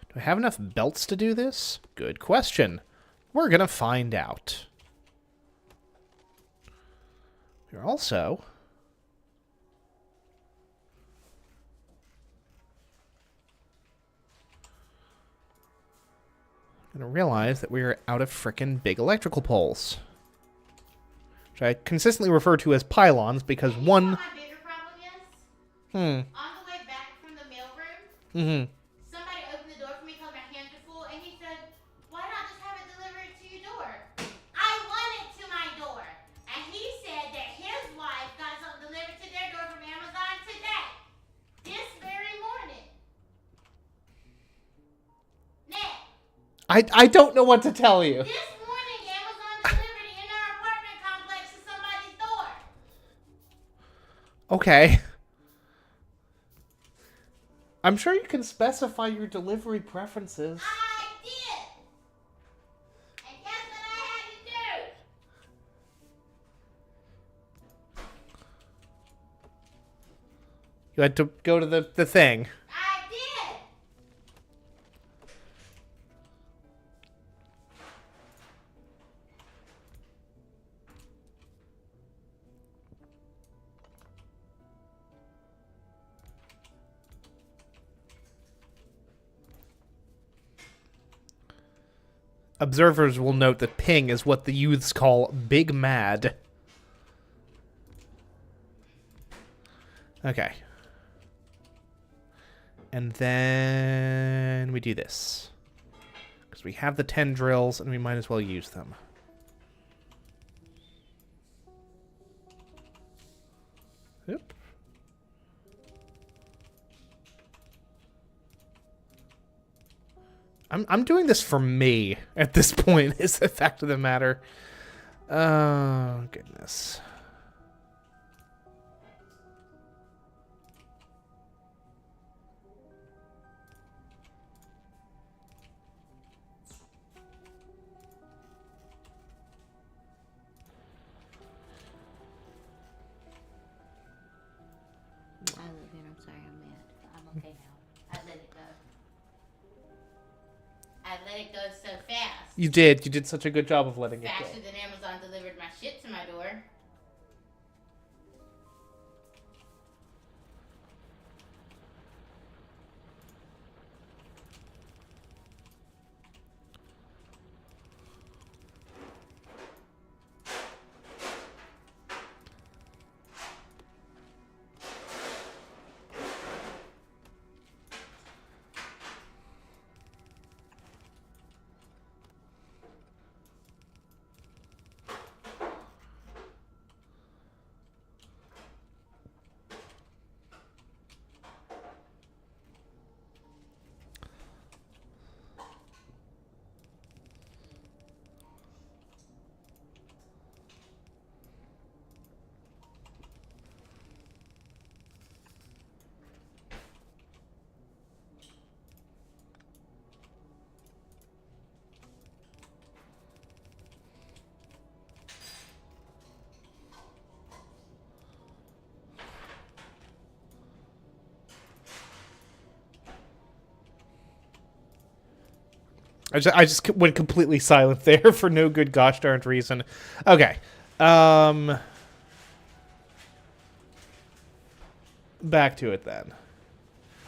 Do I have enough belts to do this? Good question. We're going to find out. We're also... going to realize that we're out of frickin' big electrical poles. Which I consistently refer to as pylons because And you know one... what my bigger problem is? On the way back from the mailroom, somebody opened the door for me because my hands are full, and he said, "Why not just have it delivered to your door?" I want it to my door, and he said that his wife got something delivered to their door from Amazon today, this very morning. Ned, I don't know what to tell you. this morning Amazon delivered it in our apartment complex to somebody's door. Okay. I'm sure you can specify your delivery preferences. I did. And guess what I You had to go to the thing. I did. Observers will note that Ping is what the youths call Big Mad. Okay. And then we do this. Because we have the 10 drills, and we might as well use them. Oop. I'm doing this for me at this point, is the fact of the matter. Oh, goodness. I love you. I'm sorry. I'm mad. I'm okay now. I let it go. I let it go so fast. You did. You did such a good job of letting it go. Faster than Amazon delivered my shit to my door. I just went completely silent there for no good gosh darned reason. Okay. Back to it then.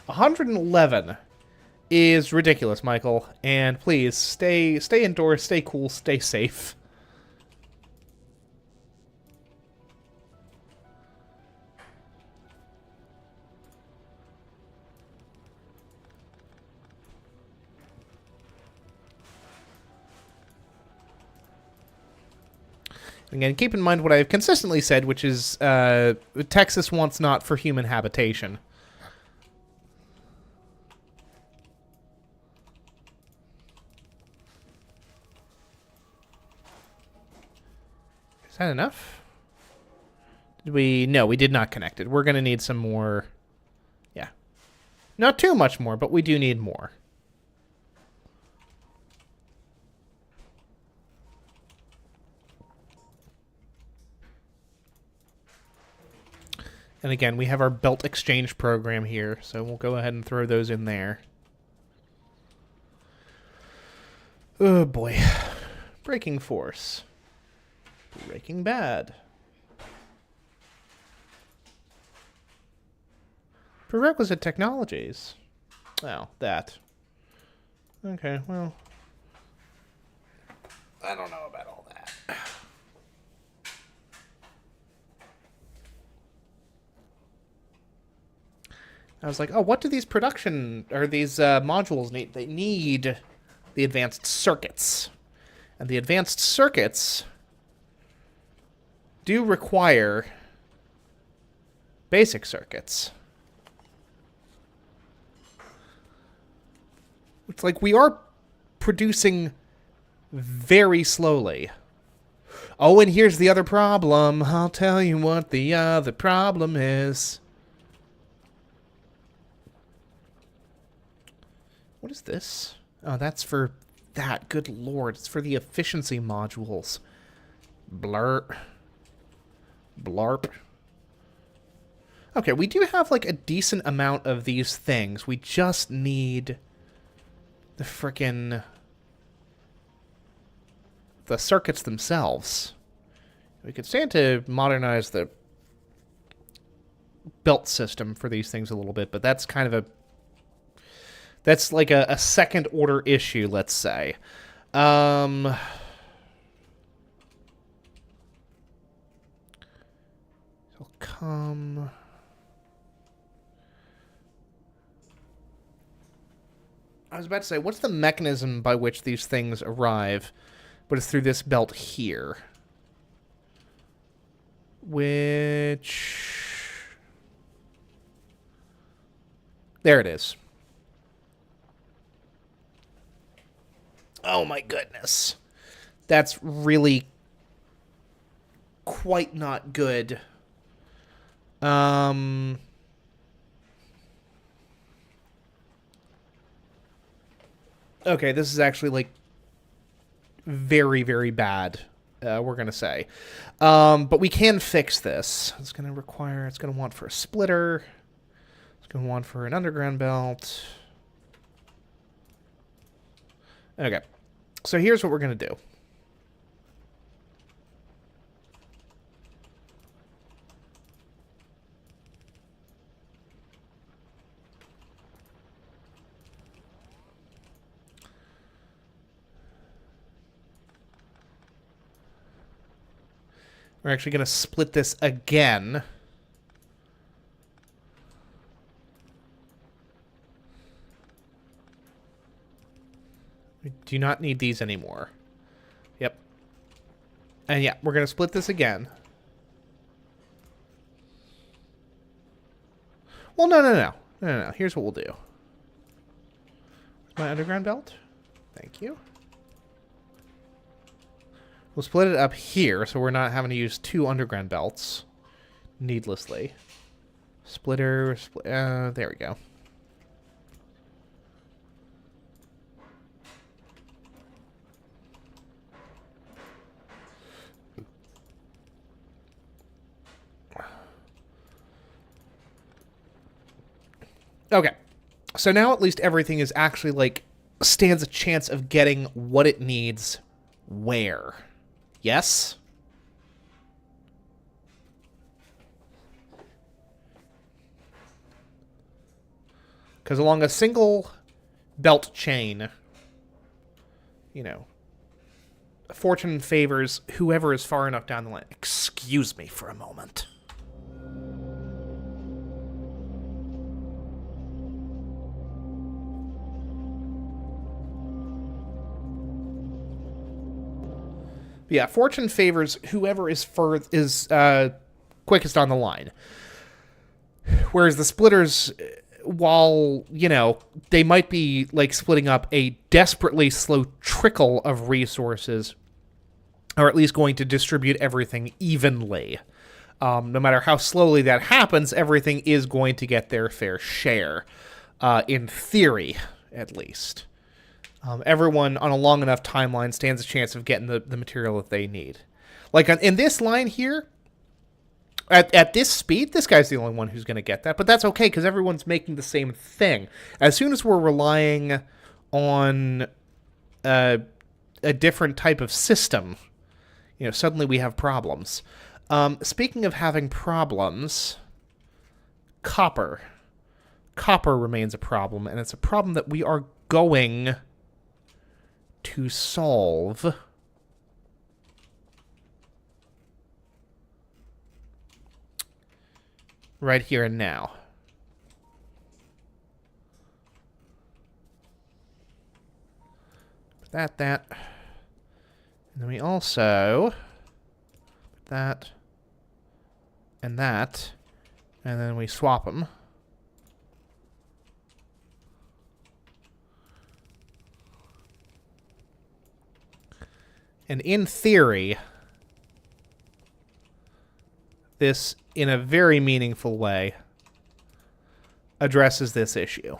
111 is ridiculous, Michael. And please, stay indoors, stay cool, stay safe. Again, keep in mind what I've consistently said, which is Texas wants not for human habitation. Is that enough? Did we? No, we did not connect it. We're going to need some more. Yeah. Not too much more, but we do need more. And again, we have our belt exchange program here, so we'll go ahead and throw those in there. Oh boy. Breaking Force. Breaking Bad. Prerequisite technologies. Well, that. Okay, well. I don't know about all that. I was like, oh, what do these production, or these modules need? They need the advanced circuits. And the advanced circuits do require basic circuits. It's like we are producing very slowly. Oh, and here's the other problem. I'll tell you what the other problem is. What is this? Oh, that's for that. Good lord. It's for the efficiency modules. Blurp. Blarp. Okay, we do have, like, a decent amount of these things. We just need the frickin' the circuits themselves. We could stand to modernize the belt system for these things a little bit, but that's kind of a... That's like a second-order issue, let's say. It'll come... I was about to say, what's the mechanism by which these things arrive? But it's through this belt here. Which... There it is. Oh my goodness. That's really quite not good. Okay, this is actually, like, very, very bad, we're going to say. But we can fix this. It's going to want for a splitter. It's going to want for an underground belt. Okay, so here's what we're going to do. We're actually going to split this again. We do not need these anymore. Yep. And yeah, we're going to split this again. Well, no. Here's what we'll do. My underground belt. Thank you. We'll split it up here, so we're not having to use two underground belts needlessly. Splitter, there we go. Okay, so now at least everything is actually, like, stands a chance of getting what it needs where. Yes? Because along a single belt chain, you know, fortune favors whoever is far enough down the line. Excuse me for a moment. Yeah, fortune favors whoever is quickest on the line. Whereas the splitters, while, you know, they might be, like, splitting up a desperately slow trickle of resources, are at least going to distribute everything evenly. No matter how slowly that happens, everything is going to get their fair share. In theory, at least. Everyone on a long enough timeline stands a chance of getting the material that they need. Like, in this line here, at this speed, this guy's the only one who's going to get that. But that's okay, because everyone's making the same thing. As soon as we're relying on a different type of system, you know, suddenly we have problems. Speaking of having problems, copper. Copper remains a problem, and it's a problem that we are going to solve. Right here and now. Put that. And then we also put that and that. And then we swap them. And in theory, this, in a very meaningful way, addresses this issue.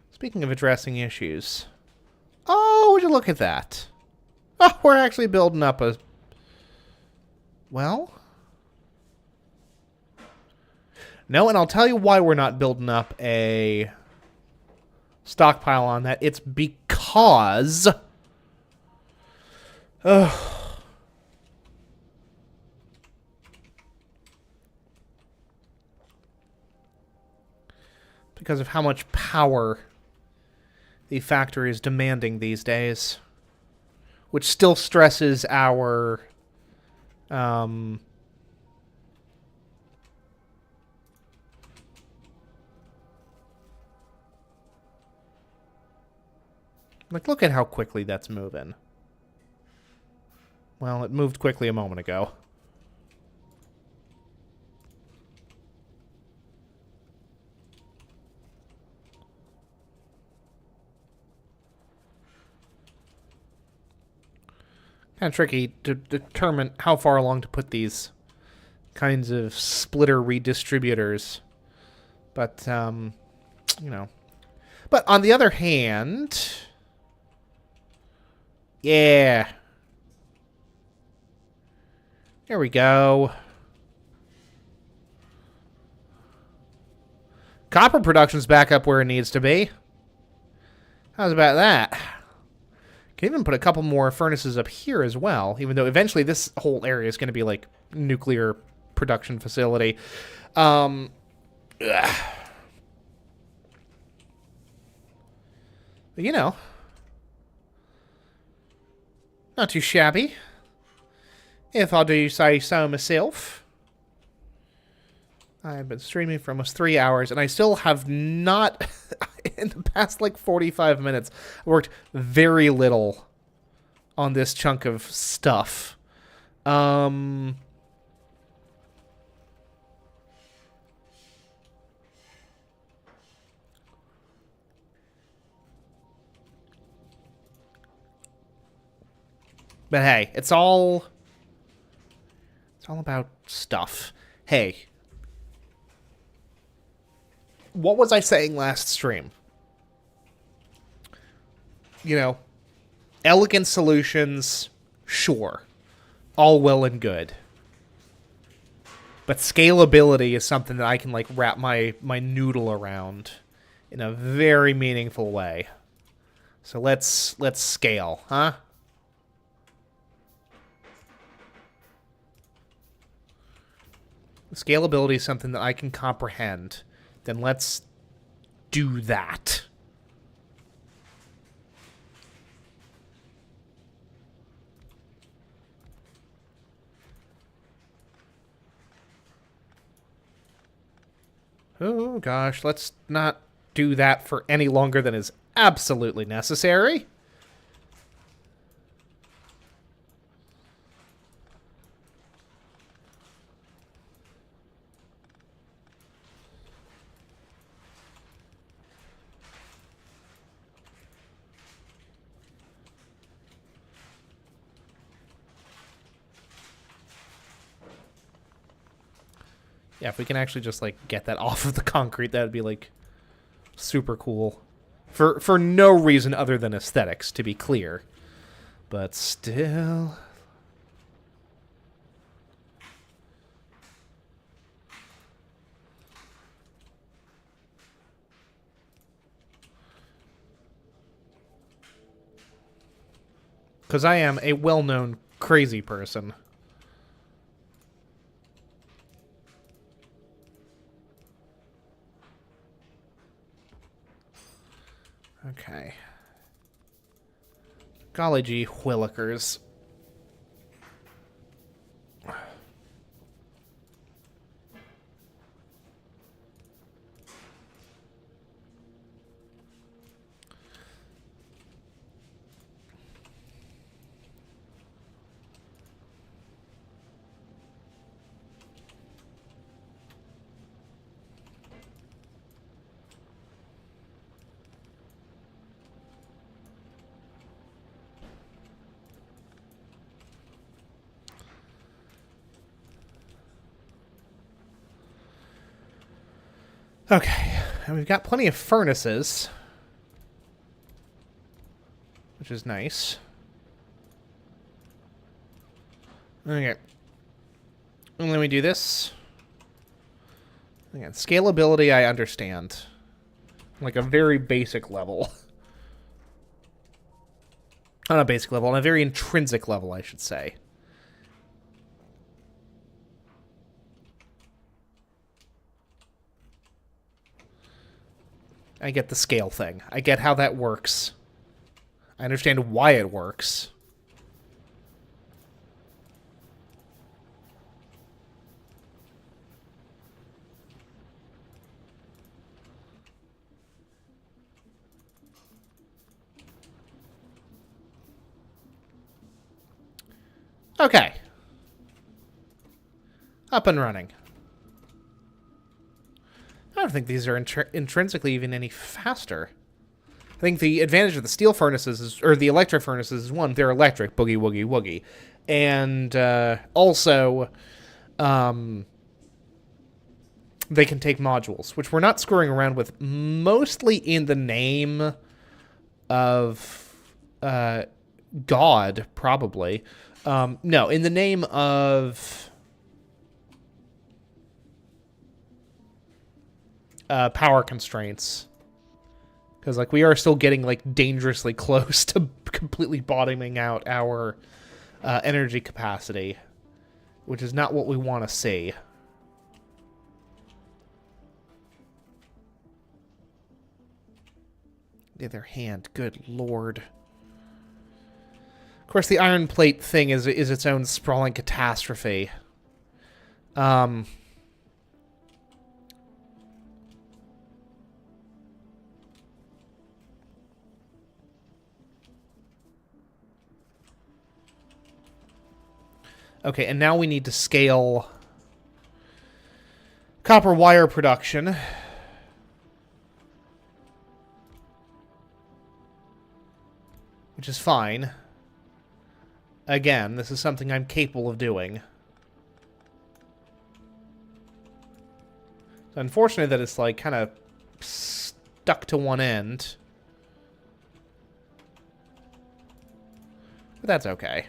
Speaking of addressing issues, oh, would you look at that? Oh, we're actually building up a... Well... No, and I'll tell you why we're not building up a stockpile on that. It's because... because of how much power the factory is demanding these days. Which still stresses our... like, look at how quickly that's moving. Well, it moved quickly a moment ago. Kind of tricky to determine how far along to put these kinds of splitter redistributors. But, you know. But on the other hand... Yeah. There we go. Copper production's back up where it needs to be. How's about that? Can even put a couple more furnaces up here as well, even though eventually this whole area is going to be like nuclear production facility. But you know, not too shabby, if I do say so myself. I've been streaming for almost 3 hours, and I still have not, in the past, like, 45 minutes, worked very little on this chunk of stuff. But hey, it's all about stuff. Hey. What was I saying last stream? You know, elegant solutions, sure. All well and good. But scalability is something that I can, like, wrap my noodle around in a very meaningful way. So let's scale, huh? Scalability is something that I can comprehend. Then let's do that. Oh, gosh. Let's not do that for any longer than is absolutely necessary. Yeah, if we can actually just, like, get that off of the concrete, that would be, like, super cool. For no reason other than aesthetics, to be clear. But still... because I am a well-known crazy person. Okay. Golly gee, Willikers. Okay, and we've got plenty of furnaces, which is nice. Okay. And then we do this. Again, scalability I understand. Like a very basic level. On a basic level, on a very intrinsic level, I should say. I get the scale thing. I get how that works. I understand why it works. Okay. Up and running. I don't think these are intrinsically even any faster. I think the advantage of the steel furnaces is, or the electric furnaces is one, they're electric, boogie woogie woogie. And also, they can take modules, which we're not screwing around with, mostly in the name of God, probably. No, in the name of power constraints. Because, like, we are still getting, like, dangerously close to completely bottoming out our energy capacity, which is not what we want to see. The other hand, good lord. Of course, the iron plate thing is its own sprawling catastrophe. Okay, and now we need to scale copper wire production. Which is fine. Again, this is something I'm capable of doing. It's unfortunate that it's, like, kind of stuck to one end. But that's okay.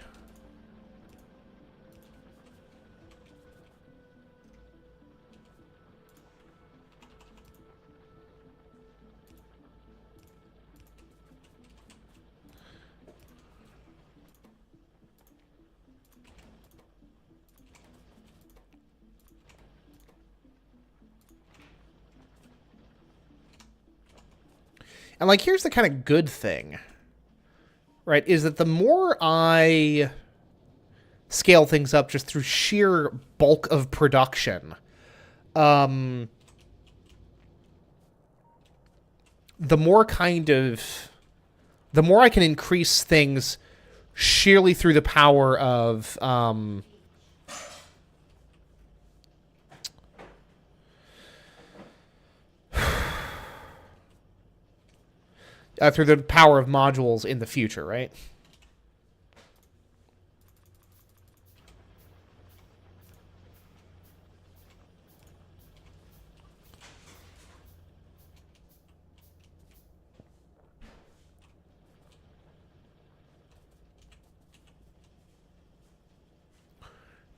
And, like, here's the kind of good thing, right, is that the more I scale things up just through sheer bulk of production, the more I can increase things sheerly through the power of, through the power of modules in the future, right?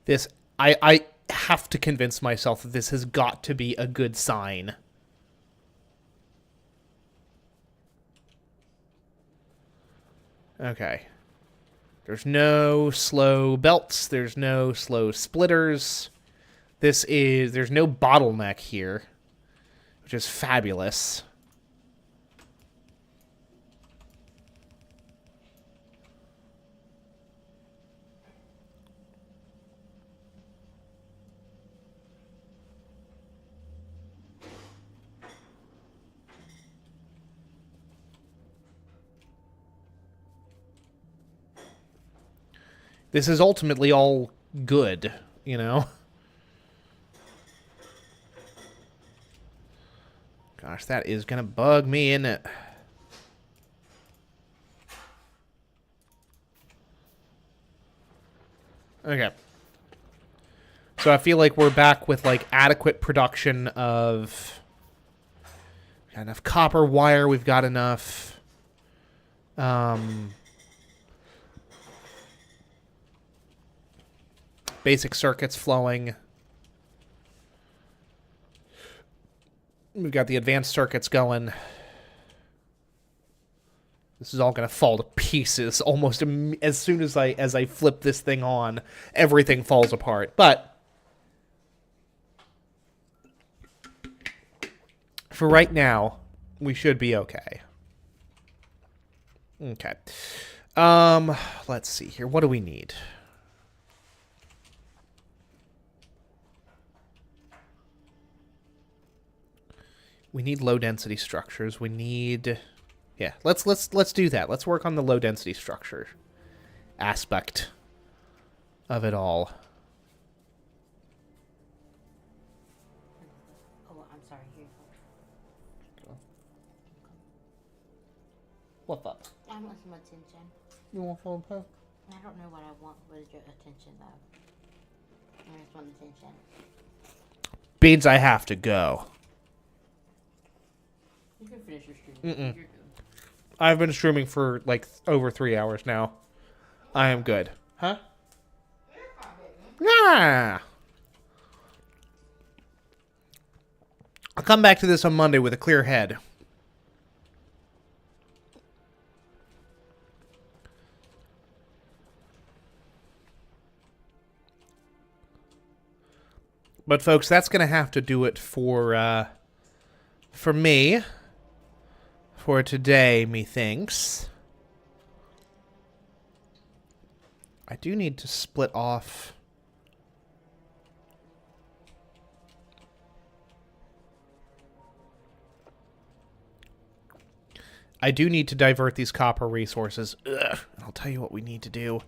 This, I have to convince myself that this has got to be a good sign. Okay. There's no slow belts. There's no slow splitters. There's no bottleneck here, which is fabulous. This is ultimately all good, you know? Gosh, that is gonna bug me, isn't it? Okay. So I feel like we're back with, like, adequate production of... We've got enough copper wire, we've got enough... basic circuits flowing. We've got the advanced circuits going. This is all going to fall to pieces almost as soon as I flip this thing on. Everything falls apart. But for right now, we should be okay. Okay. Let's see here. What do we need? We need low density structures. We need, yeah. Let's do that. Let's work on the low density structure aspect of it all. Oh, I'm sorry. Here you go. What's up? I want some attention. You want phone pay? I don't know what I want with your attention though. I just want attention. Beans, I have to go. You can finish your stream. You're good. I've been streaming for like over 3 hours now. I am good. Huh? Nah. I'll come back to this on Monday with a clear head. But folks, that's going to have to do it for me. For today, methinks. I do need to split off. I do need to divert these copper resources. Ugh. I'll tell you what we need to do.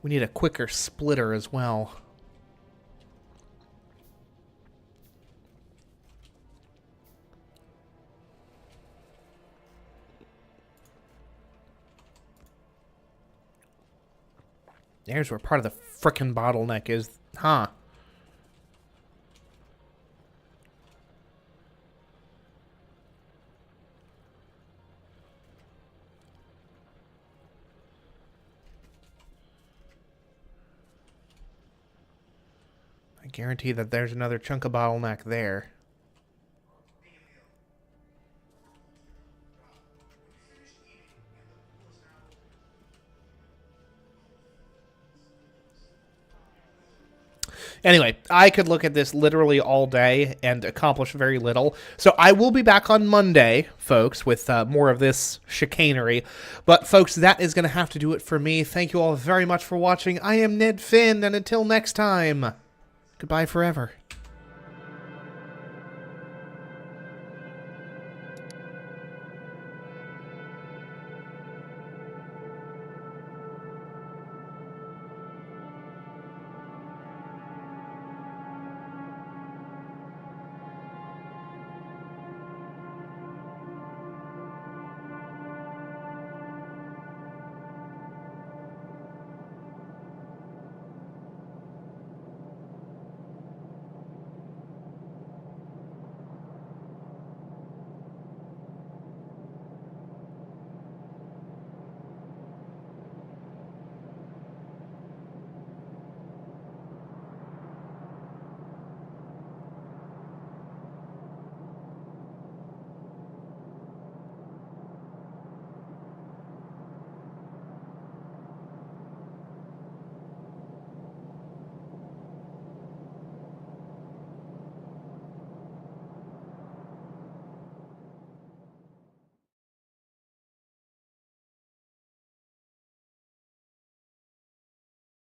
We need a quicker splitter as well. There's where part of the frickin' bottleneck is, huh? I guarantee that there's another chunk of bottleneck there. Anyway, I could look at this literally all day and accomplish very little. So I will be back on Monday, folks, with more of this chicanery. But, folks, that is going to have to do it for me. Thank you all very much for watching. I am Ned Finn, and until next time, goodbye forever.